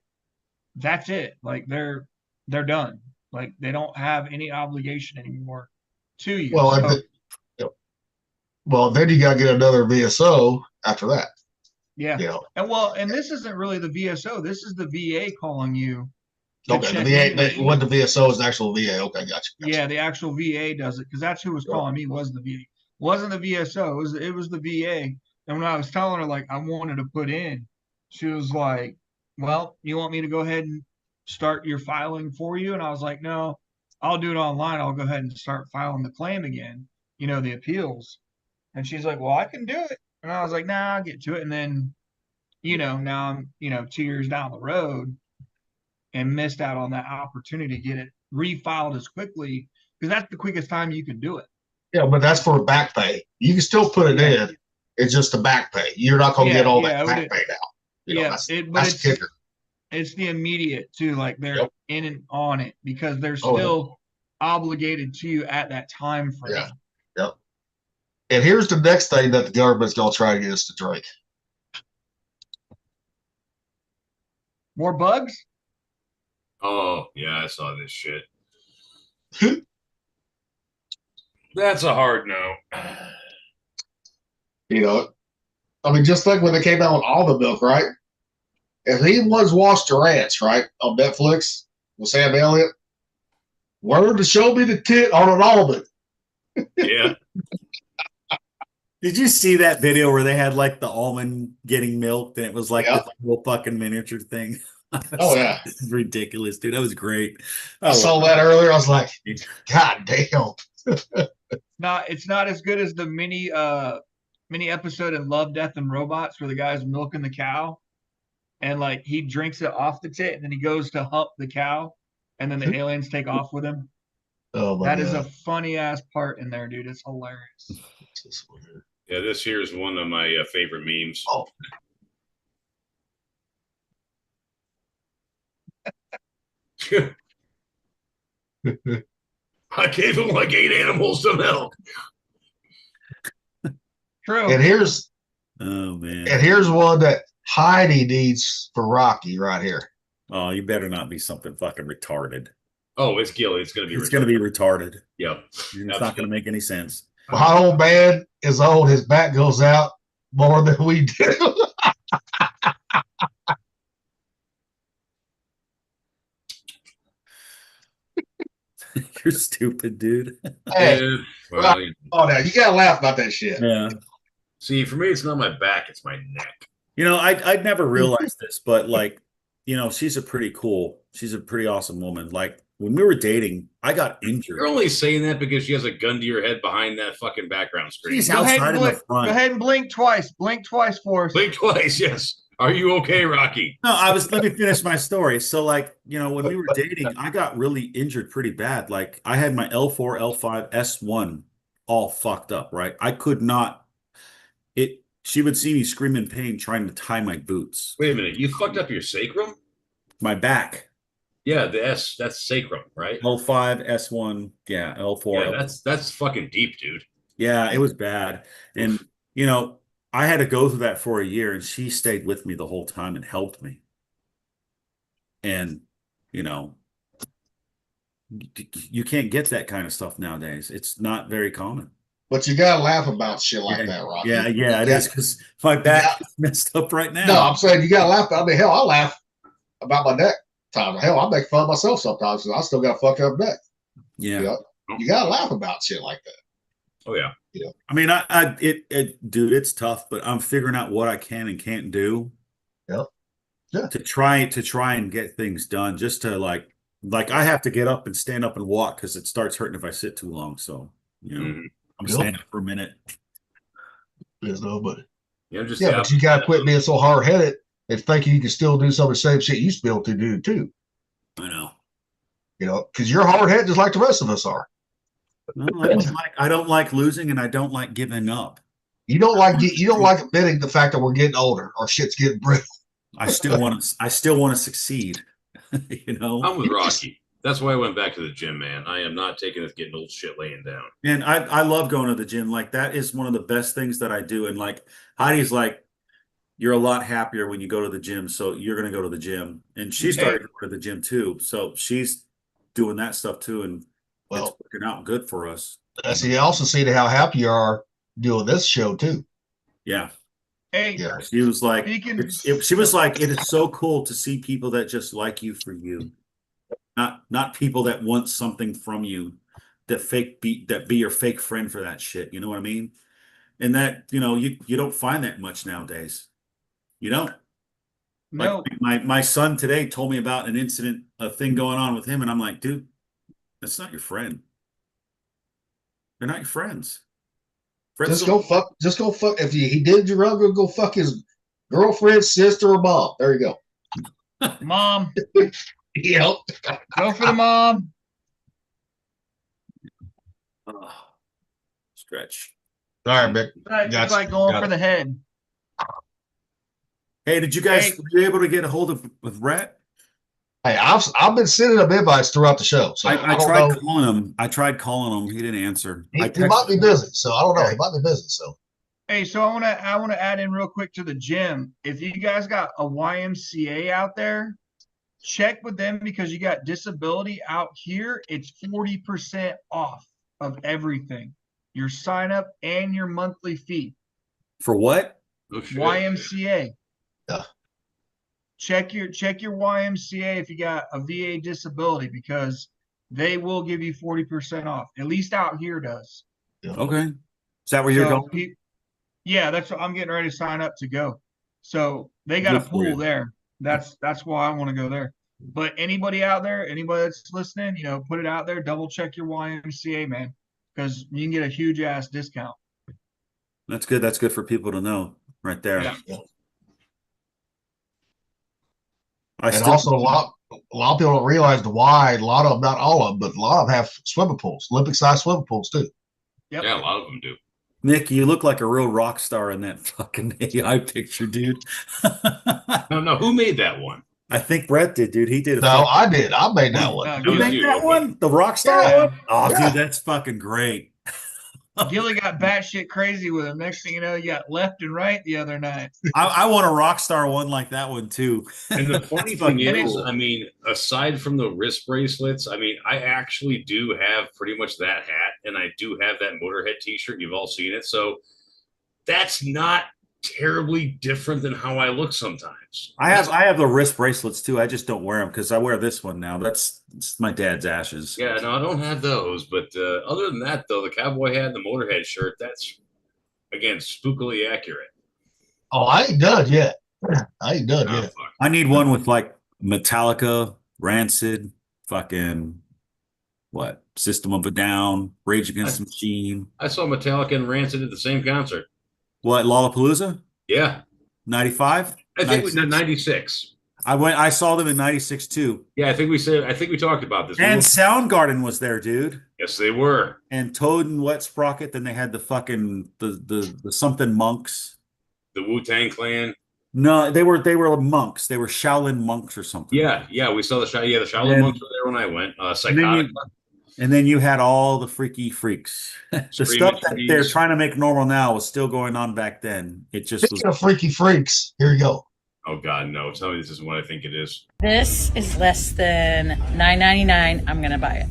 that's it. Like they're done. Like they don't have any obligation anymore to you. Well, well, then you gotta get another VSO after that. Yeah. You know. And this isn't really the VSO. This is the VA calling you. Okay, the VA, what the VSO is the actual VA. Okay, gotcha. Yeah, the actual VA does it because that's who was calling me. Was the VA? Wasn't the VSO? It was the VA. And when I was telling her like I wanted to put in, she was like, "Well, you want me to go ahead and start your filing for you?" And I was like, "No, I'll do it online. I'll go ahead and start filing the claim again. You know, the appeals." And she's like, "Well, I can do it." And I was like, "Nah, I'll get to it." And then, you know, now I'm 2 years down the road and missed out on that opportunity to get it refiled as quickly because that's the quickest time you can do it. Yeah, but that's for back pay. You can still put it in. It's just the back pay. You're not going to get all that back pay now. You know, that's the kicker. It's the immediate too. Like they're in and on it because they're still obligated to you at that time frame. Yeah. Yep. And here's the next thing that the government's going to try to get us to drink. More bugs? Oh, yeah, I saw this shit. That's a hard no. You know, I mean, just like when they came out with Almond Milk, right? If he was Watch the Ranch, right, on Netflix with Sam Elliott, word to show me the tit on an almond. Yeah. Did you see that video where they had like the almond getting milked and it was like the little fucking miniature thing? Oh, yeah. It's ridiculous, dude. That was great. I saw that earlier. I was like, God damn. It's not as good as the mini episode in Love, Death, and Robots where the guy's milking the cow and like he drinks it off the tit and then he goes to hump the cow and then the aliens take off with him. Oh my God. God. Is a funny ass part in there, dude. It's hilarious. Yeah, this here is one of my favorite memes. Oh. I gave him like 8 animals to milk. True. And here's one that Heidi needs for Rocky right here. Oh, you better not be something fucking retarded. Oh, it's Gilly. It's gonna be. It's gonna be retarded. Yep. It's not gonna make any sense. My old man is old. His back goes out more than we do. You're stupid, dude. Hey, Well, oh, now you gotta laugh about that shit. Yeah. see, for me, it's not my back; it's my neck. You know, I'd never realized this, but like, you know, she's a pretty awesome woman. Like when we were dating, I got injured. You're only saying that because she has a gun to your head behind that fucking background screen. She's Go ahead, outside and in the blink, front. go ahead and blink twice. Blink twice for us. Blink twice, yes. Are you okay, Rocky? No, let me finish my story. So like, you know, when we were dating, I got really injured pretty bad. Like I had my L4, L5, S1 all fucked up, right? I could not, she would see me scream in pain trying to tie my boots. Wait a minute. You fucked up your sacrum? My back. Yeah, that's sacrum, right? L5, S1, yeah, L4. Yeah, that's fucking deep, dude. Yeah, it was bad. And, you know, I had to go through that for a year, and she stayed with me the whole time and helped me. And, you know, you can't get that kind of stuff nowadays. It's not very common. But you gotta laugh about shit like that, Rocky. Yeah, it is, because my back is messed up right now. No, I'm saying you gotta laugh. I mean, hell, I laugh about my neck. Time hell, I make fun of myself sometimes because I still got a fucked up neck. Yeah, You know? You gotta laugh about shit like that. Oh yeah. You know? I mean, dude, it's tough, but I'm figuring out what I can and can't do. Yeah. To try and get things done, just to like I have to get up and stand up and walk because it starts hurting if I sit too long. So, you know, I'm standing up for a minute. There's nobody. Yeah, but you gotta quit being so hard headed and thinking you can still do some of the same shit you used to be able to do too. I know. You know, because you're hard headed just like the rest of us are. No, I don't like losing, and I don't like giving up. You don't like admitting the fact that we're getting older or shit's getting brittle. I still want to succeed. You know, I'm with Rocky. That's why I went back to the gym, man. I am not taking this getting old shit laying down. And I love going to the gym. Like that is one of the best things that I do. And like Heidi's like, you're a lot happier when you go to the gym, so you're gonna go to the gym. And she started to go to the gym too, so she's doing that stuff too, and it's working out good for us. See, you also see how happy you are doing this show too. Yeah. Hey, Yeah. She was like, she was like, it is so cool to see people that just like you for you, not people that want something from you, that be your fake friend for that shit. You know what I mean? And that, you know, you don't find that much nowadays. You don't. No. Like my son today told me about an incident, a thing going on with him, and I'm like, dude, that's not your friend. They're not your friends. Just go fuck. If he did you wrong, go fuck his girlfriend, sister, or mom. There you go. Mom. Yep. Go for the mom. Stretch. All right, Mick. It's like going for the head. Hey, did you guys were you able to get a hold of with Rhett? Hey, I've been sending him invites throughout the show. So I don't tried know. calling him. I tried calling him. He didn't answer. He might be busy, so I don't know. He might be busy. So Hey, so I wanna add in real quick to the gym. If you guys got a YMCA out there, check with them because you got disability out here. It's 40% off of everything. Your sign up and your monthly fee. For what? YMCA. Yeah. Check your YMCA if you got a VA disability because they will give you 40% off. At least out here does. Okay. Is that where you're going? Yeah, that's what I'm getting ready to sign up to go. So they got a Good for you. pool there. That's why I want to go there. But anybody out there, anybody that's listening, you know, put it out there. Double check your YMCA, man, because you can get a huge ass discount. That's good. That's good for people to know right there. Yeah. Also a lot of people don't realize the why. A lot of them, not all of them, but a lot of them have swimming pools, Olympic-sized swimming pools too. Yep. Yeah, a lot of them do. Nick, you look like a real rock star in that fucking AI picture, dude. No, who made that one? I think Brett did, dude. He did. No, I did. I made that one. You made that one? The rock star Yeah. one? Oh, Yeah. dude, that's fucking great. Gilly got batshit crazy with him. Next thing you know, you got left and right the other night. I want a Rockstar one like that one too. And the funny That's thing fucking is, cool. I mean, aside from the wrist bracelets, I mean, I actually do have pretty much that hat, and I do have that Motorhead T-shirt. You've all seen it, so that's not terribly different than how I look sometimes. I have the wrist bracelets too. I just don't wear them because I wear this one now. It's my dad's ashes. Yeah, no, I don't have those, but other than that, though, the cowboy hat and the Motorhead shirt, that's again spookily accurate. Oh, I ain't done yet. I ain't done Oh, yet. fuck. I need one with like Metallica, Rancid, fucking what? System of a Down, Rage Against the Machine. I saw Metallica and Rancid at the same concert. What, Lollapalooza? Yeah, 95? I think 96. I saw them in 96 too. Yeah, I think we talked about this. And Soundgarden was there, dude. Yes, they were. And Toad and Wet Sprocket. Then they had the fucking the something monks. The Wu-Tang Clan. No, they were monks. They were Shaolin monks or something. Yeah, we saw the Shaolin monks were there when I went. Psychotic. And then you had all the freaky freaks. The stuff that they're trying to make normal now was still going on back then. It just Speaking of freaky freaks, here you go. Oh God, no! Tell me this is what I think it is. This is less than $9.99. I'm gonna buy it.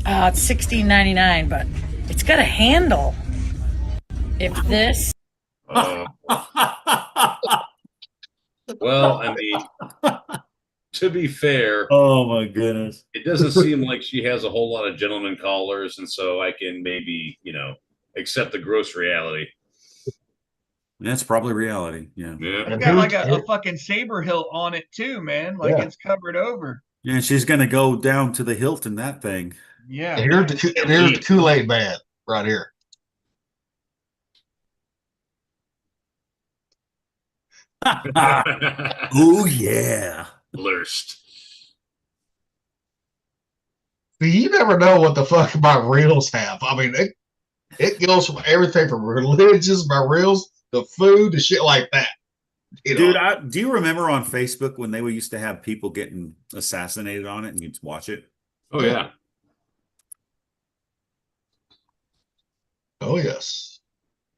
It's $16.99, but it's got a handle. If this. Well, I mean, to be fair, oh my goodness, it doesn't seem like she has a whole lot of gentleman callers, and so I can maybe accept the gross reality. That's probably reality. Yeah. It's got like a fucking saber hilt on it too, man. Like it's covered over. Yeah, she's gonna go down to the hilt in that thing. Yeah. And here's the Kool-Aid man right here. Oh yeah. Lurst. See, you never know what the fuck my reels have. I mean, it goes from everything from religious, my reels, to food, to shit like that. Dude, do you remember on Facebook when they used to have people getting assassinated on it and you'd watch it? Oh, yeah. Oh, yes.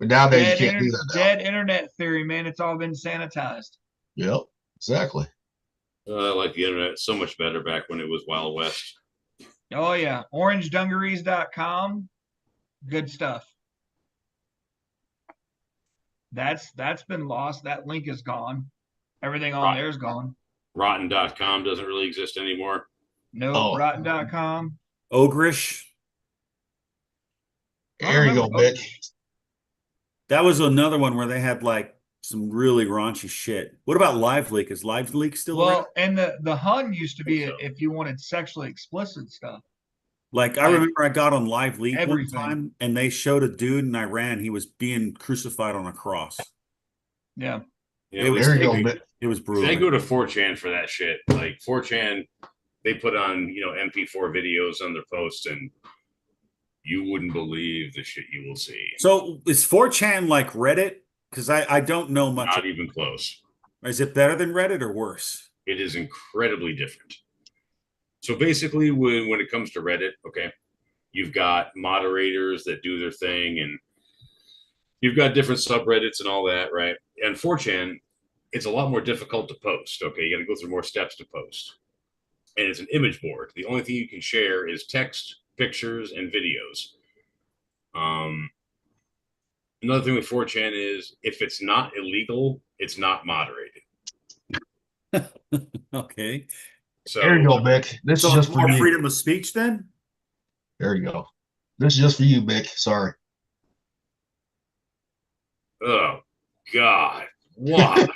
But nowadays you can't do that now. Dead internet theory, man. It's all been sanitized. Yep, exactly. I like the internet so much better back when it was Wild West. Oh, yeah. OrangeDungarees.com. Good stuff. That's been lost. That link is gone. Everything on there is gone. Rotten.com doesn't really exist anymore. No, Rotten.com. Ogrish. There you go, Mick. That was another one where they had like some really raunchy shit. What about LiveLeak? Is LiveLeak still around? Well, and the Hun used to be if you wanted sexually explicit stuff. Like I remember I got on LiveLeak one time and they showed a dude in Iran. He was being crucified on a cross. Yeah. Yeah, it was brutal. They go to 4chan for that shit. Like 4chan, they put on MP4 videos on their posts, and you wouldn't believe the shit you will see. So is 4chan like Reddit? Because I don't know much. Not even close. Is it better than Reddit or worse? It is incredibly different. So basically, when it comes to Reddit, okay, you've got moderators that do their thing, and you've got different subreddits and all that, right? And 4chan, it's a lot more difficult to post, okay? You got to go through more steps to post. And it's an image board. The only thing you can share is text, pictures, and videos. Another thing with 4chan is if it's not illegal, it's not moderated. Okay. So there you go, Mick. This is just for you. Freedom of speech then? There you go. This is just for you, Mick. Sorry. Oh, God. Why?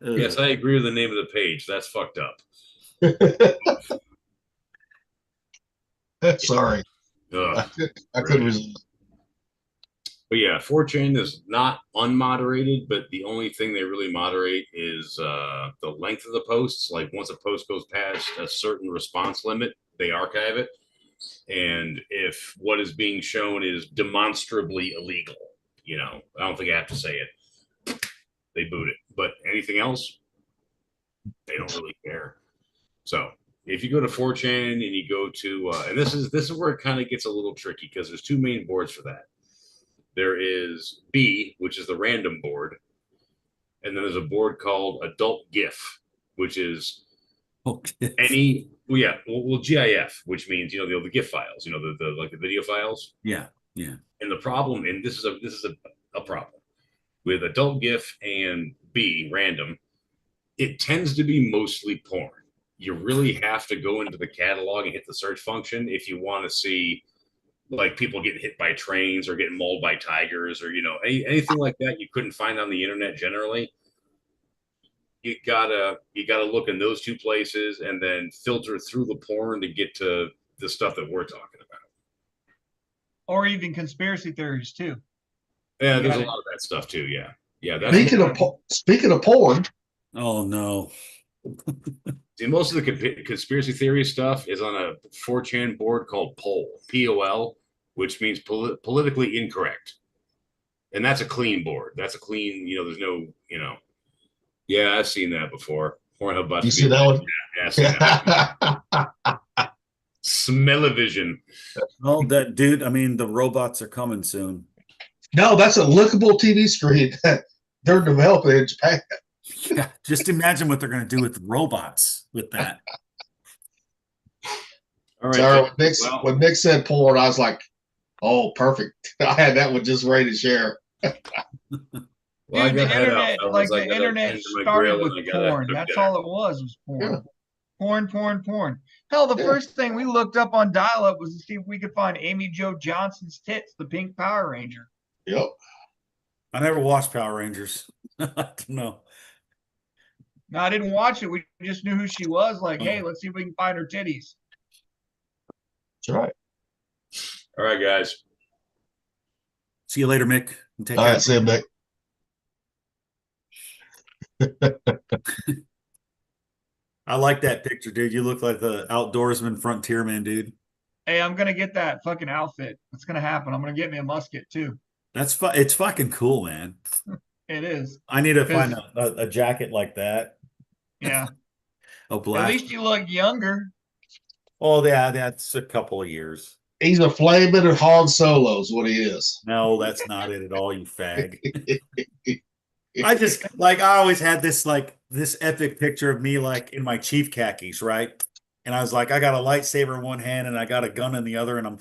Yes, I agree with the name of the page. That's fucked up. Sorry. I couldn't resist. But yeah, 4chan is not unmoderated, but the only thing they really moderate is the length of the posts. Like once a post goes past a certain response limit, they archive it. And if what is being shown is demonstrably illegal, I don't think I have to say it, they boot it. But anything else, they don't really care. So, if you go to 4chan and you go to, and this is where it kind of gets a little tricky because there's two main boards for that. There is B, which is the random board, and then there's a board called Adult GIF, which is any GIF, which means the GIF files, the like the video files. Yeah. And the problem, and this is a problem with Adult GIF and B random, it tends to be mostly porn. You really have to go into the catalog and hit the search function if you want to see like people getting hit by trains or getting mauled by tigers or anything like that you couldn't find on the internet generally. You gotta look in those two places and then filter through the porn to get to the stuff that we're talking about. Or even conspiracy theories too. Yeah, there's a lot of that stuff too. Yeah. That's Speaking of porn. Oh no. See, most of the conspiracy theory stuff is on a 4chan board called POL, POL, which means politically incorrect. And that's a clean board. That's a clean, there's no, Yeah, I've seen that before. Pornhub. You see that one? Yeah, I've seen that. Smell-o-vision. Oh, that dude. I mean, the robots are coming soon. No, that's a lookable TV screen that they're developing in Japan. Yeah, just imagine what they're going to do with robots with that. All right. Sorry, when Nick said porn, I was like, "Oh, perfect." I had that one just ready to share. Dude, the internet started with porn. That's all it was porn. Yeah. Porn. Hell, the first thing we looked up on dial-up was to see if we could find Amy Jo Johnson's tits, the pink Power Ranger. Yep. I never watched Power Rangers. I don't know. No, I didn't watch it. We just knew who she was. Like, hey, let's see if we can find her titties. That's right. All right, guys. See you later, Mick. Take All care. right, see you, Mick. I like that picture, dude. You look like the outdoorsman frontierman, dude. Hey, I'm gonna get that fucking outfit. It's gonna happen. I'm gonna get me a musket too. It's fucking cool, man. It is. I need to find a jacket like that. Yeah. A black. At least you look younger. Oh, yeah, that's a couple of years. He's a flaming Han Solo is what he is. No, that's not it at all, you fag. I always had this epic picture of me like in my chief khakis, right? And I was like, I got a lightsaber in one hand and I got a gun in the other, and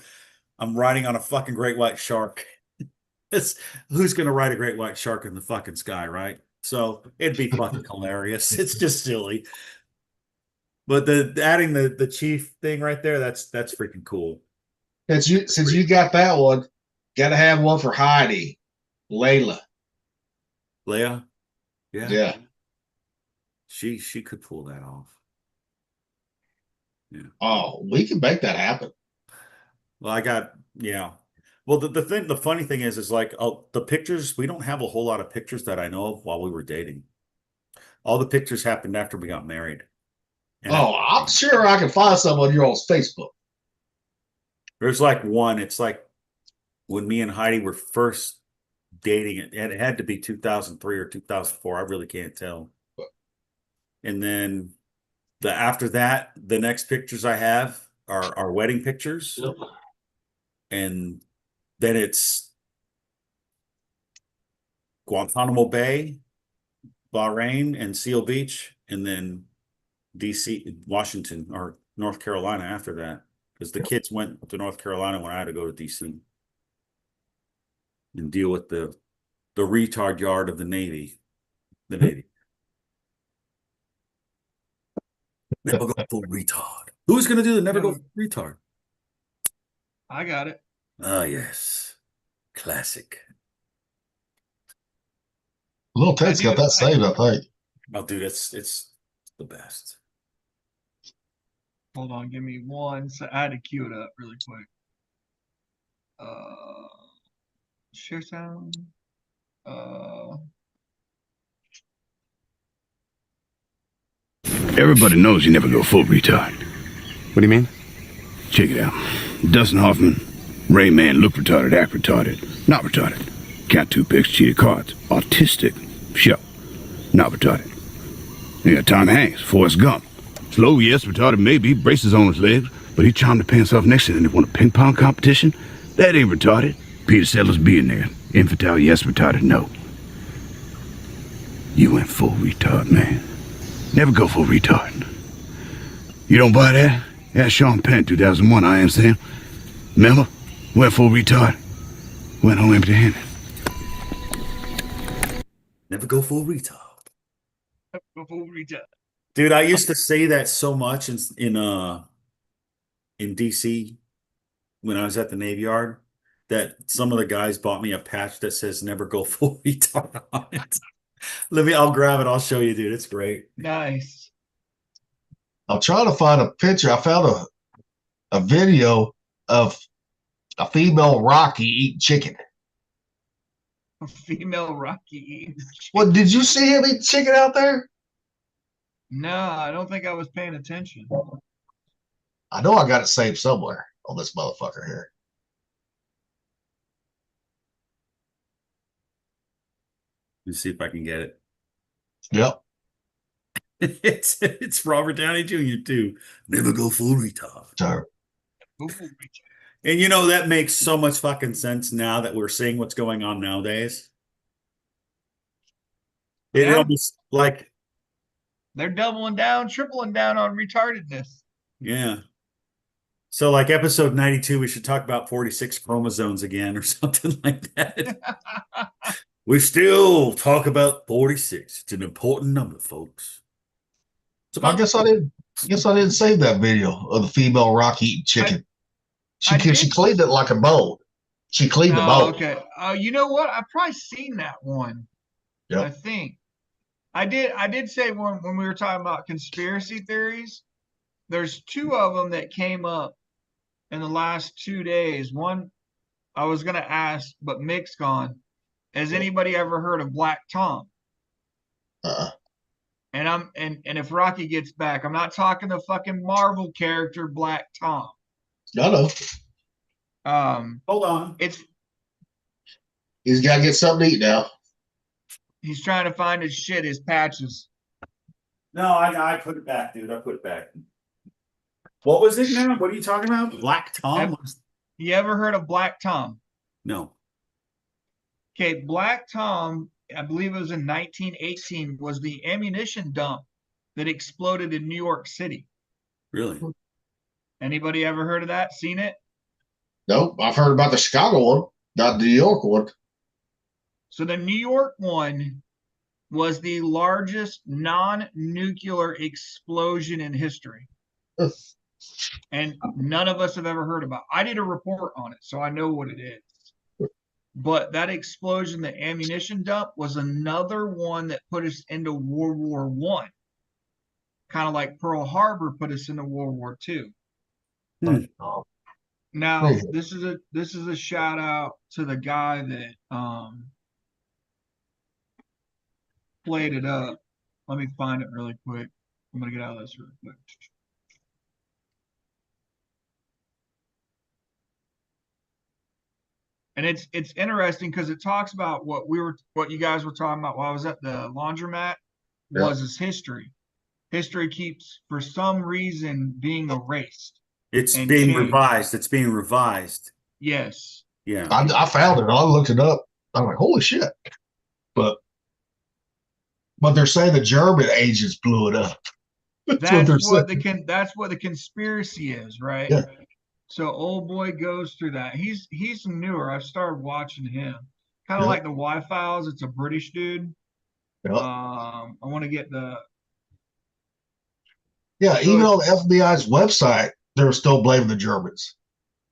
I'm riding on a fucking great white shark. Who's gonna ride a great white shark in the fucking sky, right? So it'd be fucking hilarious. It's just silly. But adding the chief thing right there, that's freaking cool. Since you got that one, gotta have one for Heidi, Layla. Leia? Yeah. She could pull that off. Yeah. Oh, we can make that happen. Well, Well, the funny thing is like the pictures, we don't have a whole lot of pictures that I know of while we were dating. All the pictures happened after we got married. And I'm sure I can find some on your old Facebook. There's like one, it's like when me and Heidi were first dating, it had to be 2003 or 2004. I really can't tell. And then after that, the next pictures I have are our wedding pictures. Yep. And then it's Guantanamo Bay, Bahrain, and Seal Beach, and then DC, Washington, or North Carolina after that, because the kids went to North Carolina when I had to go to DC and deal with the retard yard of the Navy. The Navy. Never go full retard. Who's gonna do the never go full retard? I got it. Oh yes, classic. Little Ted's got that saved, I think. Oh, dude, it's the best. Hold on, give me one. So I had to cue it up really quick. Share sound. Everybody knows you never go full retard. What do you mean? Check it out. Dustin Hoffman, Rain Man, look retarded, act retarded, not retarded. Count two picks, cheated cards, autistic, show, not retarded. You got Tom Hanks, Forrest Gump, Slow, yes, retarded maybe, braces on his legs, but he charmed the pants off next to him and won a ping pong competition? That ain't retarded. Peter Sellers being there. Infantile, yes, retarded, no. You went full retard, man. Never go full retard. You don't buy that? Ask Sean Penn, 2001, I am Sam. Remember? Went full retard. Went home empty-handed. Never go full retard. Full retard. Dude, I used to say that so much in DC when I was at the Navy Yard that some of the guys bought me a patch that says "Never go full retard" on it. I'll grab it. I'll show you, dude. It's great. Nice. I'm trying to find a picture. I found a video of a female Rocky eating chicken. A female Rocky. What, did you see him eat chicken out there? No, I don't think I was paying attention. I know I got it saved somewhere on this motherfucker here. Let's see if I can get it. Yep. It's Robert Downey Jr. too. Never go full retard. Sorry. And you know, that makes so much fucking sense now that we're seeing what's going on nowadays. It almost like they're doubling down, tripling down on retardedness. Yeah. So like episode 92, we should talk about 46 chromosomes again or something like that. We still talk about 46. It's an important number, folks. I guess I didn't save that video of the female Rocky eating chicken. She cleaned it like a bowl. She cleaned the bowl. Okay. You know what? I've probably seen that one. Yep. I think. I did say when we were talking about conspiracy theories, there's two of them that came up in the last 2 days. One I was gonna ask, but Mick's gone. Has anybody ever heard of Black Tom? And if Rocky gets back, I'm not talking the fucking Marvel character Black Tom. No. Hold on. He's gotta get something to eat now. He's trying to find his patches. No, I put it back, dude. I put it back. What was it now? What are you talking about? Black Tom? You ever heard of Black Tom? No. Okay, Black Tom, I believe it was in 1918, was the ammunition dump that exploded in New York City. Really? Anybody ever heard of that? Seen it? Nope. I've heard about the Chicago one, not the New York one. So the New York one was the largest non-nuclear explosion in history. And none of us have ever heard about it. I did a report on it, so I know what it is. But that explosion, the ammunition dump, was another one that put us into World War I. Kind of like Pearl Harbor put us into World War II. Now, this is a shout out to the guy that played it up. Let me find it really quick. I'm gonna get out of this real quick. And it's interesting because it talks about what you guys were talking about while I was at the laundromat was his history. History keeps, for some reason, being erased. It's being revised. It's being revised. Yes. Yeah. I found it. I looked it up. I'm like, holy shit. But they're saying the German agents blew it up. That's what the conspiracy is, right? Yeah. So old boy goes through that. He's newer. I've started watching him. Kind of like the Y-Files. It's a British dude. Yep. I want to get the. Yeah, even on the FBI's website, they're still blaming the Germans.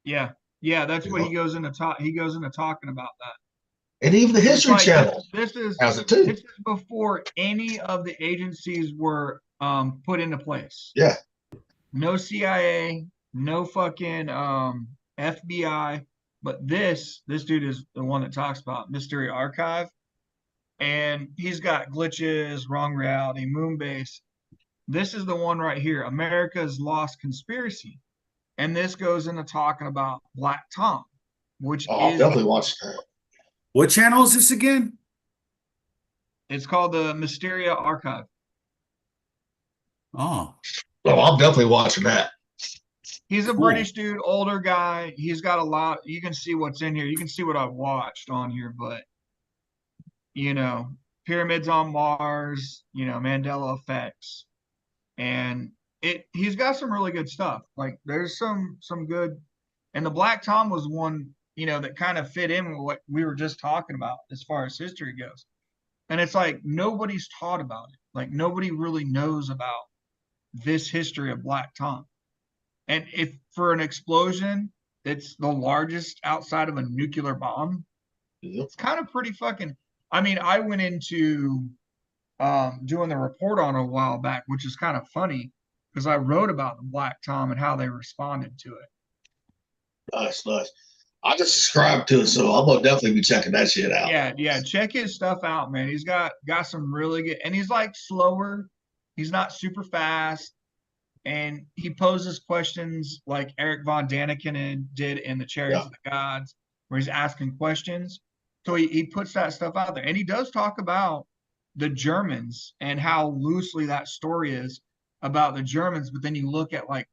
Yeah, that's what he goes into talking about that. And even the History Channel has it too. This is before any of the agencies were put into place. Yeah. No CIA, no fucking FBI, but this dude is the one that talks about Mystery Archive, and he's got glitches, wrong reality, Moonbase. This is the one right here, America's Lost Conspiracy. And this goes into talking about Black Tom, which I'll definitely watch that. What channel is this again? It's called the Mysteria Archive. Oh. Oh, I'm definitely watching that. He's a Cool. British dude, older guy. He's got a lot. You can see what's in here. You can see what I've watched on here, but Pyramids on Mars, Mandela effects, and he's got some really good stuff. Like there's some good, and the Black Tom was one, that kind of fit in with what we were just talking about as far as history goes. And it's like nobody's taught about it. Like nobody really knows about this history of Black Tom. And if for an explosion that's the largest outside of a nuclear bomb, it's kind of pretty fucking. I mean, I went into doing the report on it a while back, which is kind of funny because I wrote about the Black Tom and how they responded to it. Nice. I just subscribed to it, so I'm gonna definitely be checking that shit out. Yeah. Check his stuff out, man. He's got some really good, and he's like slower. He's not super fast. And he poses questions like Eric Von Daniken did in The Chariots of the Gods, where he's asking questions. So he puts that stuff out there. And he does talk about the Germans and how loosely that story is about the Germans. But then you look at, like,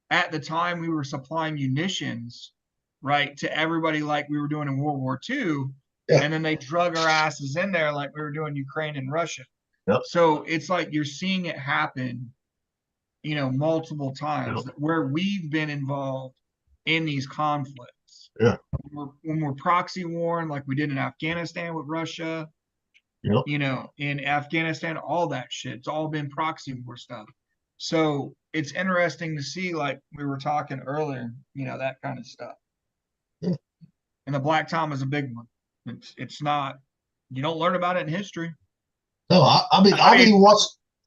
at the time we were supplying munitions, right, to everybody like we were doing in World War II. Yeah. And then they drug our asses in there like we were doing Ukraine and Russia. Yep. So it's like you're seeing it happen multiple times where we've been involved in these conflicts. Yeah. When we're proxy warring like we did in Afghanistan with Russia, in Afghanistan, all that shit. It's all been proxy war stuff. So it's interesting to see, like we were talking earlier, that kind of stuff. Yeah. And the Black Tom is a big one. It's not, you don't learn about it in history. No, I mean, watch.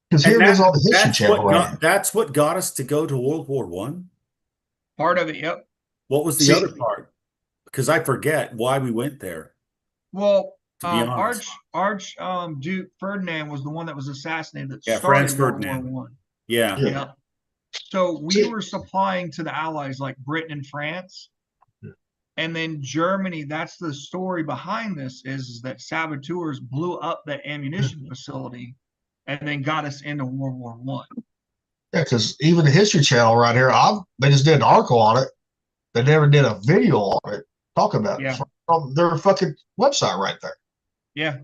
Because here it is on the History Channel, right? That's what got us to go to World War One. Part of it, yep. What was the other part? Because I forget why we went there. Well, Duke Ferdinand was the one that was assassinated. That started Franz Ferdinand. World War I. Yeah. So we were supplying to the Allies like Britain and France. And then Germany, that's the story behind this, is that saboteurs blew up that ammunition facility and then got us into World War I. Yeah, because even the History Channel right here, they just did an article on it. They never did a video on it talking about it from their fucking website right there. Yeah.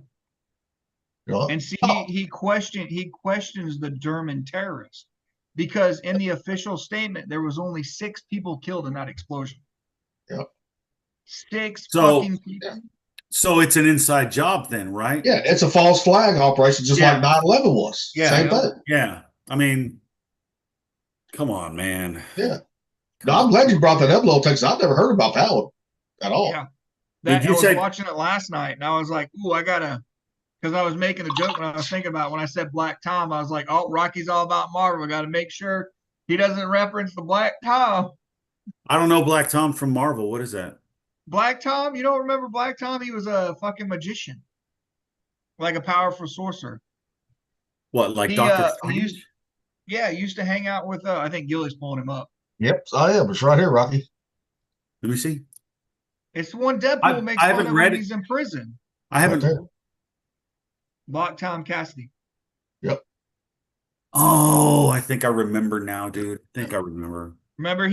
And see, he questions the German terrorists because in the official statement there was only 6 people killed in that explosion. Yep. 6 fucking people. Yeah. So it's an inside job then, right? Yeah, it's a false flag operation, just like 9/11 was. Yeah, same thing. Yeah, I mean, come on, man. Yeah. No, I'm glad you brought that up, Little Texas. I've never heard about that one at all. Yeah. I was watching it last night, and I was like, ooh, I gotta, because I was making a joke when I was thinking about it. When I said Black Tom, I was like, oh, Rocky's all about Marvel. I got to make sure he doesn't reference the Black Tom. I don't know Black Tom from Marvel. What is that? Black Tom? You don't remember Black Tom? He was a fucking magician, like a powerful sorcerer. What, like Dr. Strange? He used to hang out with, I think Gilly's pulling him up. Yep, I am. It's right here, Rocky. Let me see. It's the one Deadpool makes fun of when he's in prison. I haven't. Black Tom Cassidy. Yep. Oh, I think I remember now, dude. I think I remember. Remember,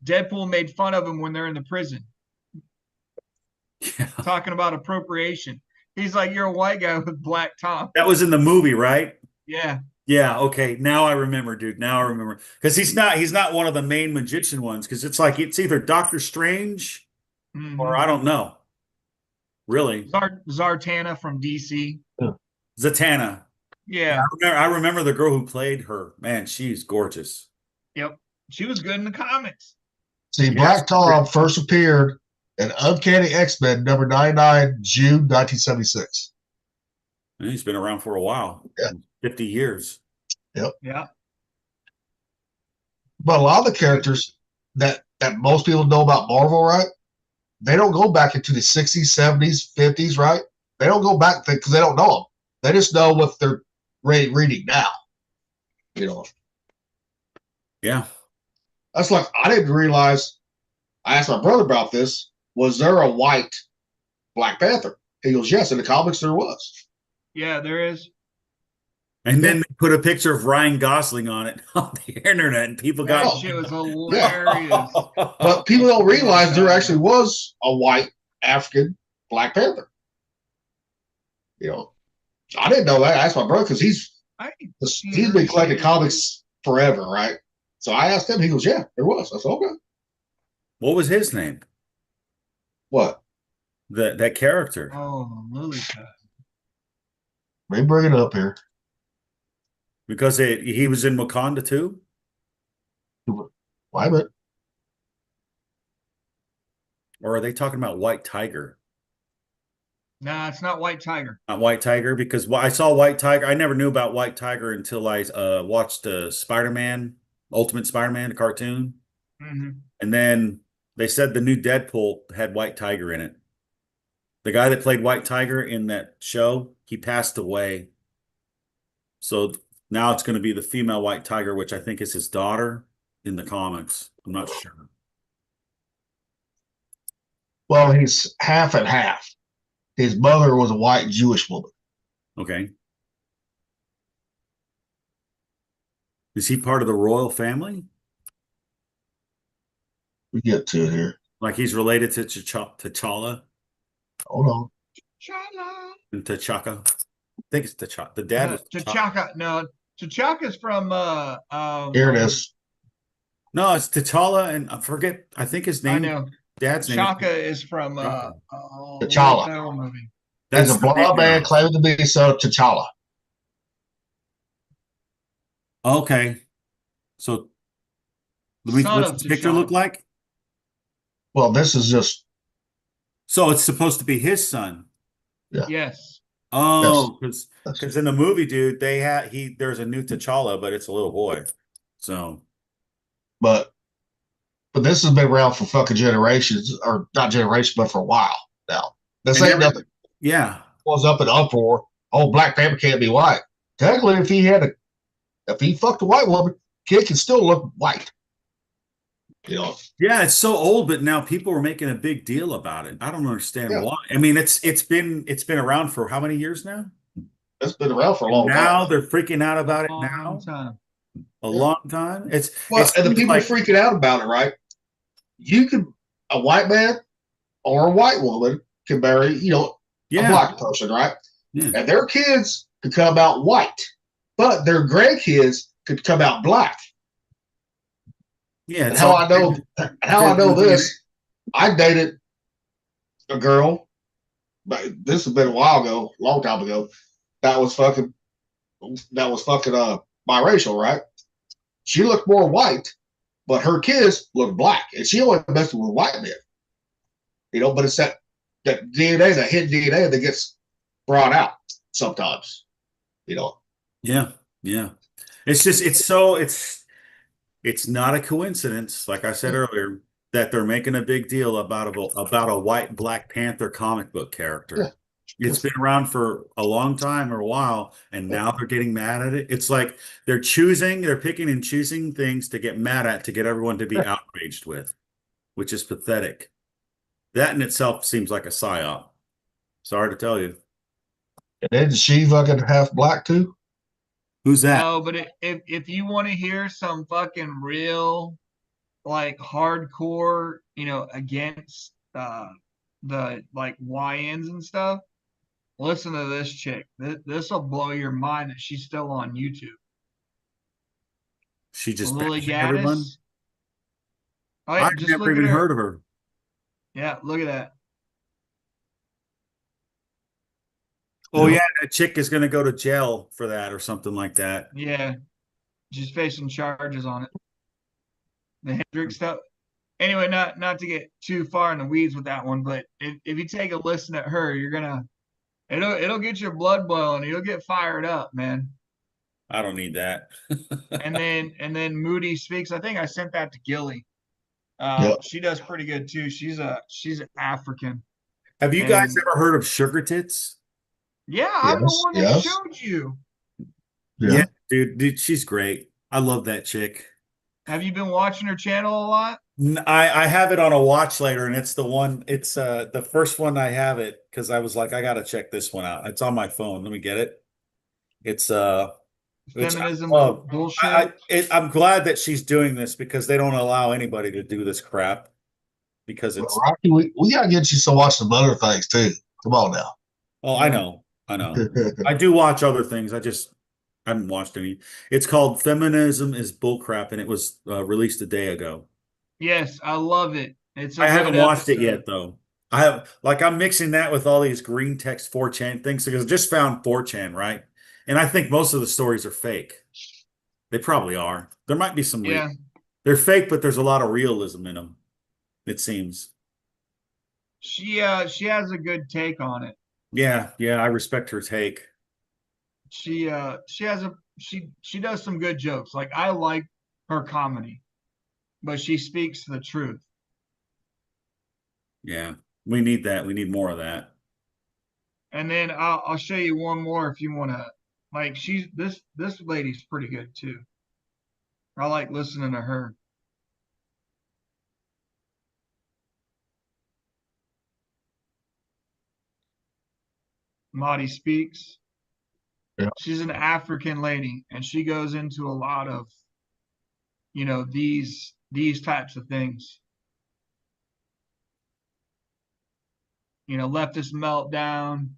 Deadpool made fun of him when they're in the prison. Yeah. Talking about appropriation. He's like, you're a white guy with Black Tom. That was in the movie, right? Yeah. Yeah, okay. Now I remember, dude. Now I remember. Because he's not one of the main magician ones, because it's either Doctor Strange or I don't know. Really. Zartana from DC. Zatanna. Yeah. I remember the girl who played her. Man, she's gorgeous. Yep. She was good in the comics. See, Black Tom first appeared in Uncanny X-Men number 99, June 1976. And he's been around for a while. Yeah. 50 years. Yep. Yeah. But a lot of the characters that most people know about Marvel, right? They don't go back into the 60s, 70s, 50s, right? They don't go back because they don't know them. They just know what they're reading now. Yeah. That's like, I didn't realize, I asked my brother about this, was there a white Black Panther? He goes, yes, in the comics there was. Yeah, there is. And then they put a picture of Ryan Gosling on it on the internet, and people That got. shit was hilarious. But people don't realize there actually was a white African Black Panther. You know, I didn't know that. I asked my brother because he's been collecting comics forever, right? So I asked him. He goes, "Yeah, there was." I said, "Okay." What was his name? What? That character. Oh, Lily Pad. Let me bring it up here. Because he was in Wakanda too? Why a minute. Or are they talking about White Tiger? Nah, it's not White Tiger. Not White Tiger, because I saw White Tiger. I never knew about White Tiger until I watched Spider-Man, Ultimate Spider-Man, the cartoon. Mm-hmm. And then they said the new Deadpool had White Tiger in it. The guy that played White Tiger in that show, he passed away. So now it's going to be the female White Tiger, which I think is his daughter in the comics. I'm not sure. Well, he's half and half. His mother was a white Jewish woman. Okay. Is he part of the royal family? We get to it here. Like he's related to T'Challa? Hold on. And T'Chaka? I think it's T'Chaka. The dad was T'Chaka. No, T'Chaka's from Here it is. No, it's T'Challa, and I forget. I think his name. I know. Dad's name. T'Chaka is from T'Challa. movie. He's a blonde man claiming to be son of T'Challa. Okay. So what's the picture look like? Well, this is just. So it's supposed to be his son. Yeah. Yes. Oh, because in the movie, dude, there's a new T'Challa, but it's a little boy. So. But this has been around for fucking generations, or not generations, but for a while now. This ain't nothing. Yeah. Was up in uproar. Oh, Black Panther can't be white. Technically, if he fucked a white woman, kid can still look white. You know. Yeah, it's so old, but now people are making a big deal about it. I don't understand why. I mean, it's been around for how many years now? It's been around for a long time. Now they're freaking out about it now. A long time. And the people freaking out about it, right? A white man or a white woman can marry, a black person, right? Yeah. And their kids could come out white, but their grandkids could come out black. Yeah. And how I know this, I dated a girl, but this has been a while ago, a long time ago, that was fucking biracial, right? She looked more white, but her kids looked black, and she only messed with white men. But it's that DNA, that hidden DNA that gets brought out sometimes. Yeah. It's not a coincidence, like I said earlier, that they're making a big deal about a white Black Panther comic book character. Yeah. It's been around for a long time or a while, and now they're getting mad at it. It's like they're picking and choosing things to get mad at, to get everyone to be outraged with, which is pathetic. That in itself seems like a psyop. Sorry to tell you. And then she fucking half black too? Who's that? No, but if you want to hear some fucking real, like, hardcore, against the like YNs and stuff, listen to this chick. This will blow your mind that she's still on YouTube. She just Lily bashing everyone? Gaddis. Oh, yeah, I've just never look at even her. heard of her. Yeah, look at that. Oh yeah, that chick is going to go to jail for that or something like that. Yeah, she's facing charges on it. The Hendrix stuff. Anyway, not to get too far in the weeds with that one, but if you take a listen at her, you're gonna it'll get your blood boiling. You'll get fired up, man. I don't need that. and then Moody Speaks. I think I sent that to Gilly. She does pretty good too. She's an African. Have you guys ever heard of Sugar Tits? Yeah, I'm the one that showed you. Yeah, dude, she's great. I love that chick. Have you been watching her channel a lot? I have it on a watch later, and it's the first one I have it because I was like, I gotta check this one out. It's on my phone. Let me get it. It's feminism Well, bullshit. I'm glad that she's doing this because they don't allow anybody to do this crap because it's. Rocky, we gotta get you to watch some other things too. Come on now. Oh, I know. I do watch other things. I haven't watched any. It's called Feminism is Bullcrap, and it was released a day ago. Yes, I love it. I haven't watched it yet though. I'm mixing that with all these green text 4chan things because I just found 4chan, right? And I think most of the stories are fake. They probably are. There might be some they're fake, but there's a lot of realism in them, it seems. She has a good take on it. Yeah, I respect her take. She does some good jokes. Like I like her comedy, but she speaks the truth. Yeah, we need that. We need more of that. And then I'll show you one more if you want to. Like this lady's pretty good too. I like listening to her. Maudie Speaks. Yeah. She's an African lady, and she goes into a lot of, these types of things. Leftist meltdown.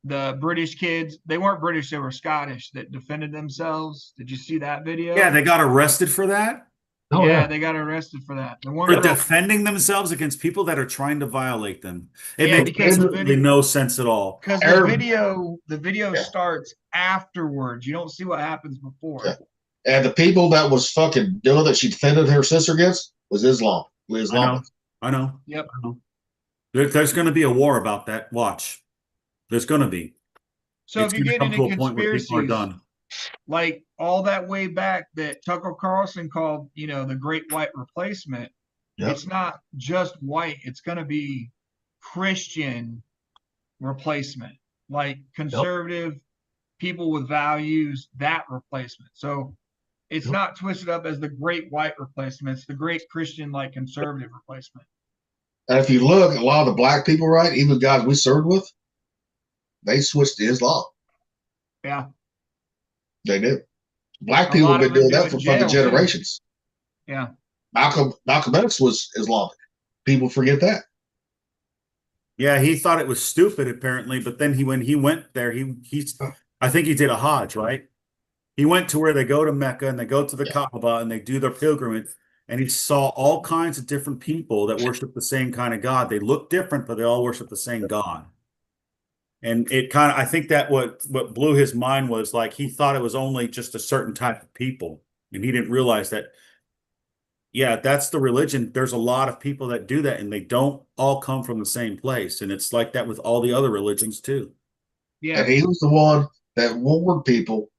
The British kids, they weren't British, they were Scottish that defended themselves. Did you see that video? Yeah, they got arrested for that? Oh, yeah, they got arrested for that. For defending themselves against people that are trying to violate them. It Yeah, makes because the absolutely no sense at all. Because the video starts afterwards. You don't see what happens before. Yeah. And the people that was fucking doing that she defended her sister against was Islam. I know. Yep. I know. There's going to be a war about that. Watch. There's going to be. So It's if you gonna get come into to a point where people are conspiracies, done. like all that way back that Tucker Carlson called, the Great White Replacement, it's not just white. It's going to be Christian replacement, like conservative people with values, that replacement. So it's not twisted up as the Great White Replacement. It's the Great Christian, like conservative replacement. And if you look, a lot of the black people, right, even the guys we served with, they switched to Islam. Yeah. They did. Black people have been doing that for fucking generations. Too. Yeah. Malcolm X was Islamic. People forget that. Yeah, he thought it was stupid apparently, but then when he went there, I think he did a Hajj, right? He went to where they go to Mecca and they go to the Kaaba and they do their pilgrimage, and he saw all kinds of different people that worship the same kind of God. They look different, but they all worship the same God. And I think that what blew his mind was like he thought it was only just a certain type of people, and he didn't realize that. Yeah, that's the religion. There's a lot of people that do that, and they don't all come from the same place. And it's like that with all the other religions too. Yeah. And he was the one that warned people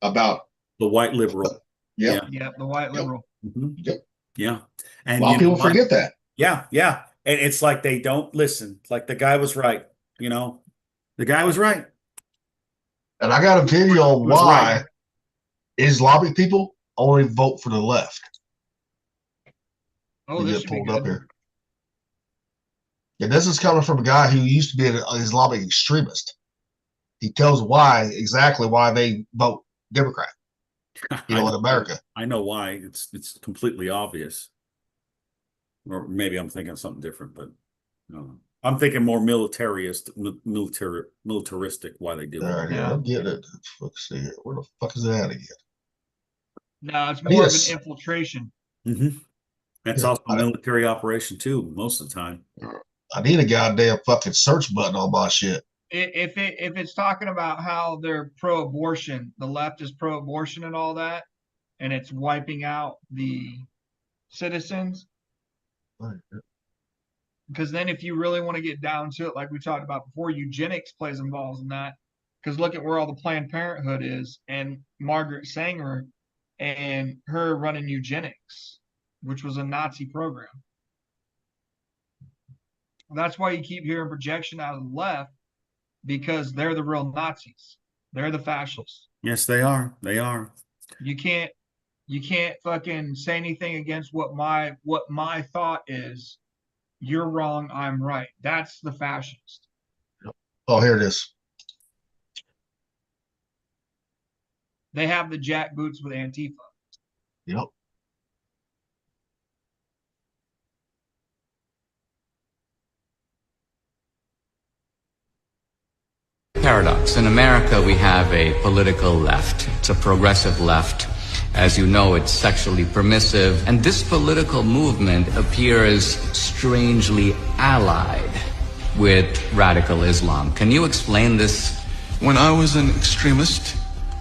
about the white liberal. Yeah, the white liberal. Mm-hmm. Yep. Yeah. And a lot of people forget that. Yeah. And it's like they don't listen. Like the guy was right. The guy was right. And I got a video on why Islamic people only vote for the left. Oh, this should be good. Up here. And this is coming from a guy who used to be an Islamic extremist. He tells exactly why they vote Democrat. In America. I know why. It's completely obvious. Or maybe I'm thinking something different, but I'm thinking more militaristic why they do it. Yeah, I'm getting it. Let's see here. Where the fuck is that again? No, it's more of an infiltration. Mm-hmm. That's also a military operation too, most of the time. I need a goddamn fucking search button on my shit. If it's talking about how they're pro-abortion, the left is pro-abortion and all that, and it's wiping out the citizens. Because then if you really want to get down to it, like we talked about before, eugenics plays involved in that. Because look at where all the Planned Parenthood is, and Margaret Sanger and her running eugenics, which was a Nazi program. That's why you keep hearing projection out of the left, because they're the real Nazis. They're the fascists. Yes, they are. They are. You can't fucking say anything against what my thought is. You're wrong, I'm right. That's the fascist. Oh, here it is. they have the jack boots with Antifa. Yep. Paradox. In America, we have a political left. It's a progressive left. As you know, it's sexually permissive. And this political movement appears strangely allied with radical Islam. Can you explain this? When I was an extremist,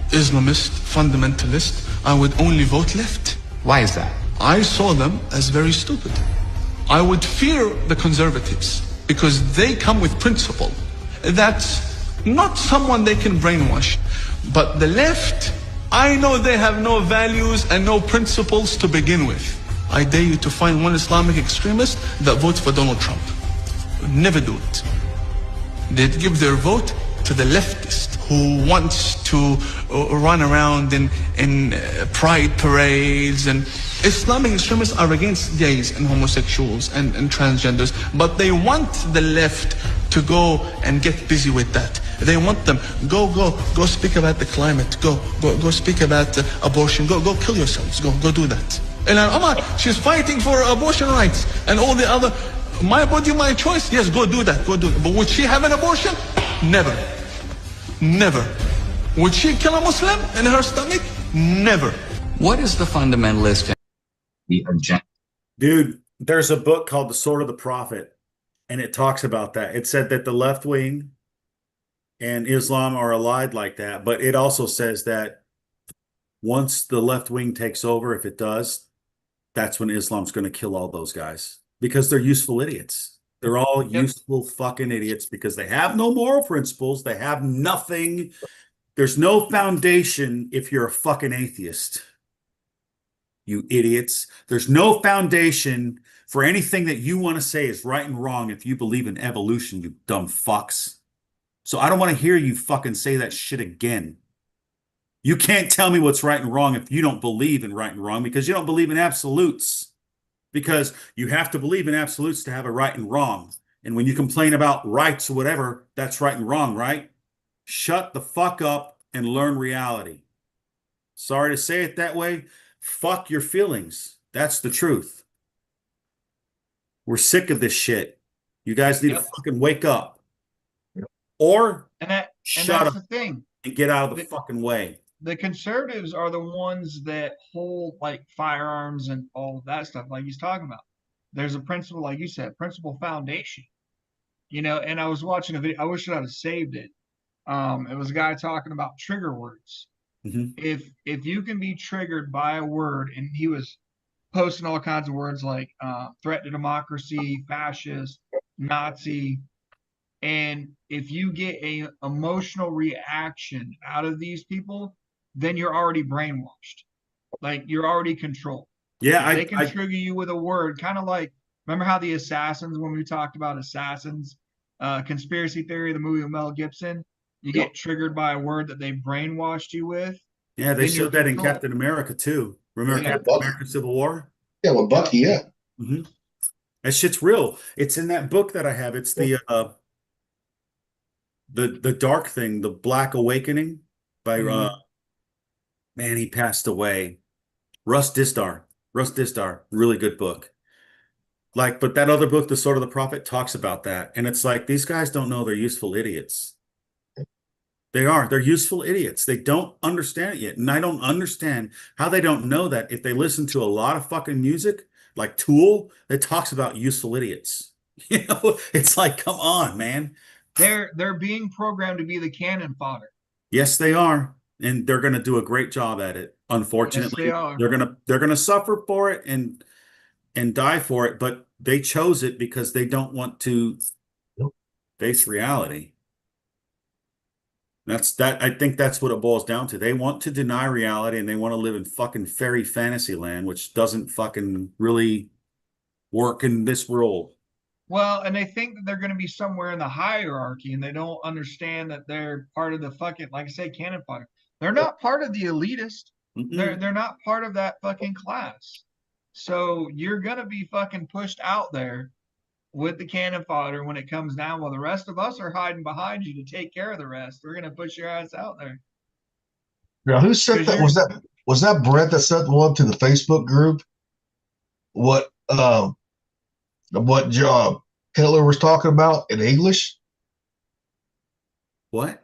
Islamist, fundamentalist, I would only vote left. Why is that? I saw them as very stupid. I would fear the conservatives because they come with principle. That's not someone they can brainwash. But the left, I know they have no values and no principles to begin with. I dare you to find one Islamic extremist that votes for Donald Trump. Never do it. They'd give their vote to the leftist who wants to run around in pride parades. And Islamic extremists are against gays and homosexuals and transgenders, but they want the left to go and get busy with that. They want them, go speak about the climate, go speak about abortion, go kill yourselves, go do that. Ilhan Omar, she's fighting for abortion rights and all the other, my body, my choice, yes, go do that, go do it. But would she have an abortion? Never. Never. Would she kill a Muslim in her stomach? Never. What is the fundamentalist agenda? Dude, there's a book called The Sword of the Prophet, and it talks about that. It said that the left wing and Islam are allied like that, but it also says that once the left wing takes over, if it does, that's when Islam's going to kill all those guys because they're useful idiots. They're all useful fucking idiots because they have no moral principles. They have nothing. There's no foundation if you're a fucking atheist. You idiots. There's no foundation for anything that you want to say is right and wrong if you believe in evolution, you dumb fucks. So I don't want to hear you fucking say that shit again. You can't tell me what's right and wrong if you don't believe in right and wrong because you don't believe in absolutes. Because you have to believe in absolutes to have a right and wrong. And when you complain about rights or whatever, that's right and wrong, right? Shut the fuck up and learn reality. Sorry to say it that way. Fuck your feelings. That's the truth. We're sick of this shit. You guys need to fucking wake up. Or shut up the thing. And get out of the fucking way. The conservatives are the ones that hold like firearms and all of that stuff like he's talking about. There's a principle, like you said, principle foundation. You know, and I was watching a video, I wish I'd have saved it. It was a guy talking about trigger words. Mm-hmm. If you can be triggered by a word, and he was posting all kinds of words like threat to democracy, fascist, Nazi, and if you get a emotional reaction out of these people, then you're already brainwashed. Like you're already controlled. Yeah, they can trigger you with a word, kind of like remember how the Assassins, when we talked about Assassins, conspiracy theory, the movie with Mel Gibson, you get triggered by a word that they brainwashed you with. Yeah, they showed that in Captain America too. Remember Captain America Civil War? Yeah, with Bucky, yeah. Mm-hmm. That shit's real. It's in that book that I have. It's the dark thing, the Black Awakening by man, he passed away. Russ Distar, really good book. Like, but that other book, The Sword of the Prophet, talks about that. And it's like, these guys don't know they're useful idiots. They are. They're useful idiots. They don't understand it yet. And I don't understand how they don't know that if they listen to a lot of fucking music, like Tool, that talks about useful idiots. You know, it's like, come on, man. They're being programmed to be the cannon fodder. Yes, they are. And they're going to do a great job at it. Unfortunately, yes, they are. they're going to suffer for it and die for it, but they chose it because they don't want to face reality. I think that's what it boils down to. They want to deny reality and they want to live in fucking fairy fantasy land, which doesn't fucking really work in this world. Well, and they think that they're going to be somewhere in the hierarchy and they don't understand that they're part of the fucking, like I say, cannon fodder. They're not part of the elitist. They're not part of that fucking class. So you're going to be fucking pushed out there with the cannon fodder when it comes down. Well, the rest of us are hiding behind you to take care of the rest. We're going to push your ass out there. Now, who sent that? Was that Brett that sent one to the Facebook group? What Hitler was talking about in English? What?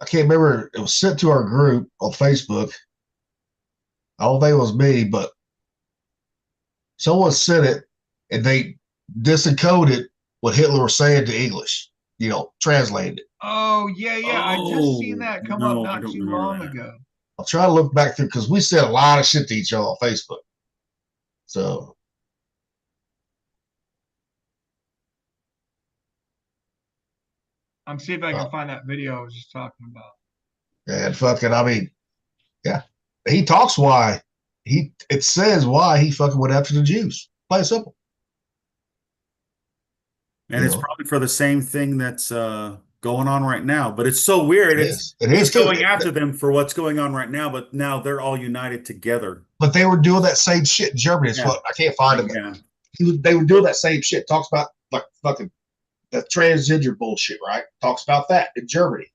I can't remember. It was sent to our group on Facebook. I don't think it was me, but someone sent it, and they disencoded what Hitler was saying to English. Translated it. Oh yeah, I just seen that come up not too long ago. I'll try to look back through because we said a lot of shit to each other on Facebook. So I'm seeing if I can find that video I was just talking about. And fucking, I mean, yeah, he talks why it says why he fucking went after the Jews. Plain simple. And it's probably for the same thing that's going on right now. But it's so weird. He's going after them for what's going on right now, but now they're all united together. But they were doing that same shit in Germany. It's what I can't find it. Yeah. They were doing that same shit. Talks about like fucking the transgender bullshit, right? Talks about that in Germany.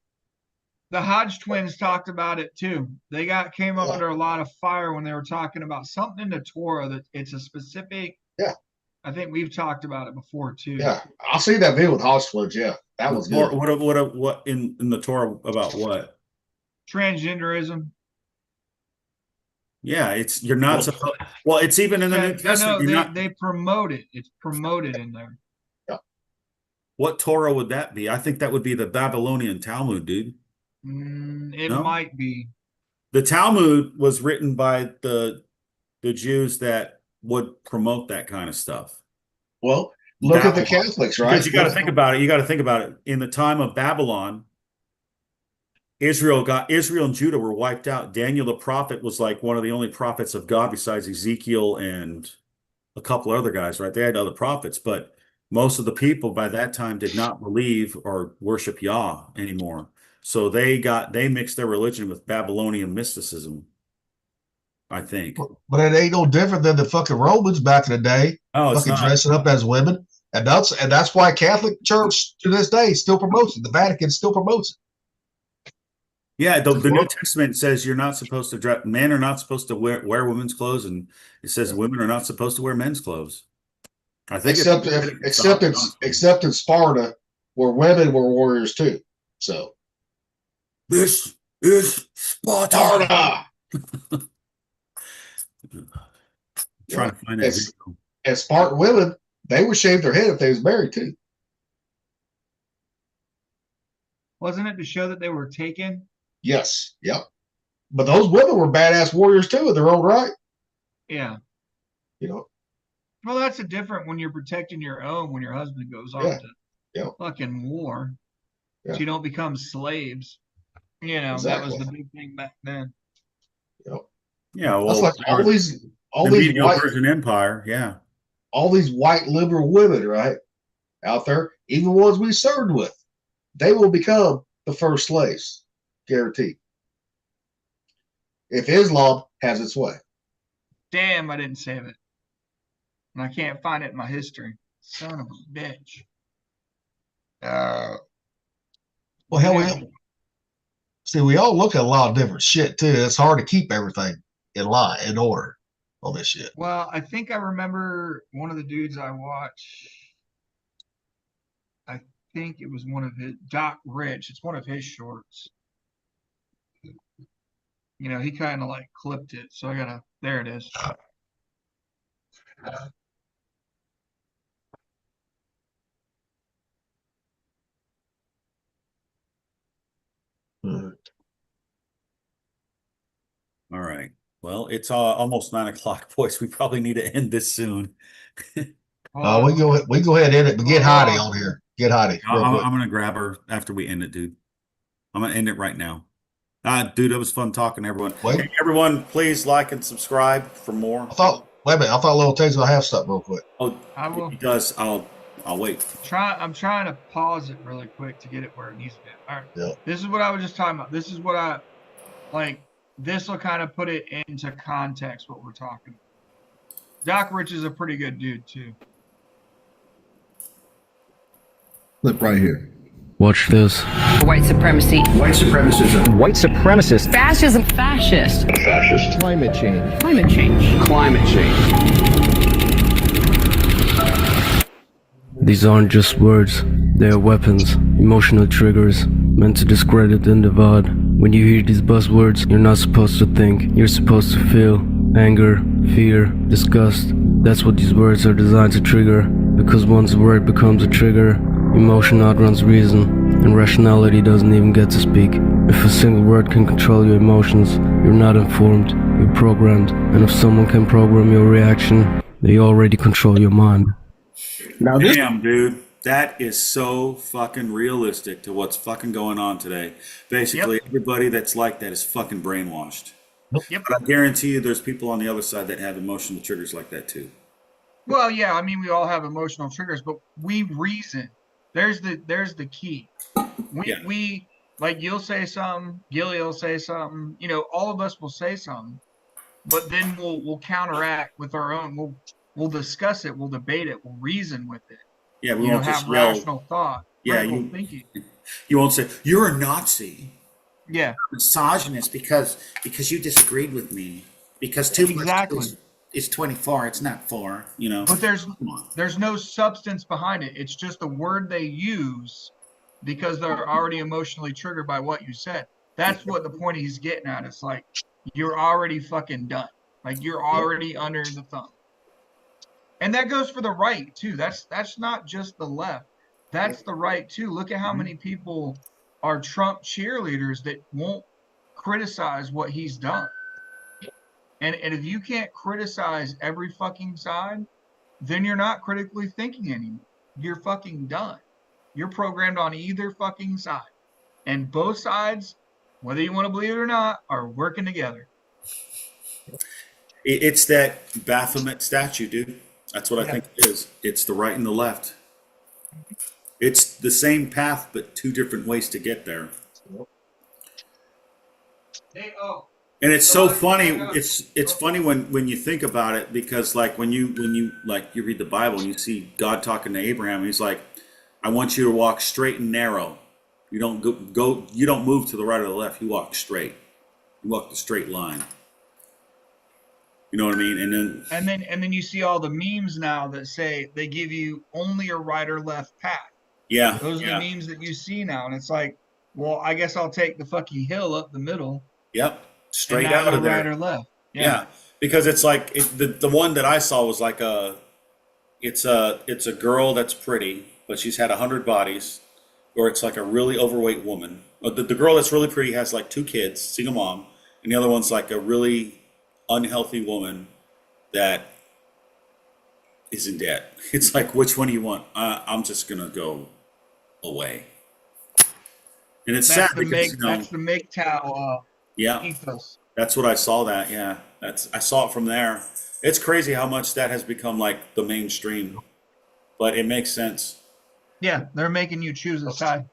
The Hodge twins talked about it too. They came up under a lot of fire when they were talking about something in the Torah that it's a specific. Yeah. I think we've talked about it before too. Yeah, I'll see that video with Hodge twins. Yeah, that was good. What in the Torah about what? Transgenderism. Yeah, you're not supposed. Well, it's even in the New Testament. No, they promote it. It's promoted in there. Yeah. What Torah would that be? I think that would be the Babylonian Talmud, dude. It might be. The Talmud was written by the Jews that would promote that kind of stuff. Well, look at the Catholics, right? Because you got to think about it. You got to think about it. In the time of Babylon, Israel and Judah were wiped out. Daniel the prophet was like one of the only prophets of God besides Ezekiel and a couple other guys, right? They had other prophets, but most of the people by that time did not believe or worship Yah anymore. So they mixed their religion with Babylonian mysticism, I think. But it ain't no different than the fucking Romans back in the day. Oh, it's fucking not. Dressing up as women. And that's why Catholic Church to this day still promotes it. The Vatican still promotes it. Yeah, the New Testament says you're not supposed to dress. Men are not supposed to wear women's clothes, and it says women are not supposed to wear men's clothes. I think except in Sparta, where women were warriors too. So this is Sparta. Trying to find that. And Spartan women, they would shave their head if they was married too. Wasn't it to show that they were taken? Yes. Yep. But those women were badass warriors too in their own right. Yeah. Well, that's a different when you're protecting your own when your husband goes off to fucking war. So you don't become slaves. Exactly. That was the big thing back then. Yep. Yeah, well, that's like all these white Persian Empire, yeah. All these white liberal women, right, out there, even ones we served with, they will become the first slaves, guaranteed. If Islam has its way. Damn, I didn't save it, and I can't find it in my history. Son of a bitch. Well, hell, we all look at a lot of different shit too. It's hard to keep everything in order on this shit. Well, I think I remember one of the dudes I watched. I think it was one of his, Doc Rich. It's one of his shorts. He kind of like clipped it. So there it is. All right. Well, it's almost 9 o'clock, boys. We probably need to end this soon. We go ahead and end it, but get Heidi on here. Get Heidi. I'm gonna grab her after we end it, dude. I'm gonna end it right now. Dude, it was fun talking to everyone. Hey, everyone, please like and subscribe for more. Wait a minute. I thought Little Tate's gonna have something real quick. Oh, I will. He does. I'll wait. I'm trying to pause it really quick to get it where it needs to be. All right. Yeah. This is what I was just talking about. This is what I like. This will kind of put it into context what we're talking about. Doc Rich is a pretty good dude too. Clip right here. Watch this. White supremacy. White supremacism. White supremacist. Fascism. Fascist. Fascist. Climate change. Climate change. Climate change. These aren't just words. They are weapons, emotional triggers, meant to discredit and divide. When you hear these buzzwords, you're not supposed to think. You're supposed to feel anger, fear, disgust. That's what these words are designed to trigger. Because once a word becomes a trigger, emotion outruns reason, and rationality doesn't even get to speak. If a single word can control your emotions, you're not informed, you're programmed. And if someone can program your reaction, they already control your mind. Now damn, dude. That is so fucking realistic to what's fucking going on today. Basically, everybody that's like that is fucking brainwashed. Yep. But I guarantee you there's people on the other side that have emotional triggers like that too. Well, yeah, I mean, we all have emotional triggers, but we reason. There's the key. We like, you'll say something, Gilly will say something, you know, all of us will say something, but then we'll counteract with our own. We'll discuss it, we'll debate it, we'll reason with it. Yeah, we You won't know, just have yell. rational thought. Yeah, critical thinking. You won't say you're a Nazi. Yeah. Misogynist because you disagreed with me. Because 2 plus 2 is 24. It's not 4. You know. But there's no substance behind it. It's just a word they use because they're already emotionally triggered by what you said. That's what the point he's getting at. It's like you're already fucking done. Like you're already under the thumb. And that goes for the right too. That's not just the left. That's the right too. Look at how many people are Trump cheerleaders that won't criticize what he's done. And if you can't criticize every fucking side, then you're not critically thinking anymore. You're fucking done. You're programmed on either fucking side. And both sides, whether you want to believe it or not, are working together. It's that Baphomet statue, dude. That's what I think it is. It's the right and the left. It's the same path, but 2 different ways to get there. And it's so funny. It's funny when you think about it, because like when you like you read the Bible and you see God talking to Abraham, he's like, I want you to walk straight and narrow. You don't go you don't move to the right or the left. You walk straight. You walk the straight line. You know what I mean? And then you see all the memes now that say they give you only a right or left path. Yeah. Those are the memes that you see now. And it's like, well, I guess I'll take the fucking hill up the middle. Yep. Straight and not out of go there. right or left. Yeah. Because it's like the one that I saw was like it's a girl that's pretty, but she's had 100 bodies, or it's like a really overweight woman. The girl that's really pretty has like 2 kids, single mom, and the other one's like a really unhealthy woman that is in debt. It's like, which one do you want? I'm just gonna go away. And it's sad because that's the MGTOW yeah, ethos. that's what I saw. That I saw it from there. It's crazy how much that has become like the mainstream, but it makes sense. Yeah, they're making you choose a side.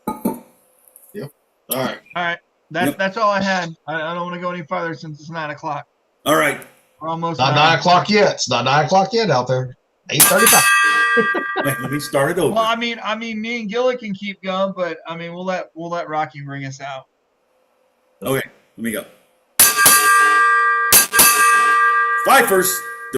Yep. All right. That's all I had. I don't want to go any farther since it's 9 o'clock. All right. We're almost not 9 o'clock yet. It's not 9 o'clock yet out there. 8:35. Let me start it over. Well, I mean, me and Gilly can keep going, but I mean, we'll let Rocky bring us out. Okay, let me go. Fifers.